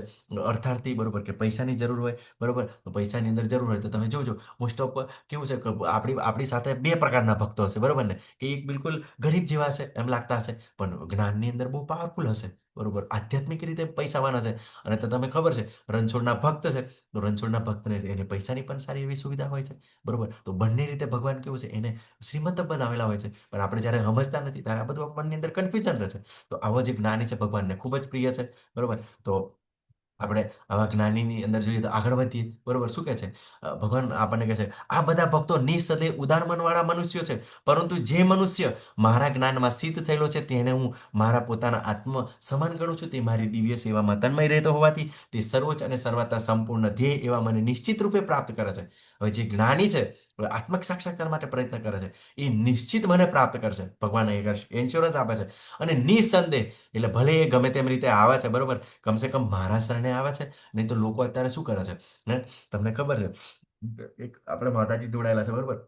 અર્થાર્થી બરોબર, કે પૈસાની જરૂર હોય બરોબર, તો પૈસાની અંદર જરૂર હોય તો તમે જોજો મોસ્ટ ઓફ કેવું છે કે આપણી સાથે 2 પ્રકારના ભક્તો હશે બરોબર ને, કે એક બિલકુલ ગરીબ જેવા હશે એમ લાગતા હશે, પણ જ્ઞાનની અંદર બહુ પાવરફુલ હશે બરોબર, આધ્યાત્મિક રીતે પૈસાવાન હશે. અને તો તમે ખબર છે રણછોડના ભક્ત છે, તો રણછોડના ભક્તને એને પૈસાની પણ સારી એવી સુવિધા હોય છે બરોબર. તો બંને રીતે ભગવાન કેવું છે, એને શ્રીમંત બનાવેલા હોય છે, પણ આપણે જ્યારે સમજતા નથી ત્યારે આ બધું આપણની અંદર કન્ફ્યુઝન રહે છે. તો આવો જે જ્ઞાની છે ભગવાનને ખૂબ જ પ્રિય છે બરોબર. તો આપણે આવા જ્ઞાનીની અંદર જોઈએ તો આગળ વધીએ, બરોબર. શું કહે છે? ભગવાન આપણને કહે છે, આ બધા ભક્તો નિઃસંદેહ ઉદાર મનવાળા મનુષ્યો છે, પરંતુ જે મનુષ્ય મારા જ્ઞાનમાં સ્થિત થયેલો છે તેને હું મારા પોતાના આત્મ સમાન ગણું છું. તે મારી દિવ્ય સેવામાં તન્મય રહેતો હોવાથી તે સર્વોચ્ચ અને સર્વતા સંપૂર્ણ ધ્યેય એવા મને નિશ્ચિત રૂપે પ્રાપ્ત કરે છે. હવે જે જ્ઞાની છે, હવે આત્મક સાક્ષાત્કાર માટે પ્રયત્ન કરે છે, એ નિશ્ચિત મને પ્રાપ્ત કરશે. ભગવાન એ ઇન્સ્યોરન્સ આપે છે. અને નિઃસંદેહ એટલે ભલે એ ગમે તેમ રીતે આવે છે, બરોબર, કમસે કમ મારા શરણે આવે છે. નહીં તો લોકો અત્યારે શું કરે છે, હે, તમને ખબર છે, એક આપણે માતાજી જોડાયેલા છે, બરોબર.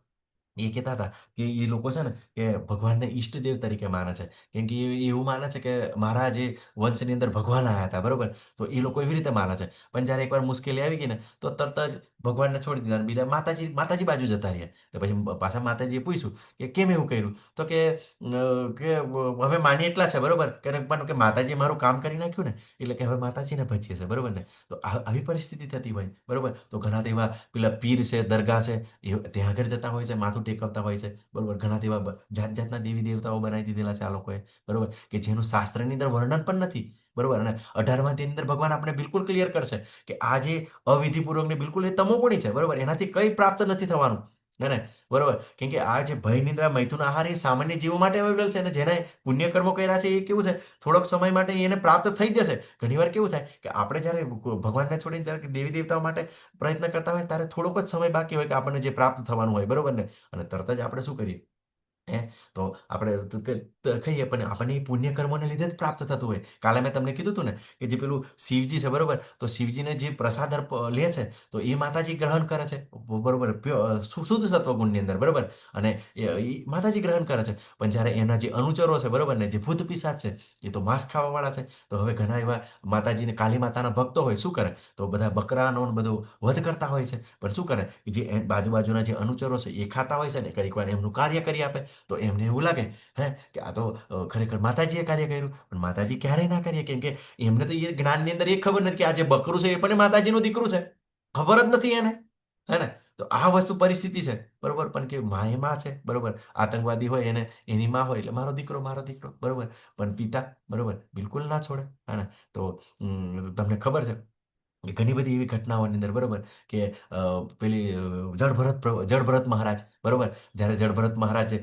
એ કહેતા હતા કે એ લોકો છે ને કે ભગવાનને ઈષ્ટદેવ તરીકે માને છે. કેમ કે એ એવું માને છે કે મારા જે વંશની અંદર ભગવાન આવ્યા હતા, બરોબર. તો એ લોકો એવી રીતે માને છે. પણ જ્યારે એકવાર મુશ્કેલી આવી ગઈ ને તો તરત જ ભગવાનને છોડી દીધા અને બીજા માતાજી માતાજી બાજુ જતા રહ્યા. તો પછી પાછા માતાજીએ પૂછ્યું કે કેમ એવું કર્યું? તો હવે માની એટલા છે, બરોબર, કે માતાજીએ મારું કામ કરી નાખ્યું ને, એટલે કે હવે માતાજીને ભજીએ છે, બરોબર ને. તો આવી પરિસ્થિતિ થતી હોય, બરોબર. તો ઘણા એવા પેલા પીર છે, દરગાહ છે, એ ત્યાં આગળ જતા હોય છે, માથું ટેકવતા હોય છે, બરોબર. ઘણા એવા જાત જાતના દેવી દેવતાઓ બનાવી દીધેલા છે આ લોકોએ, બરોબર, કે જેનું શાસ્ત્રની અંદર વર્ણન પણ નથી, બરોબર. અને 18મા અધ્યાયની અંદર ભગવાન આપણે બિલકુલ ક્લિયર કરશે કે આ જે અવિધિપૂર્વકની બિલકુલ એ તમોગુણી છે, બરોબર. એનાથી કંઈ પ્રાપ્ત નથી થવાનું, હે ને, બરોબર. કેમ કે આ જે ભય નિદ્રા મૈથુન આહાર એ સામાન્ય જીવો માટે અવેલેબલ છે, અને જેને પુણ્ય કર્મો કર્યા છે એ કેવું છે, થોડોક સમય માટે એને પ્રાપ્ત થઈ જશે. ઘણીવાર કેવું થાય કે આપણે જ્યારે ભગવાનને છોડીને જ્યારે દેવી દેવતાઓ માટે પ્રયત્ન કરતા હોય ત્યારે થોડોક જ સમય બાકી હોય કે આપણને જે પ્રાપ્ત થવાનું હોય, બરોબર ને. અને તરત જ આપણે શું કરીએ, હે, તો આપણે કહીએ પણ આપણને એ પુણ્ય કર્મોને લીધે જ પ્રાપ્ત થતું હોય. કાલે મેં તમને કીધું હતું ને કે જે પેલું શિવજી છે, બરોબર, તો શિવજીને જે પ્રસાદ લે છે તો એ માતાજી ગ્રહણ કરે છે, બરોબર, શુદ્ધ સત્વગુણની અંદર, બરોબર. અને એ માતાજી ગ્રહણ કરે છે. પણ જ્યારે એના જે અનુચરો છે, બરોબર ને, જે ભૂત પિશાચ છે, એ તો માંસ ખાવાવાળા છે. તો હવે ઘણા એવા માતાજીને કાલી માતાના ભક્તો હોય, શું કરે, તો બધા બકરાનો બધું વધ કરતા હોય છે. પણ શું કરે, જે બાજુના જે અનુચરો છે એ ખાતા હોય છે ને, કઈક વાર એમનું કાર્ય કરી આપે તો એમને એવું લાગે, હે, કે આ તો ખરેખર માતાજીએ કાર્ય કર્યું. પણ માતાજી ક્યારેય ના કરીએ, કેમ કે એમને તો એ જ્ઞાનની અંદર એ ખબર નથી કે આ જે બકરું છે એ પણ માતાજીનું દીકરું છે, ખબર જ નથી એને, હે ને. તો આ વસ્તુ પરિસ્થિતિ છે, બરોબર. પણ કે મા એ માં છે, બરોબર. આતંકવાદી હોય એને એની માં હોય એટલે મારો દીકરો મારો દીકરો, બરોબર. પણ પિતા, બરોબર, બિલકુલ ના છોડે, હે ને. તો તમને ખબર છે કે ઘણી બધી એવી ઘટનાઓની અંદર, બરોબર, કે પેલી જળભરત મહારાજ, બરોબર, જ્યારે જળભરત મહારાજ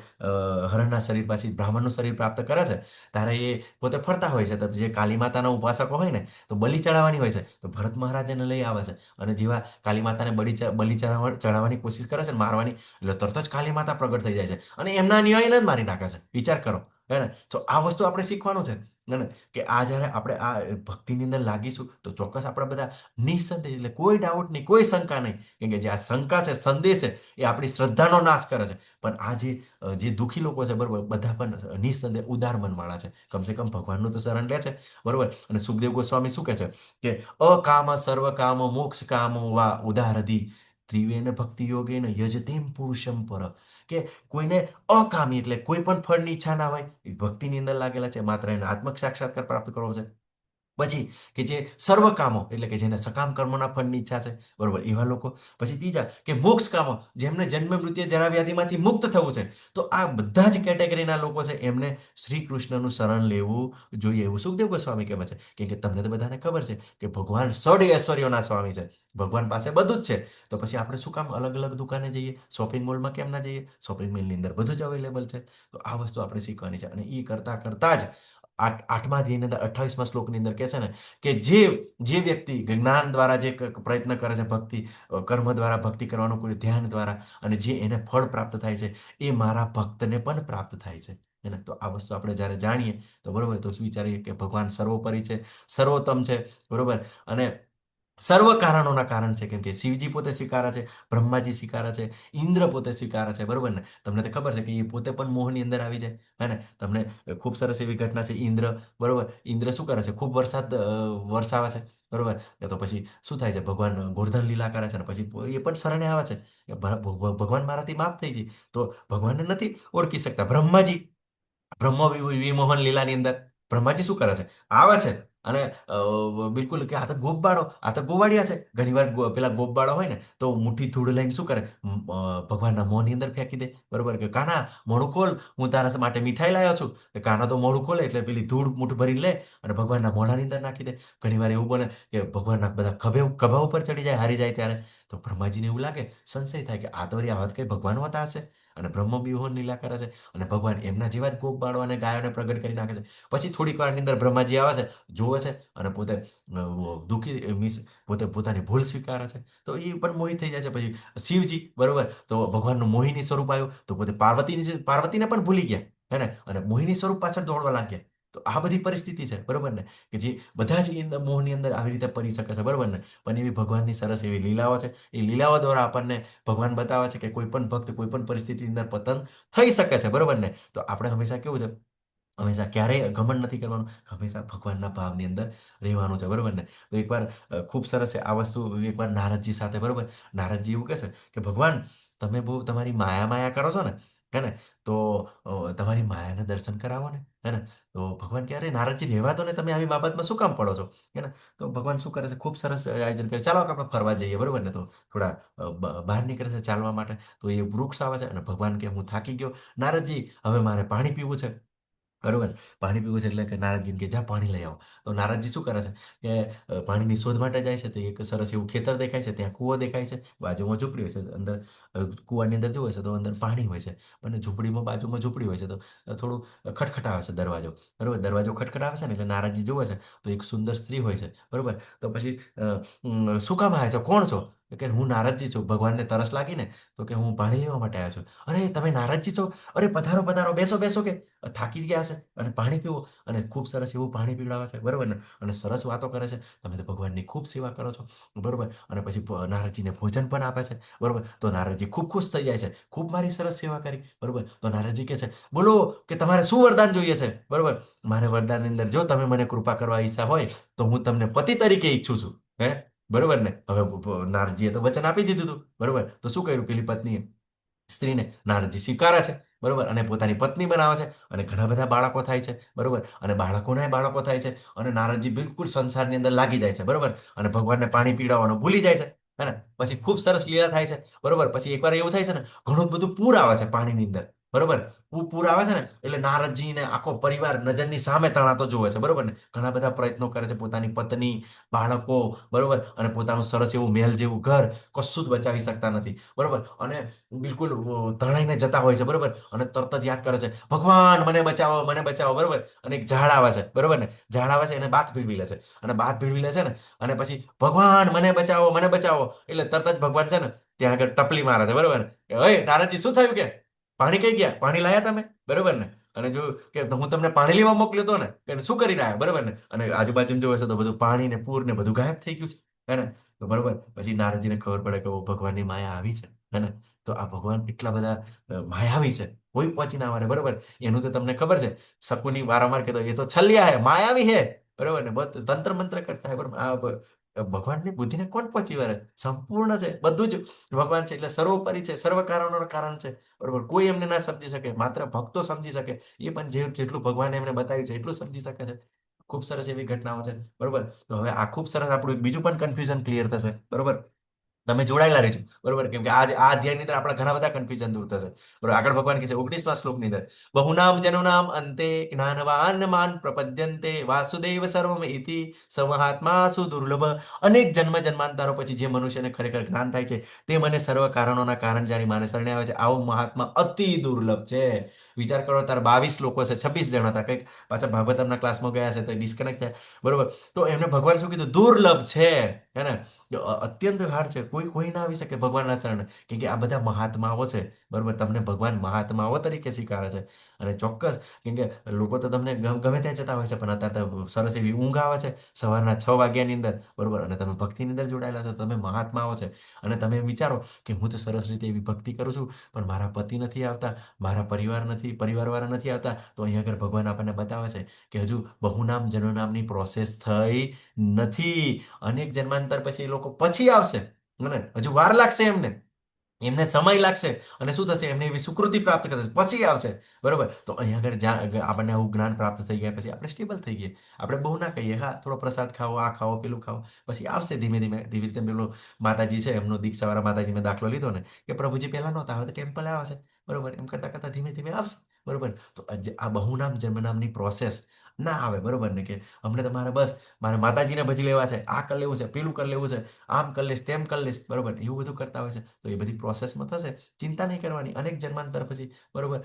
હરણના શરીર પાછી બ્રાહ્મણનું શરીર પ્રાપ્ત કરે છે ત્યારે એ પોતે ફરતા હોય છે. તો જે કાલી માતાના ઉપાસકો હોય ને તો બલિ ચડાવવાની હોય છે, તો ભરત મહારાજ એને લઈ આવે છે. અને જેવા કાલી માતાને બલિ ચડાવવાની કોશિશ કરે છે ને, મારવાની, એટલે તરત જ કાલી માતા પ્રગટ થઈ જાય છે અને એમના અનુયાયીને જ મારી નાખે છે. વિચાર કરો, હે ને. તો આ વસ્તુ આપણે શીખવાનું છે, હે ને, કે આ જ્યારે આપણે આ ભક્તિની અંદર લાગીશું તો ચોક્કસ આપણે બધા નિઃસંદેહ, એટલે કોઈ ડાઉટ નહીં, કોઈ શંકા નહીં. કેમ કે જે આ શંકા છે, સંદેહ છે, એ આપણી શ્રદ્ધાનો નાશ કરે છે. પણ આ જે દુઃખી લોકો છે, બરોબર, બધા પણ નિઃસંદેહ ઉદાર મનવાળા છે. કમસે કમ ભગવાનનું તો શરણ લે છે, બરોબર. અને સુખદેવ ગોસ્વામી શું કહે છે કે અકામ સર્વ કામ મોક્ષ કામ વા ઉદારધી ત્રિવેન ભક્તિ યોગેન યજતેમ પુરુષમ પર. કે કોઈને અકામી એટલે કોઈ પણ ફળની ઈચ્છા ના હોય, એ ભક્તિની અંદર લાગેલા છે, માત્ર એને આત્મક સાક્ષાત્કાર પ્રાપ્ત કરવો છે. પછી કે જે સર્વ કામો એટલે કે જેને સકામ કર્મોના ફળની ઈચ્છા છે, બરોબર, એવા લોકો. પછી ત્રીજા કે મોક્ષ કામો, જેમને જન્મ મૃત્યુ જરા વ્યાધિમાંથી મુક્ત થવું છે. તો આ બધા જ કેટેગરીના લોકો છે, એમને શ્રી કૃષ્ણનું શરણ લેવું જોઈએ, એવું સુખદેવ ગોસ્વામી કહે છે. કેમ કે તમને તો બધાને ખબર છે કે ભગવાન ષડ ઐશ્વર્યોના સ્વામી છે, ભગવાન પાસે બધું જ છે. તો પછી આપણે શું કામ અલગ અલગ દુકાને જઈએ, શોપિંગ મોલમાં કેમ ના જઈએ? શોપિંગ મોલની અંદર બધું જ અવેલેબલ છે. તો આ વસ્તુ આપણે શીખવાની છે. અને એ કરતા જ આઠમા અધ્યાયની અંદર 28મા શ્લોકની અંદર કહે છે ને કે જે વ્યક્તિ જ્ઞાન દ્વારા જે પ્રયત્ન કરે છે, ભક્તિ કર્મ દ્વારા ભક્તિ કરવાનું, કોઈ ધ્યાન દ્વારા, અને જે એને ફળ પ્રાપ્ત થાય છે, એ મારા ભક્તને પણ પ્રાપ્ત થાય છે. એને તો આ વસ્તુ આપણે જ્યારે જાણીએ તો, બરોબર, તો વિચારીએ કે ભગવાન સર્વોપરી છે, સર્વોત્તમ છે, બરોબર. અને સર્વ કારણોના કારણ છે. કેમ કે શિવજી પોતે સ્વીકારે છે, બ્રહ્માજી સ્વીકારે છે, ઇન્દ્ર પોતે સ્વીકારે છે, બરોબર ને. તમને તો ખબર છે કે એ પોતે પણ મોહની અંદર આવી જાય, હે ને. તમને ખૂબ સરસ એવી ઘટના છે. ઇન્દ્ર, બરોબર, ઇન્દ્ર શું કરે છે, ખૂબ વરસાદ વરસાવે છે, બરોબર. તો પછી શું થાય છે, ભગવાન ગોર્ધન લીલા કરે છે, ને પછી એ પણ શરણે આવે છે કે ભગવાન મારાથી માફ થઈ જાય. તો ભગવાનને નથી ઓળખી શકતા બ્રહ્માજી, બ્રહ્મ વિમોહન લીલાની અંદર, બ્રહ્માજી શું કરે છે? આવે છે અને બિલકુલ કે આ તો ગોપબાળો, આ તો ગોવાળિયા છે. ઘણીવાર પેલા ગોપબાળો હોય ને તો મુઠ્ઠી ધૂળ લઈને શું કરે? ભગવાનના મોંની અંદર ફેંકી દે. બરોબર, કે કાના મોઢું ખોલ, હું તારા માટે મીઠાઈ લાવ્યો છું. કે કાના તો મોઢું ખોલે એટલે પેલી ધૂળ મુઠ્ઠ ભરી લે અને ભગવાનના મોઢાની અંદર નાખી દે. ઘણીવાર એવું બને કે ભગવાનના બધા ખભા ઉપર ચડી જાય, હારી જાય ત્યારે. તો બ્રહ્માજીને એવું લાગે, સંશય થાય કે આ તો વળી આ વાત કઈ ભગવાન હોતા હશે. અને બ્રહ્મ વિહોર લીલા કરે છે અને ભગવાન એમના જેવા જ ગોપ બાળો અને ગાયોને પ્રગટ કરી નાખે છે. પછી થોડીક વારની અંદર બ્રહ્માજી આવે છે, જોવે છે અને પોતે દુઃખી મીન્સ પોતાની ભૂલ સ્વીકારે છે. તો એ પણ મોહિત થઈ જાય છે. પછી શિવજી, બરોબર, તો ભગવાનનું મોહિની સ્વરૂપ આવ્યું તો પોતે પાર્વતીને પણ ભૂલી ગયા, હે ને, અને મોહિની સ્વરૂપ પાછળ દોડવા લાગ્યા. તો આ બધી પરિસ્થિતિ છે, બરોબર ને, કે જે બધા જ મોહની અંદર આવી રીતે પડી શકે છે, બરોબર ને. પણ એવી ભગવાનની સરસ એવી લીલાઓ છે. એ લીલાઓ દ્વારા આપણને ભગવાન બતાવે છે કે કોઈ પણ ભક્ત કોઈ પણ પરિસ્થિતિની અંદર પતન થઈ શકે છે, બરોબર ને. તો આપણે હંમેશા કેવું છે, હંમેશા ક્યારેય ઘમંડ નથી કરવાનું, હંમેશા ભગવાનના ભાવની અંદર રહેવાનું છે, બરોબર ને. તો એકવાર ખૂબ સરસ છે આ વસ્તુ. એકવાર નારદજી સાથે, બરોબર, નારદજી એવું કહે છે કે ભગવાન, તમે બહુ તમારી માયા કરો છો ને, હે ને, તો તમારી માયાને દર્શન કરાવો ને, હે ને. તો ભગવાન કહે, અરે નારદજી, રહેવા દો ને, તમે આવી બાબતમાં શું કામ પડો છો, હે ને. તો ભગવાન શું કરે છે, ખૂબ સરસ આયોજન કરે, ચાલો આપણે ફરવા જઈએ, બરોબર ને. તો થોડા બહાર નીકળે છે ચાલવા માટે. તો એ વૃક્ષ આવે છે અને ભગવાન કે હું થાકી ગયો નારદજી, હવે મારે પાણી પીવું છે, બરોબર. પાણી પીવું છે એટલે કે નારદજીને કે જા પાણી લઈ આવો. તો નારદજી શું કરે છે કે પાણીની શોધ માટે જાય છે. તો એક સરસ એવું ખેતર દેખાય છે, ત્યાં કૂવો દેખાય છે, બાજુમાં ઝૂંપડી હોય છે, અંદર કૂવાની અંદર જોવે છે તો અંદર પાણી હોય છે, અને ઝૂંપડીમાં બાજુમાં ઝૂંપડી હોય છે. તો થોડું ખટખટાવે છે દરવાજો, બરોબર. દરવાજો ખટખટાવે છે ને એટલે નારદજી જોવે છે તો એક સુંદર સ્ત્રી હોય છે, બરોબર. તો પછી શું કામ આવ્યા છો, કોણ છો? તો કે હું નારદજી છું. ભગવાનને તરસ લાગી ને તો કે હું પાણી લેવા માટે આવ્યો છું. અરે તમે નારદજી છો? અરે પધારો પધારો, બેસો બેસો, કે થાકી જ ગયા છે અને પાણી પીવો. અને ખૂબ સરસ એવું પાણી પીવડાવે છે, બરોબર ને. અને સરસ વાતો કરે છે, તમે તો ભગવાનની ખૂબ સેવા કરો છો, બરોબર. અને પછી નારદજીને ભોજન પણ આપે છે, બરોબર. તો નારદજી ખૂબ ખુશ થઈ જાય છે, ખૂબ મારી સરસ સેવા કરી, બરોબર. તો નારદજી કહે છે, બોલો કે તમારે શું વરદાન જોઈએ છે, બરોબર. મારે વરદાનની અંદર જો તમે મને કૃપા કરવા ઈચ્છા હોય તો હું તમને પતિ તરીકે ઈચ્છું છું, હે, બરોબર ને. હવે નારદજીએ તો વચન આપી દીધું હતું, બરોબર. તો શું કર્યું પેલી પત્નીએ, સ્ત્રીને નારદજી સ્વીકારે છે, બરોબર, અને પોતાની પત્ની બનાવે છે. અને ઘણા બધા બાળકો થાય છે, બરોબર. અને બાળકો થાય છે. અને નારદજી બિલકુલ સંસારની અંદર લાગી જાય છે, બરોબર. અને ભગવાનને પાણી પીવડાવવાનું ભૂલી જાય છે, હે ને. પછી ખૂબ સરસ લીલા થાય છે, બરોબર. પછી એકવાર એવું થાય છે ને, ઘણું બધું પૂર આવે છે પાણીની અંદર, બરોબર. પૂર આવે છે ને એટલે નારદજીને આખો પરિવાર નજરની સામે તણાતો જોવે છે, બરોબર ને. ઘણા બધા પ્રયત્નો કરે છે, પોતાની પત્ની, બાળકો, બરોબર, અને પોતાનું સરસ એવું મહેલ જેવું ઘર કશું જ બચાવી શકતા નથી, બરોબર. અને બિલકુલ તણાઈને જતા હોય છે, બરોબર. અને તરત જ યાદ કરે છે, ભગવાન મને બચાવો, મને બચાવો, બરોબર. અને એક ઝાડ આવે છે, બરોબર ને. ઝાડ આવે છે એને બાથ ભીડવી લે છે, અને બાથ ભીડવી લે છે ને, અને પછી ભગવાન મને બચાવો, મને બચાવો, એટલે તરત જ ભગવાન છે ને ત્યાં આગળ ટપલી મારે છે, બરોબર ને. ઓય નારદજી, શું થયું, કે પાણી કઈ ગયા, પાણી લાયા તમે, બરોબર ને. અને જો કે હું તમને પાણી લેવા મોકલ્યો હતો ને, કે શું કરી રહ્યા, બરોબર ને. અને આજુબાજુ જોવે છે તો બધું પાણી ને પૂર ને બધું ગાયબ થઈ ગયું છે, હે ને. તો બરોબર, પછી નારદજીને ખબર પડે કે ભગવાનની માયા આવી છે, હે ને. તો આ ભગવાન એટલા બધા માયાવી છે, કોઈ પહોંચી ના મારે, બરોબર. એનું તો તમને ખબર છે, શકુની વારંવાર કહેતો એ તો છલ્યા હે, માયાવી હે, બરોબર ને. તંત્ર મંત્ર કરતા હે, બરોબર. ભગવાનની બુદ્ધિને કોણ પહોંચી વળે, સંપૂર્ણ છે, બધું જ ભગવાન છે, એટલે સર્વોપરી છે, સર્વ કારણોનું કારણ છે, બરોબર. કોઈ એમને ના સમજી શકે, માત્ર ભક્તો સમજી શકે. એ પણ જેટલું ભગવાને એમને બતાવ્યું છે એટલું સમજી શકે છે. ખૂબ સરસ એવી ઘટનાઓ છે, બરોબર. તો હવે આ ખૂબ સરસ આપણું એક બીજું પણ કન્ફ્યુઝન ક્લિયર થશે, બરોબર. તમે જોડાયેલા રહેજો, બરોબર. કેમ કે આ અધ્યાયની અંદર આપણા ઘણા બધા કન્ફ્યુઝન દૂર થશે, બરોબર. આગળ ભગવાન કહે છે 19મા શ્લોકની અંદર, બહુનામ જનુનામ અંતે જ્ઞાનવાન માન પ્રપદ્યન્તે વાસુદેવ સર્વમ ઇતિ સમહાત્માસુ દુર્લભ. અનેક જન્મ જન્માંતરો પછી જે મનુષ્યને ખરેખર જ્ઞાન થાય છે તે મને સર્વ કારણોના કારણ જાણી માને શરણે આવે છે, આવો મહાત્મા અતિ દુર્લભ છે. વિચાર કરો, તાર 22 લોકો છે, 26 જણા હતા કંઈક, પાછા ભાગવતમના ક્લાસમાં ગયા છે તો ડિસ્કનેક્ટ થયા, બરોબર. તો એમને ભગવાન શું કીધું, દુર્લભ છે, હે ને. અત્યંત હાર્ડ છે, કોઈ ના આવી શકે ભગવાનના શરણે, કેમ કે આ બધા મહાત્માઓ છે, બરોબર. તમને ભગવાન મહાત્માઓ તરીકે સ્વીકારે છે. અને ચોક્કસ, કેમ કે લોકો તો તમને ગમે ત્યાં જતા હોય છે, પણ અત્યારે તો સરસ એવી ઊંઘ આવે છે સવારના 6 વાગ્યાની અંદર, બરોબર. અને તમે ભક્તિની અંદર જોડાયેલા છો, તમે મહાત્માઓ છે. અને તમે વિચારો કે હું તો સરસ રીતે એવી ભક્તિ કરું છું, પણ મારા પતિ નથી આવતા, મારા પરિવારવાળા નથી આવતા. તો અહીંયા આગળ ભગવાન આપણને બતાવે છે કે હજુ બહુનામ જનોનામની પ્રોસેસ થઈ નથી. અનેક જન્માંતર પછી એ લોકો પછી આવશે, હજુ વાર લાગશે એમને. એમને સમય લાગશે અને શું થશે એમને એવી સ્વીકૃતિ પ્રાપ્ત કરશે પછી આવશે, બરોબર. તો અહીંયા આગળ જ્યાં આપણને આવું જ્ઞાન પ્રાપ્ત થઈ ગયા પછી આપણે સ્ટેબલ થઈ ગઈએ. આપણે બહુ ના કહીએ હા થોડો પ્રસાદ ખાઓ, આ ખાઓ, પેલું ખાઓ, પછી આવશે ધીમે ધીમે. ધીમે રીતે પેલો માતાજી છે એમનો દીક્ષાવાળા માતાજી મેં દાખલો લીધો ને કે પ્રભુજી પહેલા નહોતા, હવે તો ટેમ્પલ આવશે, બરોબર. એમ કરતા કરતા ધીમે ધીમે આવશે, બરોબર. તો આ બહુનામ જન્મનામની પ્રોસેસ ના આવે, બરોબર ને, કે અમને તમારે બસ મારે માતાજીને ભજી લેવા છે, આ કરી લેવું છે, પેલું કરી લેવું છે, આમ કરી લઈશ, તેમ કરી લઈશ, બરોબર, એવું બધું કરતા હોય છે. તો એ બધી પ્રોસેસમાં થશે, ચિંતા નહીં કરવાની. અનેક જન્માંતર પછી, બરોબર,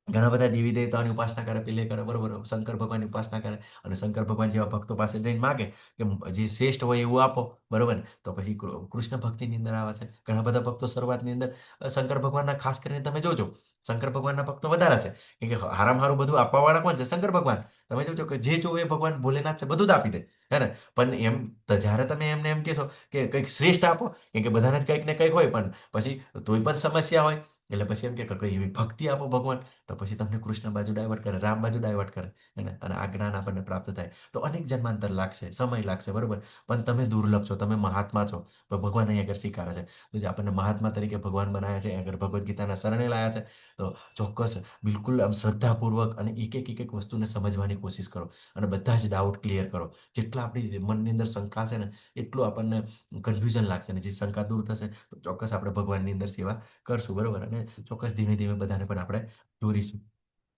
ઘણા બધા દેવી દેવતાઓની ઉપાસના કરે, પેલે કરે, બરોબર, શંકર ભગવાનની ઉપાસના કરે અને શંકર ભગવાન જેવા ભક્તો પાસે જઈને માગે કે જે શ્રેષ્ઠ હોય એવું આપો, બરોબર ને. તો પછી કૃષ્ણ ભક્તિની અંદર આવે છે. ઘણા બધા ભક્તો શરૂઆતની અંદર શંકર ભગવાનના ખાસ કરીને તમે જોજો, શંકર ભગવાનના ભક્તો વધારે છે. કેમ કે હારામ હારું બધું આપવાવાળા કોણ છે? શંકર ભગવાન. તમે જોજો કે જે જોવે એ ભગવાન ભોલેનાથ છે, બધું જ આપી દે, હે ને. પણ એમ તો જ્યારે તમે એમને એમ કહેશો કે કંઈક શ્રેષ્ઠ આપો, કેમ કે બધાને જ કંઈક ને કંઈક હોય, પણ પછી તોય પણ સમસ્યા હોય, એટલે પછી એમ કે કઈ એવી ભક્તિ આપો ભગવાન, તો પછી તમને કૃષ્ણ બાજુ ડાયવર્ટ કરે, રામ બાજુ ડાયવર્ટ કરે, એને અને આ જ્ઞાન આપણને પ્રાપ્ત થાય. તો અનેક જન્માંતર લાગશે, સમય લાગશે, બરોબર. પણ તમે દુર્લભ છો, તમે મહાત્મા છો, તો ભગવાન અહીં આગળ સ્વીકારે છે. તો જે આપણને મહાત્મા તરીકે ભગવાન બનાવ્યા છે, આગળ ભગવદ્ ગીતાના શરણે લાયા છે, તો ચોક્કસ બિલકુલ આમ શ્રદ્ધાપૂર્વક અને એક એક વસ્તુને સમજવાની કોશિશ કરો અને બધા જ ડાઉટ ક્લિયર કરો. જેટલા આપણી મનની અંદર શંકા છે ને એટલું આપણને કન્ફ્યુઝન લાગશે, ને જે શંકા દૂર થશે તો ચોક્કસ આપણે ભગવાનની અંદર સેવા કરશું, બરોબર. અને ચોક્કસ ધીમે ધીમે બધાને પણ આપણે દોરીશું.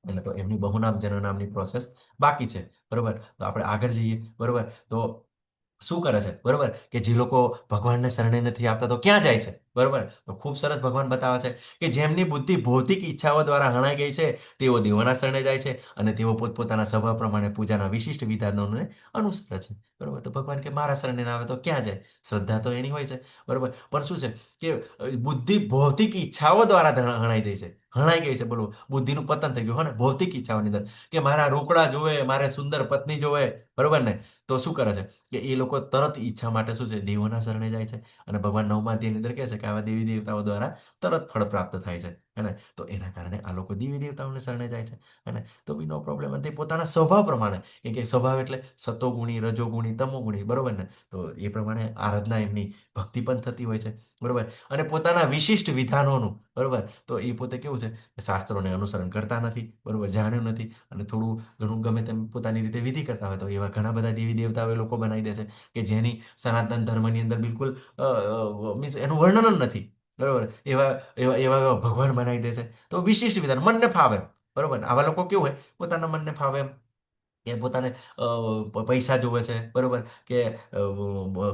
એટલે તો એમની બહુનામ જન્મનામની પ્રોસેસ બાકી છે, બરોબર. તો આપણે આગળ જઈએ, બરોબર. તો શું કરે છે, બરોબર, કે જે લોકો ભગવાનને શરણે નથી આવતા તો ક્યાં જાય છે, બરોબર. તો ખૂબ સરસ ભગવાન બતાવે છે કે જેમની બુદ્ધિ ભૌતિક ઈચ્છાઓ દ્વારા હણાઈ ગઈ છે તેઓ દેવોના શરણે જાય છે અને તેઓ પોતપોતાના સ્વભાવ પ્રમાણે પૂજાના વિશિષ્ટ વિધાનોને અનુસરે છે, બરોબર. તો ભગવાન કે મારા શરણે ના આવે તો ક્યાં જાય? શ્રદ્ધા તો એની હોય છે, બરોબર. પણ શું છે કે બુદ્ધિ ભૌતિક ઈચ્છાઓ દ્વારા હણાઈ દે છે, હણાઈ ગઈ છે, બોલો, બુદ્ધિનું પતન થઈ ગયું, હો ને, ભૌતિક ઈચ્છાઓની અંદર, કે મારા રોકડા જોવે, મારે સુંદર પત્ની જોવે, બરોબર ને. તો શું કરે છે કે એ લોકો તરત ઈચ્છા માટે શું છે, દેવોના શરણે જાય છે. અને ભગવાન 9મા અધ્યાયની અંદર કહે છે કે આવા દેવી દેવતાઓ દ્વારા તરત ફળ પ્રાપ્ત થાય છે, હે ને. તો એના કારણે આ લોકો દેવી દેવતાઓને શરણે જાય છે, હે ને. તો બી નો પ્રોબ્લેમ. અને તે પોતાના સ્વભાવ પ્રમાણે, કે સ્વભાવ એટલે સતોગુણી, રજોગુણી, તમોગુણી, બરોબર ને. તો એ પ્રમાણે આરાધના એમની ભક્તિ પણ થતી હોય છે, બરોબર. અને પોતાના વિશિષ્ટ વિધાનોનું, બરોબર. તો એ પોતે કેવું છે કે શાસ્ત્રોને અનુસરણ કરતા નથી, બરોબર, જાણ્યું નથી, અને થોડું ઘણું ગમે તેમ પોતાની રીતે વિધિ કરતા હોય. તો એવા ઘણા બધા દેવી દેવતાઓ એ લોકો બનાવી દે છે કે જેની સનાતન ધર્મની અંદર બિલકુલ મીન્સ એનું વર્ણન જ નથી, બરોબર. એવા એવા એવા એવા ભગવાન બનાવી દે છે. તો વિશિષ્ટ વિધાન મનને ફાવે, બરોબર. આવા લોકો કેવું હોય, પોતાના મનને ફાવે એમ, કે પોતાને પૈસા જોવે છે, બરોબર, કે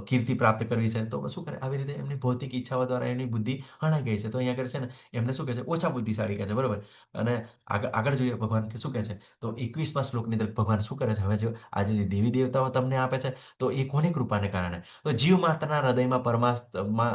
કીર્તિ પ્રાપ્ત કરવી છે, તો શું કરે, આવી રીતે એમની ભૌતિક ઈચ્છાઓ દ્વારા એમની બુદ્ધિ હણાઈ ગઈ છે. તો અહીંયા આગળ છે ને એમને શું કહે છે, ઓછા બુદ્ધિશાળી કહે છે, બરોબર. અને આગળ જોઈએ ભગવાન કે શું કહે છે. તો 21મા શ્લોકની અંદર ભગવાન શું કરે છે, હવે જો આજે જે દેવી દેવતાઓ તમને આપે છે તો એ કોની કૃપાને કારણે? તો જીવ માત્રના હૃદયમાં પરમાત્મા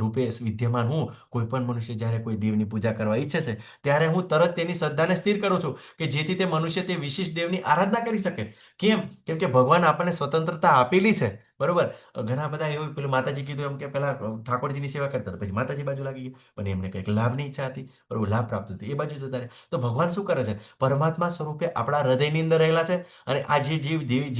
રૂપે વિદ્યમાન હું કોઈ પણ મનુષ્ય જ્યારે કોઈ દેવની પૂજા કરવા ઈચ્છે છે ત્યારે હું તરત તેની શ્રદ્ધાને સ્થિર કરું છું કે જેથી તે મનુષ્ય તે વિશિષ્ટ દેવની આરાધના કરી શકે. કેમ કે ભગવાન આપણને સ્વતંત્રતા આપેલી છે, બરોબર. ઘણા બધા એવું પેલું માતાજી કીધું એમ કે પેલા ઠાકોરજીની સેવા કરતા હતા, પછી માતાજી બાજુ લાગી ગયા, પણ એમને કંઈક લાભની ઈચ્છા હતી, બરોબર, લાભ પ્રાપ્ત હતી, એ બાજુ જતા રહે. તો ભગવાન શું કરે છે, પરમાત્મા સ્વરૂપે આપણા હૃદયની અંદર રહેલા છે. અને આ જે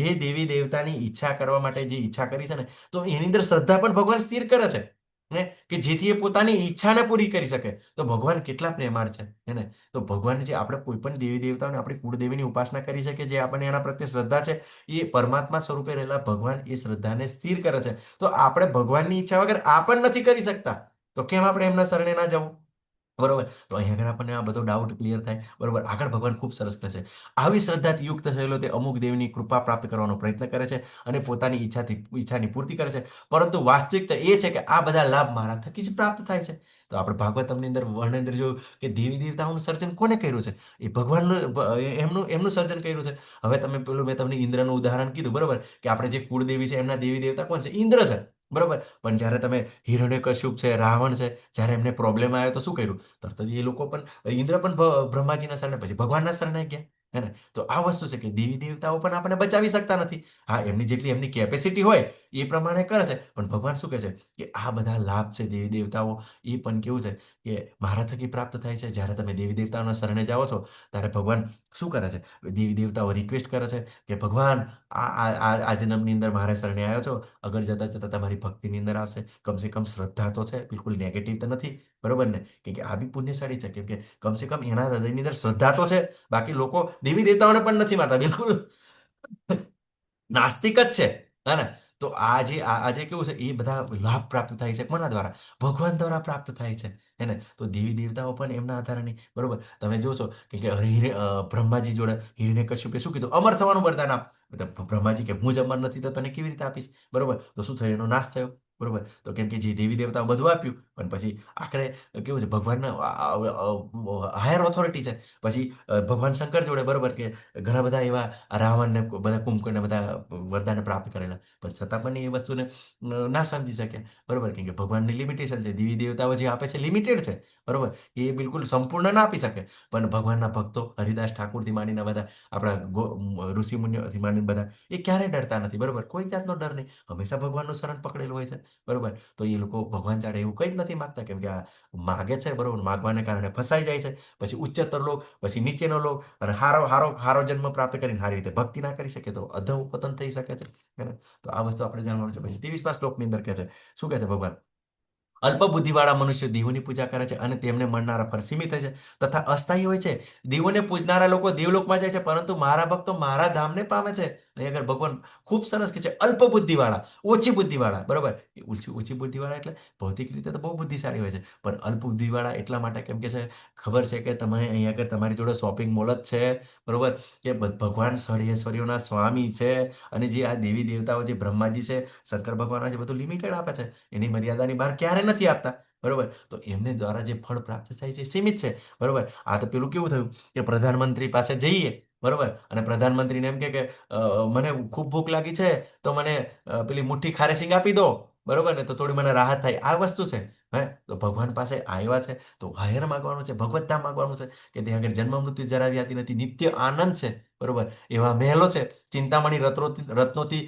જે દેવી દેવતાની ઈચ્છા કરવા માટે જે ઈચ્છા કરી છે ને, તો એની અંદર શ્રદ્ધા પણ ભગવાન સ્થિર કરે છે, હે, કે જેથી એ પોતાની ઈચ્છાને પૂરી કરી શકે. તો ભગવાન કેટલા પ્રેમાળ છે, હે ને. તો ભગવાન જે આપણે કોઈ પણ દેવી દેવતાઓને આપણી કુળદેવીની ઉપાસના કરી શકે, જે આપણને એના પ્રત્યે શ્રદ્ધા છે, એ પરમાત્મા સ્વરૂપે રહેલા ભગવાન એ શ્રદ્ધાને સ્થિર કરે છે. તો આપણે ભગવાનની ઈચ્છા વગર આ પણ નથી કરી શકતા, તો કેમ આપણે એમના શરણે ના જવું, બરોબર. તો અહીં આગળ આપણને આ બધો ડાઉટ ક્લિયર થાય, બરોબર. આગળ ભગવાન ખૂબ સરસ કહે છે, આવી શ્રદ્ધાથી યુક્ત થયેલો તે અમુક દેવની કૃપા પ્રાપ્ત કરવાનો પ્રયત્ન કરે છે અને પોતાની ઈચ્છાની પૂર્તિ કરે છે. પરંતુ વાસ્તવિકતા એ છે કે આ બધા લાભ મારા થકી જ પ્રાપ્ત થાય છે. તો આપણે ભાગવતમની અંદર વર્ણન અંદર જોયું કે દેવી દેવતાઓનું સર્જન કોને કર્યું છે? એ ભગવાનનું, એમનું સર્જન કર્યું છે. હવે તમે પેલું મેં તમને ઇન્દ્રનું ઉદાહરણ કીધું, બરોબર, કે આપણે જે કુળદેવી છે એમના દેવી દેવતા કોણ છે? ઇન્દ્ર છે, બરોબર. પણ જ્યારે તમે હિરણ્યકશ્યપ છે, રાવણ છે, જ્યારે એમને પ્રોબ્લેમ આવ્યો તો શું કર્યું? તરત જ એ લોકો પણ, ઇન્દ્ર પણ બ્રહ્માજીના શરણે, પછી ભગવાનના શરણે ગયા, હે ને? તો આ વસ્તુ છે કે દેવી દેવતાઓ પણ આપણને બચાવી શકતા નથી. હા, એમની જેટલી એમની કેપેસિટી હોય એ પ્રમાણે કરે છે, પણ ભગવાન શું કહે છે કે આ બધા લાભ છે દેવી દેવતાઓ એ પણ કેવું છે કે મારા થકી પ્રાપ્ત થાય છે. જ્યારે તમે દેવી દેવતાઓના શરણે જાઓ છો ત્યારે ભગવાન શું કરે છે? દેવી દેવતાઓ રિક્વેસ્ટ કરે છે કે ભગવાન આ જન્મની અંદર મારા શરણે આવ્યો છો, અગર જતા જતા તમારી ભક્તિની અંદર આવશે, કમસે કમ શ્રદ્ધા તો છે, બિલકુલ નેગેટિવ તો નથી, બરોબર ને? કેમ કે આ બી પુણ્યશાળી છે, કેમ કે કમસે કમ એના હૃદયની અંદર શ્રદ્ધા તો છે. બાકી લોકો દેવી દેવતાઓને પણ નથી માનતા, બિલકુલ નાસ્તિક જ છે, હે ને? તો આજે કેવું છે એ બધા લાભ પ્રાપ્ત થાય છે કોના દ્વારા? ભગવાન દ્વારા પ્રાપ્ત થાય છે, હે ને? તો દેવી દેવતાઓ પણ એમના આધારે નહીં, બરોબર? તમે જોશો કે બ્રહ્માજી જોડે હિરણ્યકશ્યપે શું કીધું? અમર થવાનું વરદાન આપ. તો બ્રહ્માજી કે હું જ અમર નથી તો તને કેવી રીતે આપીશ, બરોબર? તો શું થયું? એનો નાશ થયો, બરોબર? તો કેમ કે જે દેવી દેવતાઓ બધું આપ્યું, પણ પછી આખરે કેવું છે, ભગવાનના હાયર ઓથોરિટી છે. પછી ભગવાન શંકર જોડે, બરોબર, કે ઘણા બધા એવા રાવણને બધા કુંભકર્ણને બધા વરદાન પ્રાપ્ત કરેલા, પણ છતાં પણ એ વસ્તુને ના સમજી શક્યા, બરોબર? કેમ કે ભગવાનની લિમિટેશન છે. દેવી દેવતાઓ જે આપે છે લિમિટેડ છે, બરોબર? એ બિલકુલ સંપૂર્ણ ના આપી શકે. પણ ભગવાનના ભક્તો હરિદાસ ઠાકુરથી માંડીને બધા આપણા ઋષિ મુનિઓથી માંડીને બધા એ ક્યારેય ડરતા નથી, બરોબર? કોઈ જાતનો ડર નહીં, હંમેશા ભગવાનનું શરણ પકડેલું હોય છે, બરોબર? તો એ લોકો ભગવાન જાડે એવું કંઈ જ નથી માગતા, કેમ કે આ માગે છે, બરોબર? માગવાને કારણે ફસાઈ જાય છે. પછી ઉચ્ચતર લોક, પછી નીચેનો લોક, અને હારો જન્મ પ્રાપ્ત કરીને સારી રીતે ભક્તિ ના કરી શકે તો અધઃ પતન થઈ શકે છે, હે ને? તો આ વસ્તુ આપણે જાણવાનું છે. પછી 23મા શ્લોકની અંદર કહે છે, શું કહે છે ભગવાન? અલ્પ બુદ્ધિવાળા મનુષ્યો દેવોની પૂજા કરે છે અને તેમને મળનારા ફળ સીમિત હોય છે, તથા અસ્થાયી હોય છે. દેવોને પૂજનારા લોકો દેવલોકમાં જાય છે, પરંતુ મારા ભક્તો મારા ધામને પામે છે. અહીં આગળ ભગવાન ખૂબ સરસ કહે છે, અલ્પ બુદ્ધિવાળા, ઓછી બુદ્ધિવાળા, બરોબર? એ ઓછી બુદ્ધિવાળા એટલે ભૌતિક રીતે તો બહુ બુદ્ધિશાળી હોય છે, પણ અલ્પ બુદ્ધિવાળા એટલા માટે કેમ કે છે, ખબર છે કે તમે અહીં આગળ તમારી જોડે શોપિંગ મોલ જ છે, બરોબર? કે ભગવાન સર્વેશ્વરીઓના સ્વામી છે, અને જે આ દેવી દેવતાઓ, જે બ્રહ્માજી છે, શંકર ભગવાન છે, બધું લિમિટેડ આપે છે, એની મર્યાદાની બહાર ક્યારે નથી આપતા, બરોબર? તો એમને દ્વારા જે ફળ પ્રાપ્ત થાય છે એ સીમિત છે, બરોબર? આ તો પેલું કેવું થયું કે પ્રધાનમંત્રી પાસે જઈએ, બરોબર, અને પ્રધાનમંત્રીને એમ કે મને ખૂબ ભૂખ લાગી છે, તો મને પેલી મુઠ્ઠી ખારેસિંગ આપી દો, બરોબર ને? તો થોડી મને રાહત થાય. આ વસ્તુ છે, હે? તો ભગવાન પાસે આવ્યા છે તો હાયર માગવાનું છે, ભગવત ધામ માગવાનું છે, કે ત્યાં આગળ જન્મ મૃત્યુ જરાવી આવતી નથી, નિત્ય આનંદ છે, બરોબર? એવા મહેલો છે, ચિંતામણી રત્નોથી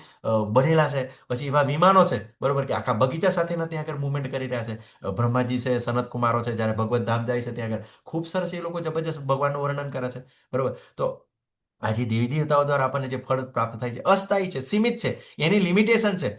બનેલા છે. પછી એવા વિમાનો છે, બરોબર, કે આખા બગીચા સાથેના ત્યાં આગળ મુવમેન્ટ કરી રહ્યા છે. બ્રહ્માજી છે, સનત કુમારો છે, જ્યારે ભગવત ધામ જાય છે ત્યાં આગળ ખૂબ સરસ એ લોકો જબરજસ્ત ભગવાનનું વર્ણન કરે છે, બરોબર? તો આજે દેવી દેવતાઓ દ્વારા આપણને જે ફળ પ્રાપ્ત થાય છે અસ્થાયી છે, સીમિત છે, એની લિમિટેશન છે.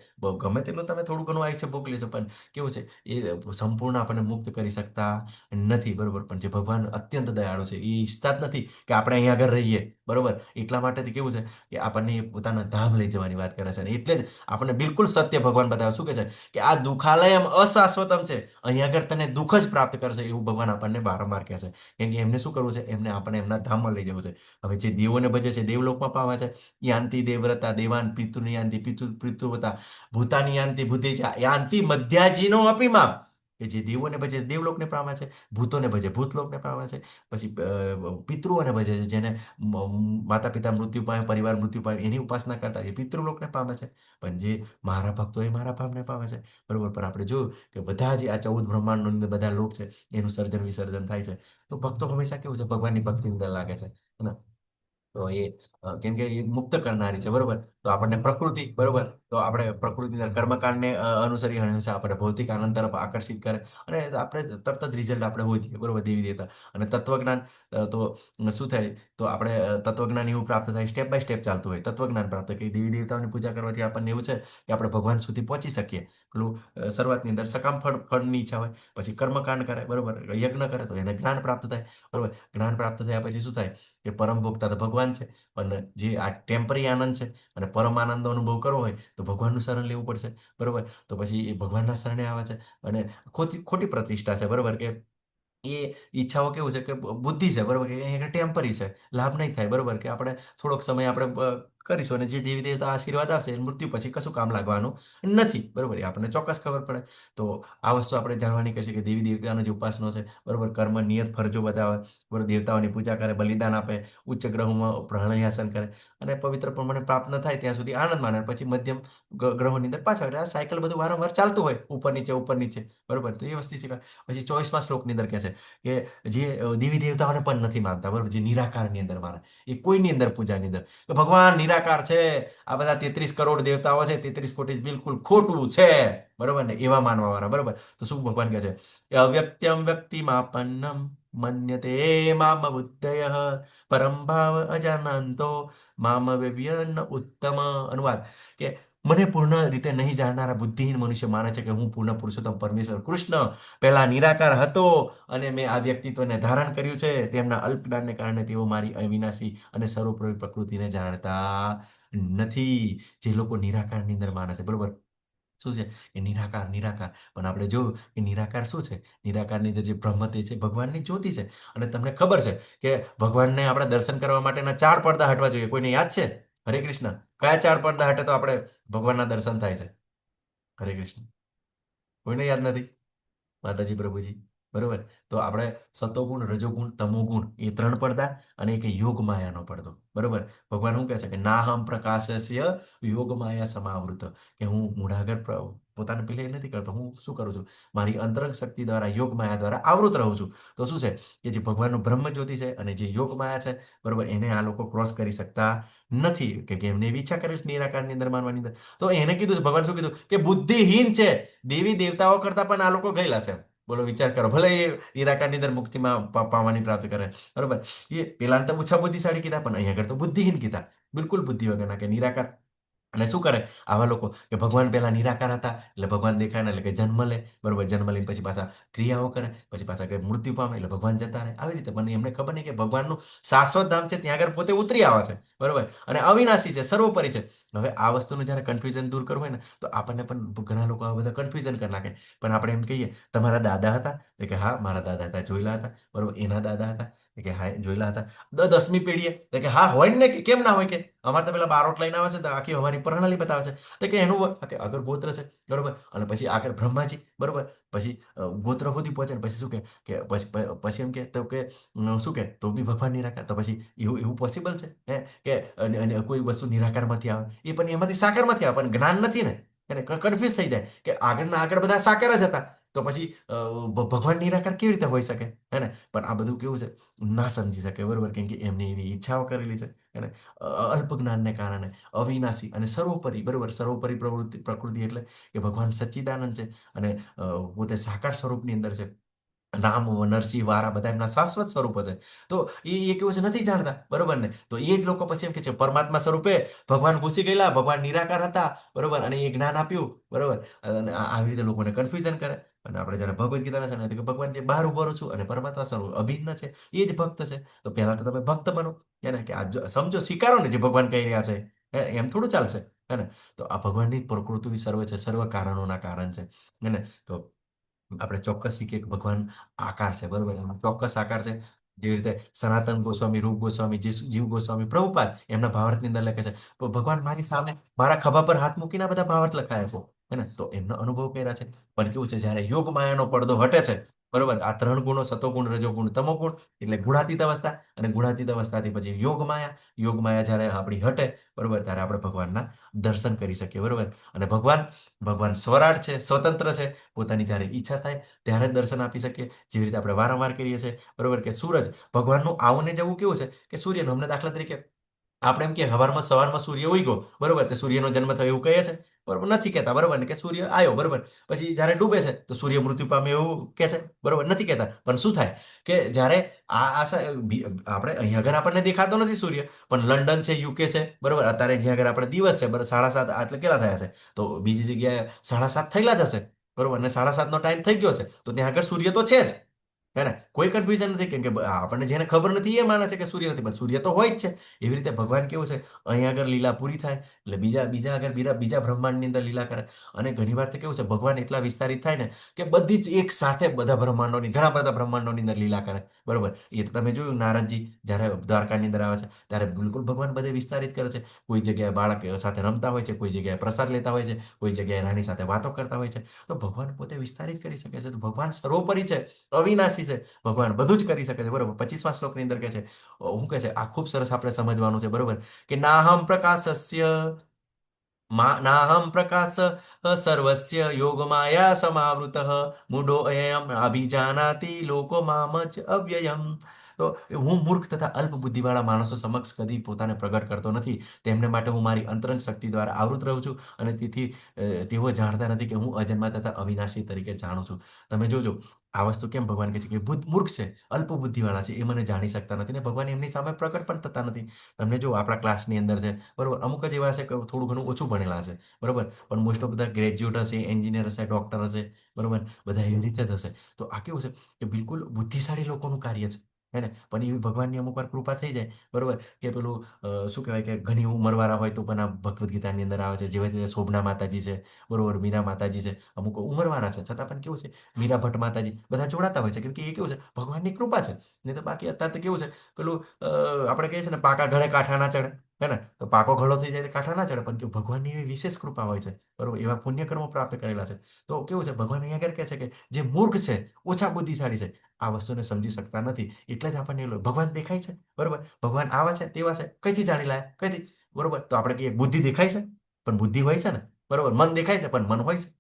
ગમે તેટલું તમે થોડું ઘણું આયુષ્ય ભોગવી લેશો, પણ કેવું છે, એ સંપૂર્ણ આપણને મુક્ત કરી શકતા નથી, બરોબર? પણ જે ભગવાન અત્યંત દયાળુ છે, એ ઈચ્છતા જ નથી કે આપણે અહીંયા આગળ રહીએ, બરોબર? એટલા માટેથી કેવું છે કે આપણને એ પોતાના ધામ લઈ જવાની વાત કરે છે, અને એટલે જ આપણને બિલકુલ સત્ય ભગવાન બતાવે. શું કહે છે કે આ દુઃખાલયમ અશાશ્વતમ છે, અહીંયા આગળ તને દુઃખ જ પ્રાપ્ત કરશે, એવું ભગવાન આપણને વારંવાર કહે છે. કેમ કે એમને શું કરવું છે? એમને આપણને એમના ધામમાં લઈ જવું છે. હવે જે દેવોને ભજે છે દેવલોકમાં પામે છે. યાંતિ દેવવ્રતા દેવાન પિતૃની યાંતિ પિતૃવ્રતા ભૂતાની યાંતિ ભૂતેજા યાંતિ મધ્યાજીનો અપીમામ. કે જે દેવોને ભજે દેવલોકને પામે છે, ભૂતોને ભજે ભૂતલોકને પામે છે, પછી પિતૃઓને ભજે છે, જેને માતા પિતા મૃત્યુ પામે, પરિવાર મૃત્યુ પામે, એની ઉપાસના કરતા એ પિતૃલોકને પામે છે. પણ જે મારા ભક્તો એ મારા ભાવને પામે છે, બરોબર? પણ આપણે જોયું કે બધા જે આ 14 બ્રહ્માંડનો અંદર બધા લોક છે, એનું સર્જન વિસર્જન થાય છે. તો ભક્તો હંમેશા કેવું છે? ભગવાનની ભક્તિની અંદર લાગે છે, હે ને? તો કેમ કે એ મુક્ત કરનારી છે, બરોબર? તો આપણને પ્રકૃતિ, બરોબર, તો આપણે પ્રકૃતિના કર્મકાંડને અનુસરી હંમેશા આપણે ભૌતિક આનંદ તરફ આકર્ષિત કરે, અને આપણે તરત જ રિઝલ્ટ આપણે હોય છે, બરોબર? દેવી દેવતા અને તત્વજ્ઞાન, તો શું થાય? તો આપણે તત્વજ્ઞાન એવું પ્રાપ્ત થાય, સ્ટેપ બાય સ્ટેપ ચાલતું હોય તત્વજ્ઞાન પ્રાપ્ત, કે દેવી દેવતાઓની પૂજા કરવાથી આપણને એવું છે કે આપણે ભગવાન સુધી પહોંચી શકીએ. પેલું શરૂઆતની અંદર સકામ ફળની ઈચ્છા હોય, પછી કર્મકાંડ કરે, બરોબર, યજ્ઞ કરે તો એને જ્ઞાન પ્રાપ્ત થાય, બરોબર? જ્ઞાન પ્રાપ્ત થયા પછી શું થાય કે પરમ ભોગતા તો ભગવાન છે, પણ જે આ ટેમ્પરરી આનંદ છે અને પરમ આનંદનો અનુભવ કરવો હોય તો ભગવાનનું શરણ લેવું પડશે, બરોબર? તો પછી એ ભગવાનના શરણે આવે છે, અને ખોટી પ્રતિષ્ઠા છે, બરોબર, કે એ ઈચ્છાઓ કેવું છે કે બુદ્ધિ છે, બરોબર, કે અહીંયા ટેમ્પરરી છે, લાભ નહીં થાય, બરોબર, કે આપણે થોડોક સમય આપણે કરીશું અને જે દેવી દેવતા આશીર્વાદ આપશે એ મૃત્યુ પછી કશું કામ લાગવાનું નથી. બરોબર, એ આપણને ચોક્કસ ખબર પડે. તો આ વસ્તુ આપણે જાણવાની કહીએ કે દેવી દેવતાનો જે ઉપાસનો છે, બરોબર, કર્મ નિયત ફરજો બજાવે, બરોબર, દેવતાઓની પૂજા કરે, બલિદાન આપે, ઉચ્ચ ગ્રહોમાં પ્રહણયાસન કરે અને પવિત્ર પ્રમાણે પ્રાપ્ત ન થાય ત્યાં સુધી આનંદ માણે, પછી મધ્યમ ગ્રહોની અંદર પાછા. એટલે આ સાયકલ બધું વારંવાર ચાલતું હોય, ઉપર નીચે, બરોબર. તો એ વસ્તુ શીખાય. પછી 24મા શ્લોકની અંદર કહે છે કે જે દેવી દેવતાઓને પણ નથી માનતા, બરોબર, જે નિરાકારની અંદર માને, એ કોઈની અંદર પૂજાની અંદર કે ભગવાન નિરાકાર છે, આ બધા 33 કરોડ દેવતાઓ છે, 33 કોટી બિલકુલ ખોટું છે, બરોબર ને, એવા માનવા વાળા, બરોબર. તો શું ભગવાન કહે છે કે અવ્યક્તમ વ્યક્તિમાપન્નમ મન્યતે મામ બુદ્ધય પરમ ભાવ અજાનંતો મામ વ્યવ્યન ઉત્તમ. અનુવાદ કે મને પૂર્ણ રીતે નહીં જાણનારા બુદ્ધિહીન મનુષ્ય માને છે કે હું પૂર્ણ પુરુષોત્તમ પરમેશ્વર કૃષ્ણ પહેલા નિરાકાર હતો અને મેં આ વ્યક્તિત્વને ધારણ કર્યું છે. તેમના અલ્પ જ્ઞાનને કારણે તેઓ મારી અવિનાશી અને સર્વોપરી પ્રકૃતિને જાણતા નથી. જે લોકો નિરાકારની અંદર માને છે, બરોબર, શું છે એ નિરાકાર નિરાકાર. પણ આપણે જોયું કે નિરાકાર શું છે? નિરાકારની અંદર જે બ્રહ્મ તે છે ભગવાનની જ્યોતિ છે. અને તમને ખબર છે કે ભગવાનને આપણે દર્શન કરવા માટેના 4 પડદા હટવા જોઈએ. કોઈને યાદ છે? હરે કૃષ્ણ. કયા 4 પડદા હટે તો આપણે ભગવાનના દર્શન થાય છે? હરે કૃષ્ણ. કોઈને યાદ નથી? માતાજી પ્રભુજી, બરોબર. તો આપણે સતોગુણ, રજોગુણ, તમોગુણ, એ 3 પડદા અને એક યોગ માયાનો પડદો, બરોબર. ભગવાન શું કહે છે કે નાહમ પ્રકાશસ્ય યોગ માયા સમાવૃત, કે હું મૂઢાગર પોતાને પેલે એ નથી કરતો, હું શું કરું છું, મારી અંતરંગ શક્તિ દ્વારા, યોગ માયા દ્વારા આવૃત રહું છું. તો શું છે કે જે ભગવાનનું બ્રહ્મ જ્યોતિ છે અને જે યોગ માયા છે, બરોબર, એને આ લોકો ક્રોસ કરી શકતા નથી, કે એમને એવી ઈચ્છા કરી છે નિરાકારની અંદર માનવાની અંદર. તો એને કીધું છે, ભગવાન શું કીધું કે બુદ્ધિહીન છે, દેવી દેવતાઓ કરતા પણ આ લોકો ગયેલા છે. બોલો, વિચાર કરો. ભલે એ નિરાકારની અંદર મુક્તિમાં પામવાની પ્રાપ્તિ કરે, બરોબર. એ પેલા તો ઓછા બુદ્ધિશાળી કીધા, પણ અહીંયા આગળ તો બુદ્ધિહીન કીધા, બિલકુલ બુદ્ધિ વગરના, કે નિરાકાર. અને શું કરે આવા લોકો કે ભગવાન પહેલા નિરાકાર હતા, એટલે ભગવાન દેખાય ને એટલે કે જન્મ લે, બરોબર, જન્મ લઈને પછી પાછા ક્રિયાઓ કરે, પછી પાછા કે મૃત્યુ પામે એટલે ભગવાન જતા રહે. આવી રીતે મને એમને ખબર નહીં કે ભગવાનનું શાશ્વત ધામ છે, ત્યાં આગળ પોતે ઉતરી આવે છે, બરોબર, અને અવિનાશી છે, સર્વોપરી છે. હવે આ વસ્તુનું જ્યારે કન્ફ્યુઝન દૂર કરવું હોય ને, તો આપણને પણ ઘણા લોકો આ બધા કન્ફ્યુઝન કરી નાખે. પણ આપણે એમ કહીએ તમારા દાદા હતા, તો કે હા મારા દાદા હતા, જોયેલા હતા, બરોબર. એના દાદા હતા, તો કે હા જોયેલા હતા. 10મી પેઢીએ, તો કે હા હોય ને, કે કેમ ના હોય, કે અમારે તો પેલા બારોટ લઈને આવે છે, તો આખી અમારી પ્રણાલી બતાવે છે, તો કે એનું આગળ ગોત્ર છે, બરોબર. અને પછી આગળ બ્રહ્માજી, બરોબર, પછી ગોત્ર સુધી પહોંચે ને પછી શું કે પછી એમ કે તો કે શું કે તો બી ભગવાન નિરાકાર. તો પછી એવું એવું પોસિબલ છે હે કે અને કોઈ વસ્તુ નિરાકારમાંથી આવે, એ પણ એમાંથી સાકારમાંથી આવે, પણ જ્ઞાન નથી ને, એને કન્ફ્યુઝ થઈ જાય કે આગળ બધા સાકાર જ હતા, તો પછી ભગવાન નિરાકાર કેવી રીતે હોઈ શકે, હે ને. પણ આ બધું કેવું છે, ના સમજી શકે, બરોબર, કેમ કે એમને એવી ઈચ્છાઓ કરેલી છે, એને અલ્પ જ્ઞાનને કારણે, અવિનાશી અને સર્વોપરી, બરોબર. સર્વોપરી પ્રકૃતિ એટલે કે ભગવાન સચ્ચિદાનંદ છે અને પોતે સાકાર સ્વરૂપની અંદર છે. રામ, નરસિંહ, વારા બધા એમના શાશ્વત સ્વરૂપો છે. તો એ કેવું છે નથી જાણતા, બરોબર ને. તો એ જ લોકો પછી એમ કે છે પરમાત્મા સ્વરૂપે ભગવાન ઘૂસી ગયેલા, ભગવાન નિરાકાર હતા, બરોબર, અને એ જ્ઞાન આપ્યું, બરોબર. અને આવી રીતે લોકોને કન્ફ્યુઝન કરે. અને આપણે જયારે ભગવદ્ ગીતાના છે કે ભગવાન જે બહાર ઉભો છું અને પરમાત્મા સ્વરૂપ અભિન્ન છે, એ જ ભક્ત છે. તો પહેલા તો તમે ભક્ત બનો, એને કે આ સમજો, સ્વીકારો ને જે ભગવાન કહી રહ્યા છે, એમ થોડું ચાલશે, હે ને. તો આ ભગવાનની પ્રકૃતિ સર્વ છે, સર્વ કારણોના કારણ છે, હે ને. તો આપણે ચોક્કસ શીખીએ કે ભગવાન આકાર છે, બરોબર, એમાં ચોક્કસ આકાર છે. જેવી રીતે સનાતન ગોસ્વામી, રૂપ ગોસ્વામી, જીવ ગોસ્વામી, પ્રભુપાદ એમના ભાવાર્થની અંદર લખે છે ભગવાન મારી સામે મારા ખભા પર હાથ મૂકીને આ બધા ભાવાર્થ લખાયા છે, હે ને. તો એમનો અનુભવ કર્યા છે. પણ કેવું છે, જ્યારે યોગ માયાનો પડદો હટે છે, બરોબર, આ 3 ગુણો, સતોગુણ, રજોગુણ, તમોગુણ, એટલે ગુણાતીત અવસ્થા, અને ગુણાતીત અવસ્થાથી પછી યોગ માયા જ્યારે આપણી હટે, બરોબર, ત્યારે આપણે ભગવાનના દર્શન કરી શકીએ, બરોબર. અને ભગવાન સ્વરાટ છે, સ્વતંત્ર છે, પોતાની જ્યારે ઈચ્છા થાય ત્યારે જ દર્શન આપી શકીએ. જેવી રીતે આપણે વારંવાર કરીએ છીએ, બરોબર, કે સૂરજ ભગવાનનું આવું ને જવું કેવું છે કે સૂર્યનું અમને દાખલા તરીકે આપણે એમ કે સવારમાં સૂર્ય ઉગ્યો, બરોબર, તો સૂર્યનો જન્મ થયો એવું કહીએ છે, બરોબર, નથી કહેતા, બરોબર ને, કે સૂર્ય આવ્યો, બરોબર, પછી જ્યારે ડૂબે છે તો સૂર્ય મૃત્યુ પામે એવું કે છે, બરોબર, નથી કહેતા. પણ શું થાય કે જ્યારે આપણે અહીંયા આગળ આપણને દેખાતો નથી સૂર્ય, પણ લંડન છે, યુકે છે, બરોબર, અત્યારે જ્યાં આગળ આપણે દિવસ છે, બરોબર, 7:30 એટલે કેટલા થયા છે, તો બીજી જગ્યાએ 7:30 થયેલા જ હશે, બરોબર, અને 7:30નો ટાઈમ થઈ ગયો છે, તો ત્યાં આગળ સૂર્ય તો છે જ, હે ને? કોઈ કન્ફ્યુઝન નથી કેમ કે આપણને જેને ખબર નથી એ માને છે કે સૂર્ય નથી, પણ સૂર્ય તો હોય જ છે. એવી રીતે ભગવાન કેવું છે, અહીં આગળ લીલા પૂરી થાય એટલે બીજા બીજા આગળ બીજા બ્રહ્માંડની અંદર લીલા કરે. અને ઘણી વાર તો કેવું છે, ભગવાન એટલા વિસ્તારિત થાય ને કે બધી જ એક સાથે બધા બ્રહ્માંડોની ઘણા બધા બ્રહ્માંડોની અંદર લીલા કરે. બરોબર, એ તો તમે જોયું નારદજી જ્યારે દ્વારકાની અંદર આવે છે ત્યારે બિલકુલ ભગવાન બધે વિસ્તારિત કરે છે. કોઈ જગ્યાએ બાળક સાથે રમતા હોય છે, કોઈ જગ્યાએ પ્રસાદ લેતા હોય છે, કોઈ જગ્યાએ રાણી સાથે વાતો કરતા હોય છે. તો ભગવાન પોતે વિસ્તારિત કરી શકે છે. તો ભગવાન સર્વોપરી છે, અવિનાશી છે. ભગવાન બધું જ કરી શકે છે. બરોબર, 25મા શ્લોકની અંદર કહે છે, શું કહે છે, આ ખૂબ સરસ આપણે સમજવાનું છે. બરોબર, કે નાહમ પ્રકાશસ્ય નાહમ પ્રકાશ સર્વસ્ય યોગમાયા સમાવૃતઃ મૂઢો અયમ અભિજાનાતિ લોકો મામ જ અવ્યયમ. તો હું મૂર્ખ તથા અલ્પ બુદ્ધિવાળા માણસો સમક્ષ કદી પોતાને પ્રગટ કરતો નથી. તેમને માટે હું મારી અંતરંગ શક્તિ દ્વારા આવૃત રહું છું અને તેથી તેઓ જાણતા નથી કે હું અજન્મા તથા અવિનાશી તરીકે જાણું છું. તમે જોજો આ વસ્તુ કેમ ભગવાન કહે છે કે મૂર્ખ છે, અલ્પ બુદ્ધિવાળા છે, એ મને જાણી શકતા નથી ને ભગવાન એમની સામે પ્રગટ પણ થતા નથી. તમને જો આપણા ક્લાસની અંદર છે, બરોબર, અમુક જ એવા છે કે થોડું ઘણું ઓછું ભણેલા છે, બરોબર, પણ મોસ્ટ ઓફ બધા ગ્રેજ્યુએટ હશે, એન્જિનિયર હશે, ડોક્ટર હશે, બરોબર, બધા એવી રીતે જ હશે. તો આ કેવું છે કે બિલકુલ બુદ્ધિશાળી લોકોનું કાર્ય છે, હે ને? પણ એવી ભગવાનની અમુક વાર કૃપા થઈ જાય, બરોબર, કે પેલું શું કહેવાય કે ઘણી ઉંમરવાળા હોય તો પણ આ ભગવદ્ ગીતાની અંદર આવે છે, જેવી રીતે શોભના માતાજી છે, બરોબર, મીરા માતાજી છે, અમુક ઉંમરવાળા છે છતાં પણ કેવું છે, મીરા ભટ્ટ માતાજી બધા જોડાતા હોય છે કેમ કે એ કેવું છે, ભગવાનની કૃપા છે. નહીં તો બાકી અત્યારે તો કેવું છે, પેલું આપણે કહીએ છીએ ને, પાકા ઘરે કાંઠા ના ચડે, હે ને? તો પાકો ઘડો થઈ જાય તો કાંઠા ના ચડે, પણ કે ભગવાનની એવી વિશેષ કૃપા હોય છે, બરોબર, એવા પુણ્યકર્મો પ્રાપ્ત કરેલા છે. તો કેવું છે, ભગવાન અહીંયા આગળ કહે છે કે જે મૂર્ખ છે, ઓછા બુદ્ધિશાળી છે, આ વસ્તુને સમજી શકતા નથી. એટલે જ આપણને ભગવાન દેખાય છે, બરોબર, ભગવાન આવા છે તેવા છે, કઈથી જાણી લાયા, કઈથી? બરોબર, તો આપણે કહીએ બુદ્ધિ દેખાય છે પણ બુદ્ધિ હોય છે ને, બરોબર, મન દેખાય છે પણ મન હોય છે.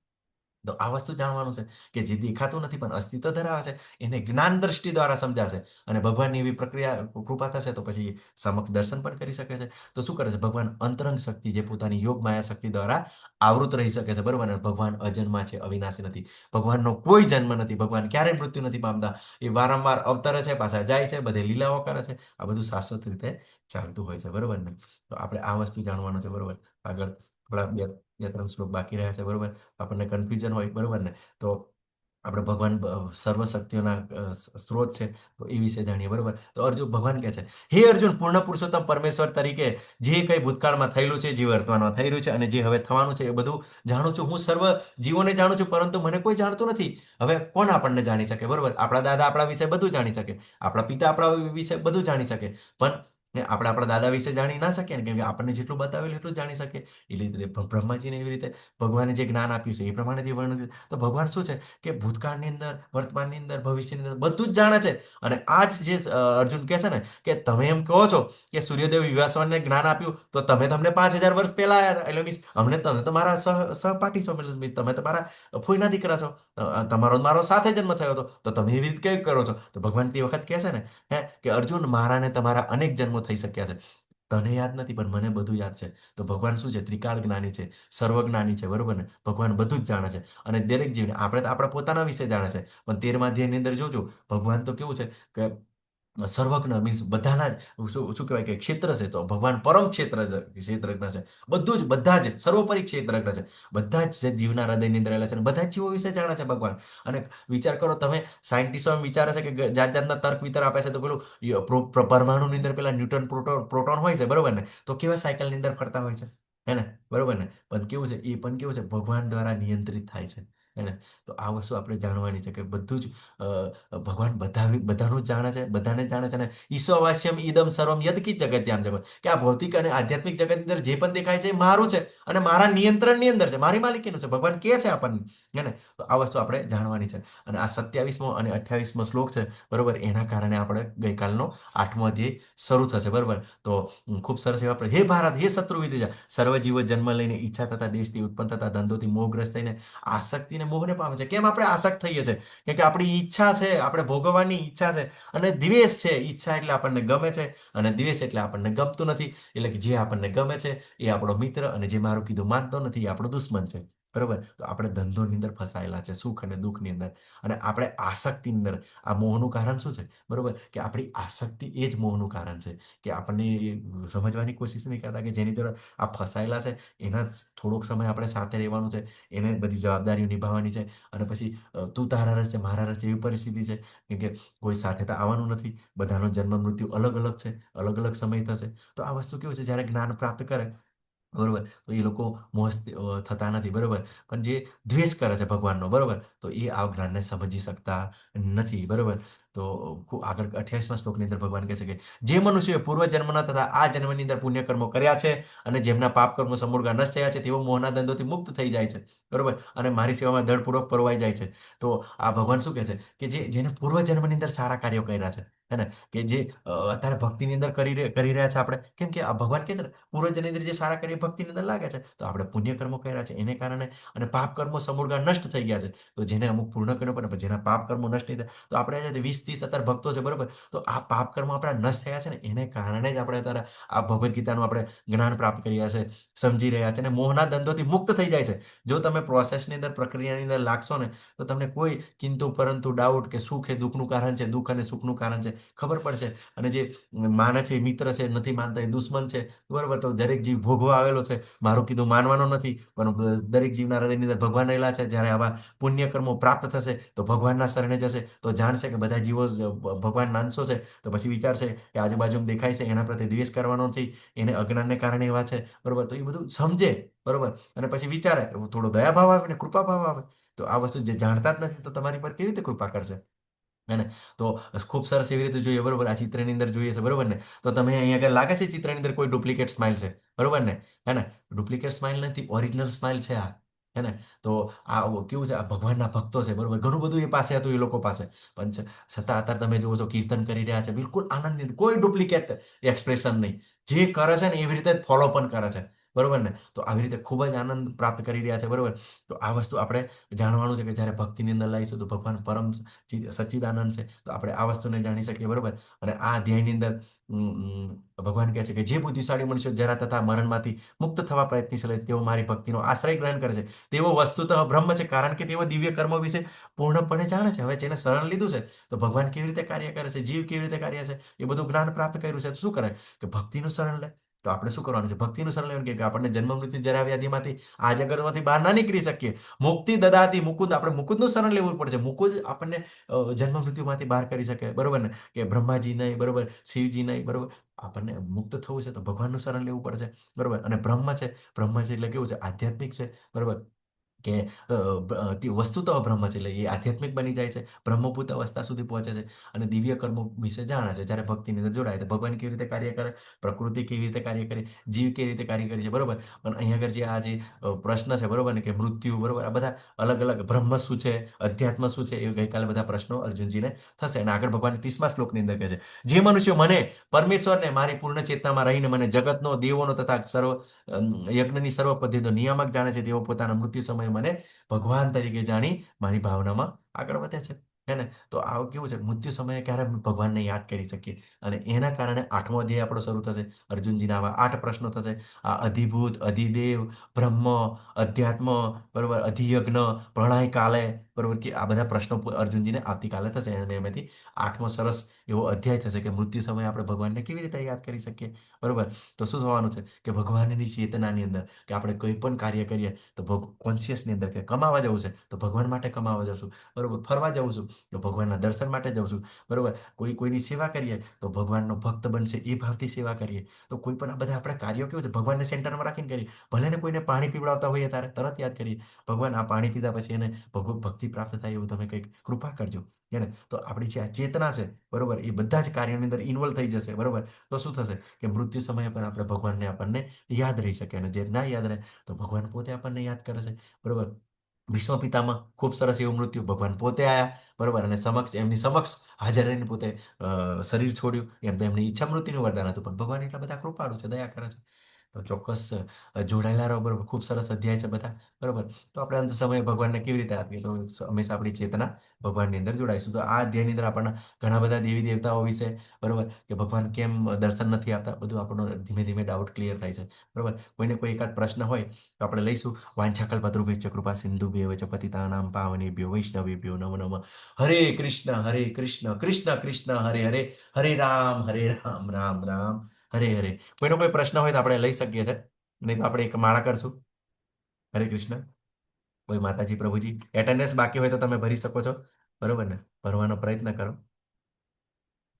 તો આ વસ્તુ જાણવાનું છે કે જે દેખાતું નથી પણ અસ્તિત્વ ધરાવે છે, એને જ્ઞાન દ્રષ્ટિ દ્વારા સમજાશે. અને ભગવાનની એવી પ્રક્રિયા કૃપા થશે તો પછી સમક્ષ દર્શન પણ કરી શકે છે. તો શું કરે છે ભગવાન? અંતરંગ શક્તિ, જે પોતાની યોગ માયા શક્તિ દ્વારા આવૃત રહી શકે છે, બરોબર. અને ભગવાન અજન્મા છે, અવિનાશી નથી. ભગવાનનો કોઈ જન્મ નથી, ભગવાન ક્યારેય મૃત્યુ નથી પામતા. એ વારંવાર અવતરે છે, પાછા જાય છે, બધે લીલાઓ કરે છે. આ બધું શાશ્વત રીતે ચાલતું હોય છે, બરોબર ને? તો આપણે આ વસ્તુ જાણવાનું છે, બરોબર. આગળ આપણા બે ત્રણ શ્લોક બાકી રહ્યા છે, બરોબર. આપણને કન્ફ્યુઝન હોય, બરોબર ને? તો આપણે ભગવાન સર્વશક્તિઓના સ્ત્રોત છે, તો એ વિશે જાણીએ, બરોબર. તો અર્જુન, ભગવાન કહે છે, હે અર્જુન, પૂર્ણ પુરુષોત્તમ પરમેશ્વર તરીકે જે કંઈ ભૂતકાળમાં થયેલું છે, જે વર્તમાનમાં થઈ રહ્યું છે અને જે હવે થવાનું છે, એ બધું જાણું છું. હું સર્વ જીવોને જાણું છું, પરંતુ મને કોઈ જાણતું નથી. હવે કોણ આપણને જાણી શકે, બરોબર? આપણા દાદા આપણા વિશે બધું જાણી શકે, આપણા પિતા આપણા વિશે બધું જાણી શકે, પણ આપણે આપણા દાદા વિશે જાણી ના શકીએ ને, કેમ કે આપણને જેટલું બતાવેલું એટલું જ જાણી શકીએ. એટલે બ્રહ્માજીને એવી રીતે ભગવાને જે જ્ઞાન આપ્યું છે એ પ્રમાણે જે વર્ણન. તો ભગવાન શું છે કે ભૂતકાળની અંદર, વર્તમાનની અંદર, ભવિષ્યની અંદર બધું જ જાણે છે. અને આ જ જે અર્જુન કહે છે ને કે તમે એમ કહો છો કે સૂર્યદેવ વિવાસવાનને જ્ઞાન આપ્યું તો તમને 5000 વર્ષ પહેલા આવ્યા હતા. એટલે મીન્સ અમને, તમે તો મારા સહપાઠી છો, means તમે તો મારા ફોઈના દીકરા છો, તમારો મારો સાથે જન્મ થયો હતો, તો તમે એવી રીતે કેવી કરો છો? તો ભગવાન તે વખત કહે છે ને, કે અર્જુન, મારા ને તમારા અનેક જન્મો થઈ શક્યા છે, તને યાદ નથી પણ મને બધું યાદ છે. તો ભગવાન શું છે? ત્રિકાળ જ્ઞાની છે, સર્વજ્ઞાની છે, બરોબર ને? ભગવાન બધું જ જાણે છે. અને દરેક જીવને, આપણે તો આપણા પોતાના વિશે જાણે છે, પણ 13મા અધ્યાયની અંદર જોજો, ભગવાન તો કેવું છે કે સર્વજ્ઞ, મીન્સ બધાના જ શું કહેવાય કે ક્ષેત્ર છે. તો ભગવાન પરમ ક્ષેત્રજ્ઞ છે. બધું જ, બધા જ સર્વોપરી ક્ષેત્રજ્ઞ છે. બધા જ જે જીવના હૃદયની અંદર રહેલા છે, બધા જ જીવો વિશે જાણે છે ભગવાન. અને વિચાર કરો તમે, સાયન્ટિસ્ટો એમ વિચારે છે કે જાત જાતના તર્ક વિતર્ક આપે છે, તો પેલું પરમાણુની અંદર પેલા ન્યૂટન પ્રોટોન હોય છે, બરોબર ને? તો કેવા સાયકલની અંદર ફરતા હોય છે, હે ને? બરોબર ને? પણ કેવું છે, એ પણ કેવું છે, ભગવાન દ્વારા નિયંત્રિત થાય છે, હે ને? તો આ વસ્તુ આપણે જાણવાની છે કે બધું જ ભગવાન બધાનું જ જાણે છે, બધાને જાણે છે. ને ઈશ્વવાસ્યમ ઇદમ સર્વમ યદકિંચ જગત્યામ જગત, કે આ ભૌતિક અને આધ્યાત્મિક જગતની અંદર જે પણ દેખાય છે એ મારું છે અને મારા નિયંત્રણની અંદર છે, મારી માલિકીનું છે. ભગવાન કહે છે આપણને, હે ને? તો આ વસ્તુ આપણે જાણવાની છે. અને આ 27મો અને 28મો શ્લોક છે, બરોબર, એના કારણે આપણે ગઈકાલનો 8મો અધ્યાય શરૂ થશે, બરોબર. તો ખૂબ સરસ એવા હે ભારત, હે શત્રુ વિદ્યા, સર્વ જીવો જન્મ લઈને ઈચ્છા થતા દેશથી ઉત્પન્ન થતા ધંધોથી મોહગ્રસ્ત થઈને આસક્તિને મોહને પામે છે. કેમ આપણે આસક્ત થઈએ છીએ? કેમ કે આપણી ઈચ્છા છે, આપણે ભોગવવાની ઈચ્છા છે. અને દ્વેષ છે, ઈચ્છા એટલે આપણને ગમે છે અને દ્વેષ એટલે આપણને ગમતું નથી. એટલે કે જે આપણને ગમે છે એ આપણો મિત્ર અને જે મારું કીધું માનતો નથી એ આપણો દુશ્મન છે. બરોબર, તો આપણે ધંધોની અંદર ફસાયેલા છે, સુખ અને દુઃખની અંદર, અને આપણે આસક્તિની અંદર. આ મોહનું કારણ શું છે? બરોબર, કે આપણી આસક્તિ એ જ મોહનું કારણ છે. કે આપણને એ સમજવાની કોશિશ નહીં કરતા કે જેની જોડે આ ફસાયેલા છે એના થોડોક સમય આપણે સાથે રહેવાનું છે, એને બધી જવાબદારીઓ નિભાવવાની છે. અને પછી તું તારા રસ્તે મારા રસ્તે એવી પરિસ્થિતિ છે. કેમ કે કોઈ સાથે તો આવવાનું નથી, બધાનો જન્મ મૃત્યુ અલગ અલગ છે, અલગ અલગ સમય થશે. તો આ વસ્તુ કેવું છે, જ્યારે જ્ઞાન પ્રાપ્ત કરે, બરોબર, તો એ લોકો થતા નથી. બરોબર, પણ જે દ્વેષ કરે છે ભગવાનનો, બરોબર, તો એ આ જ્ઞાનને સમજી શકતા નથી. બરોબર, તો આગળ 28મા શ્લોકની અંદર ભગવાન કહે છે કે જે મનુષ્યોએ પૂર્વ જન્મના તથા આ જન્મની અંદર પુણ્ય કર્મો કર્યા છે અને જેમના પાપ કર્મો સમૂળગા નષ્ટ થયા છે, તેઓ મોહના દંડોથી મુક્ત થઈ જાય છે. બરોબર, અને મારી સેવામાં દૃઢપૂર્વક પરોવાઈ જાય છે. તો આ ભગવાન શું કહે છે કે જેને પૂર્વ જન્મની અંદર સારા કાર્યો કર્યા છે, હે ને, કે જે અત્યારે ભક્તિની અંદર કરી રહ્યા છે આપણે. કેમ કે આ ભગવાન કહે છે ને, પૂર્વજન્મની અંદર જે સારા કાર્ય ભક્તિની અંદર લાગે છે, તો આપણે પુણ્ય કર્મો કર્યા છે એને કારણે, અને પાપ કર્મો સમૂળગા નષ્ટ થઈ ગયા છે. તો જેને અમુક પૂર્ણ કર્યો, પણ જેના પાપ કર્મો નષ્ટ નહીં થયા, તો આપણે 20-30 અત્યારે ભક્તો છે, બરોબર, તો આ પાપ કર્મો આપણા નષ્ટ થયા છે ને, એને કારણે જ આપણે અત્યારે આ ભગવદ્ ગીતાનું આપણે જ્ઞાન પ્રાપ્ત કરી રહ્યા છે, સમજી રહ્યા છે, અને મોહના ધંધોથી મુક્ત થઈ જાય છે. જો તમે પ્રોસેસની અંદર, પ્રક્રિયાની અંદર લાગશો ને, તો તમને કોઈ કિંતુ પરંતુ ડાઉટ કે સુખ એ દુઃખનું કારણ છે, દુઃખ અને સુખનું કારણ છે, ખબર પડશે. અને જે માને છે એ મિત્ર છે, નથી માનતા એ દુશ્મન છે. બરોબર, તો દરેક જીવ ભોગવા આવેલો છે, મારું કીધું માનવાનો નથી, પણ દરેક જીવના હૃદયની અંદર ભગવાન રહેલા છે. જ્યારે આવા પુણ્ય કર્મો પ્રાપ્ત થશે તો ભગવાનના શરણે જશે, તો જાણશે કે બધા જીવો ભગવાનના અંશો છે. તો પછી વિચારશે કે આજુબાજુ દેખાય છે એના પ્રત્યે દ્વેષ કરવાનો નથી, એને અજ્ઞાનને કારણે એવા છે. બરોબર, તો એ બધું સમજે. બરોબર, અને પછી વિચારે, થોડો દયાભાવ આવે ને કૃપા ભાવ આવે. તો આ વસ્તુ જે જાણતા જ નથી, તો તમારી પર કેવી રીતે કૃપા કરશે? હે ને? તો ખૂબ સરસ એવી રીતે જોઈએ. બરોબર, આ ચિત્રની અંદર જોઈએ છે. બરોબર ને? તો તમે અહીંયા આગળ લાગે છે ચિત્રની અંદર કોઈ ડુપ્લિકેટ સ્માઇલ છે? બરોબર ને? હે ને? ડુપ્લિકેટ સ્માઇલ નથી, ઓરિજિનલ સ્માઇલ છે આ. હે ને? તો આ કેવું છે, આ ભગવાનના ભક્તો છે. બરોબર, ઘણું બધું એ પાસે હતું એ લોકો પાસે, પણ છતાં અત્યારે તમે જુઓ છો કીર્તન કરી રહ્યા છે, બિલકુલ આનંદિત, કોઈ ડુપ્લિકેટ એક્સપ્રેશન નહીં. જે કરે છે ને એવી રીતે જ ફોલો પણ કરે છે. બરોબર ને? તો આવી રીતે ખૂબ જ આનંદ પ્રાપ્ત કરી રહ્યા છે. બરોબર, તો આ વસ્તુ આપણે જાણવાનું છે કે જ્યારે ભક્તિની અંદર લાવીશું તો ભગવાન પરમ સચ્ચિદાનંદ છે. તો આપણે આ વસ્તુને જાણી શકીએ. બરોબર, અને આ અધ્યાયની અંદર ભગવાન કહે છે કે જે બુદ્ધિશાળી મનુષ્યો જરા તથા મરણમાંથી મુક્ત થવા પ્રયત્નશીલ છે, તેઓ મારી ભક્તિનો આશ્રય ગ્રહણ કરે છે, તેઓ વસ્તુતઃ બ્રહ્મ છે, કારણ કે તેઓ દિવ્ય કર્મો વિશે પૂર્ણપણે જાણે છે. હવે જેને શરણ લીધું છે, તો ભગવાન કેવી રીતે કાર્ય કરે છે, જીવ કેવી રીતે કાર્ય છે, એ બધું જ્ઞાન પ્રાપ્ત કર્યું છે. તો શું કરે કે ભક્તિનું શરણ લે. તો આપણે શું કરવાનું છે? ભક્તિનું શરણ લેવાનું કે આપણને જન્મ મૃત્યુ જરા વ્યાધિમાંથી આ જગતમાંથી બહાર ના નીકળી શકીએ. મુક્તિ દદાતી મુકુદ, આપણે મુકુદનું શરણ લેવું પડશે. મુકુદ આપણને જન્મ મૃત્યુમાંથી બહાર કરી શકે. બરોબર ને? કે બ્રહ્માજી નહીં, બરોબર, શિવજી નહીં, બરોબર, આપણને મુક્ત થવું છે તો ભગવાનનું શરણ લેવું પડશે. બરોબર, અને બ્રહ્મ છે, બ્રહ્મ છે એટલે કેવું છે? આધ્યાત્મિક છે. બરોબર, કે તે વસ્તુ તો બ્રહ્મ છે એટલે એ આધ્યાત્મિક બની જાય છે, બ્રહ્મભૂત અવસ્થા સુધી પહોંચે છે, અને દિવ્ય કર્મો વિશે જાણે છે. જ્યારે ભક્તિની અંદર જોડાય તો ભગવાન કેવી રીતે કાર્ય કરે, પ્રકૃતિ કેવી રીતે કાર્ય કરે, જીવ કેવી રીતે કાર્ય કરે છે. બરોબર, પણ અહીંયા આગળ જે આ જે પ્રશ્ન છે, બરોબર ને, કે મૃત્યુ, બરોબર, આ બધા અલગ અલગ, બ્રહ્મ શું છે, અધ્યાત્મ શું છે, એ ગઈકાલે બધા પ્રશ્નો અર્જુનજીને થશે. અને આગળ ભગવાન 30મા શ્લોકની અંદર કહે છે, જે મનુષ્યો મને, પરમેશ્વરને, મારી પૂર્ણ ચેતનામાં રહીને મને જગતનો, દેવોનો તથા યજ્ઞની સર્વ પદ્ધતિનો નિયામક જાણે છે, તેઓ પોતાના મૃત્યુ સમયે મને ભગવાન તરીકે જાણી મારી ભાવનામાં આગળ વધે છે. હે ને? તો આ કેવું છે, મૃત્યુ સમયે ક્યારે ભગવાનને યાદ કરી શકીએ. અને એના કારણે 8મો અધ્યાય આપણો શરૂ થશે. અર્જુનજીના આવા 8 પ્રશ્નો થશે. આ અધિભૂત, અધિદેવ, બ્રહ્મ, અધ્યાત્મ, બરોબર, અધિયજ્ઞ, પ્રણય કાલે, બરોબર, કે આ બધા પ્રશ્નો અર્જુનજીને આવતીકાલે થશે. અને એમાંથી 8મો સરસ એવો અધ્યાય થશે કે મૃત્યુ સમયે આપણે ભગવાનને કેવી રીતે યાદ કરી શકીએ. બરોબર, તો શું થવાનું છે કે ભગવાનની ચેતનાની અંદર કે આપણે કોઈ પણ કાર્ય કરીએ તો કોન્શિયસની અંદર કે કમાવા જવું છે તો ભગવાન માટે કમાવા જશું. બરોબર, ફરવા જવું છું તો ભગવાનના દર્શન માટે જવું છું. બરોબર, કોઈની સેવા કરીએ તો ભગવાનનો ભક્ત બનશે એ ભાવથી સેવા કરીએ. તો કોઈ પણ આ બધા આપણે કાર્યો કેવું છે, ભગવાનને સેન્ટરમાં રાખીને કરીએ. ભલે ને કોઈને પાણી પીવડાવતા હોઈએ ત્યારે તરત યાદ કરીએ, ભગવાન આ પાણી પીધા પછી એને ભક્તિ પ્રાપ્ત થાય એવું તમે કંઈક કૃપા કરજો. ને તો આપણી જે આ ચેતના છે, બરોબર, એ બધા જ કાર્યોની અંદર ઇન્વોલ્વ થઈ જશે. બરોબર, તો શું થશે કે મૃત્યુ સમયે પણ આપણે ભગવાનને આપણને યાદ રહી શકે. અને જે ના યાદ રહે તો ભગવાન પોતે આપણને યાદ કરે છે. બરોબર, ભીષ્મ પિતામાં ખૂબ સરસ એવું મૃત્યુ, ભગવાન પોતે આવ્યા. બરોબર, અને એમની સમક્ષ હાજર રહીને પોતે શરીર છોડ્યું. એમ તો એમની ઈચ્છા મૃત્યુનું વરદાન હતું, પણ ભગવાન એટલા બધા કૃપાળુ છે, દયા કરે છે. તો ચોક્કસ જોડાયેલા રહો. બરોબર, ખૂબ સરસ અધ્યાય છે બધા. બરોબર, તો આપણે અંત સમયે ભગવાનને કેવી રીતે યાદ કરીએ? તો હંમેશા આપણી ચેતના ભગવાનની અંદર જોડાઈશું. તો આ અધ્યાયની અંદર આપણને ઘણા બધા દેવી દેવતાઓ વિશે, બરોબર, કે ભગવાન કેમ દર્શન નથી આપતા, બધું આપણો ધીમે ધીમે ડાઉટ ક્લિયર થાય છે. બરોબર, કોઈને કોઈ એકાદ પ્રશ્ન હોય તો આપણે લઈશું. વાંછાકલ્પતરુભ્યશ્ચ કૃપા સિંધુભ્યેવ ચ પતિતાનાં પાવનેભ્યો વૈષ્ણવેભ્યો નમો નમઃ. હરે કૃષ્ણ કૃષ્ણ કૃષ્ણ હરે હરે, હરે રામ રામ રામ હરે હરે. કોઈનો કોઈ પ્રશ્ન હોય તો આપણે લઈ શકીએ છીએ, નહીં તો આપણે એક માળા કરશું. હરે કૃષ્ણ. કોઈ માતાજી પ્રભુજી એટેન્ડન્સ બાકી હોય તો તમે ભરી શકો છો. બરોબર ને, ભરવાનો પ્રયત્ન કરો.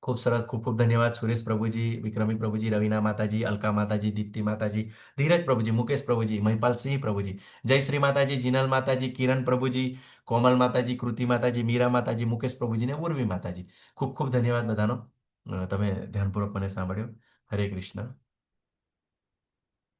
ખૂબ સરસ, ખૂબ ખૂબ ધન્યવાદ સુરેશ પ્રભુજી, વિક્રમી પ્રભુજી, રવિના માતાજી, અલકા માતાજી, દીપ્તિ માતાજી, ધીરજ પ્રભુજી, મુકેશ પ્રભુજી, મહિપાલ સિંહ પ્રભુજી, જયશ્રી માતાજી, જીનલ માતાજી, કિરણ પ્રભુજી, કોમલ માતાજી, કૃતિ માતાજી, મીરા માતાજી, મુકેશ પ્રભુજી ને ઉર્વી માતાજી. ખૂબ ખૂબ ધન્યવાદ બધાનો. તમે ધ્યાનપૂર્વક મને સાંભળ્યો. હરે કૃષ્ણ.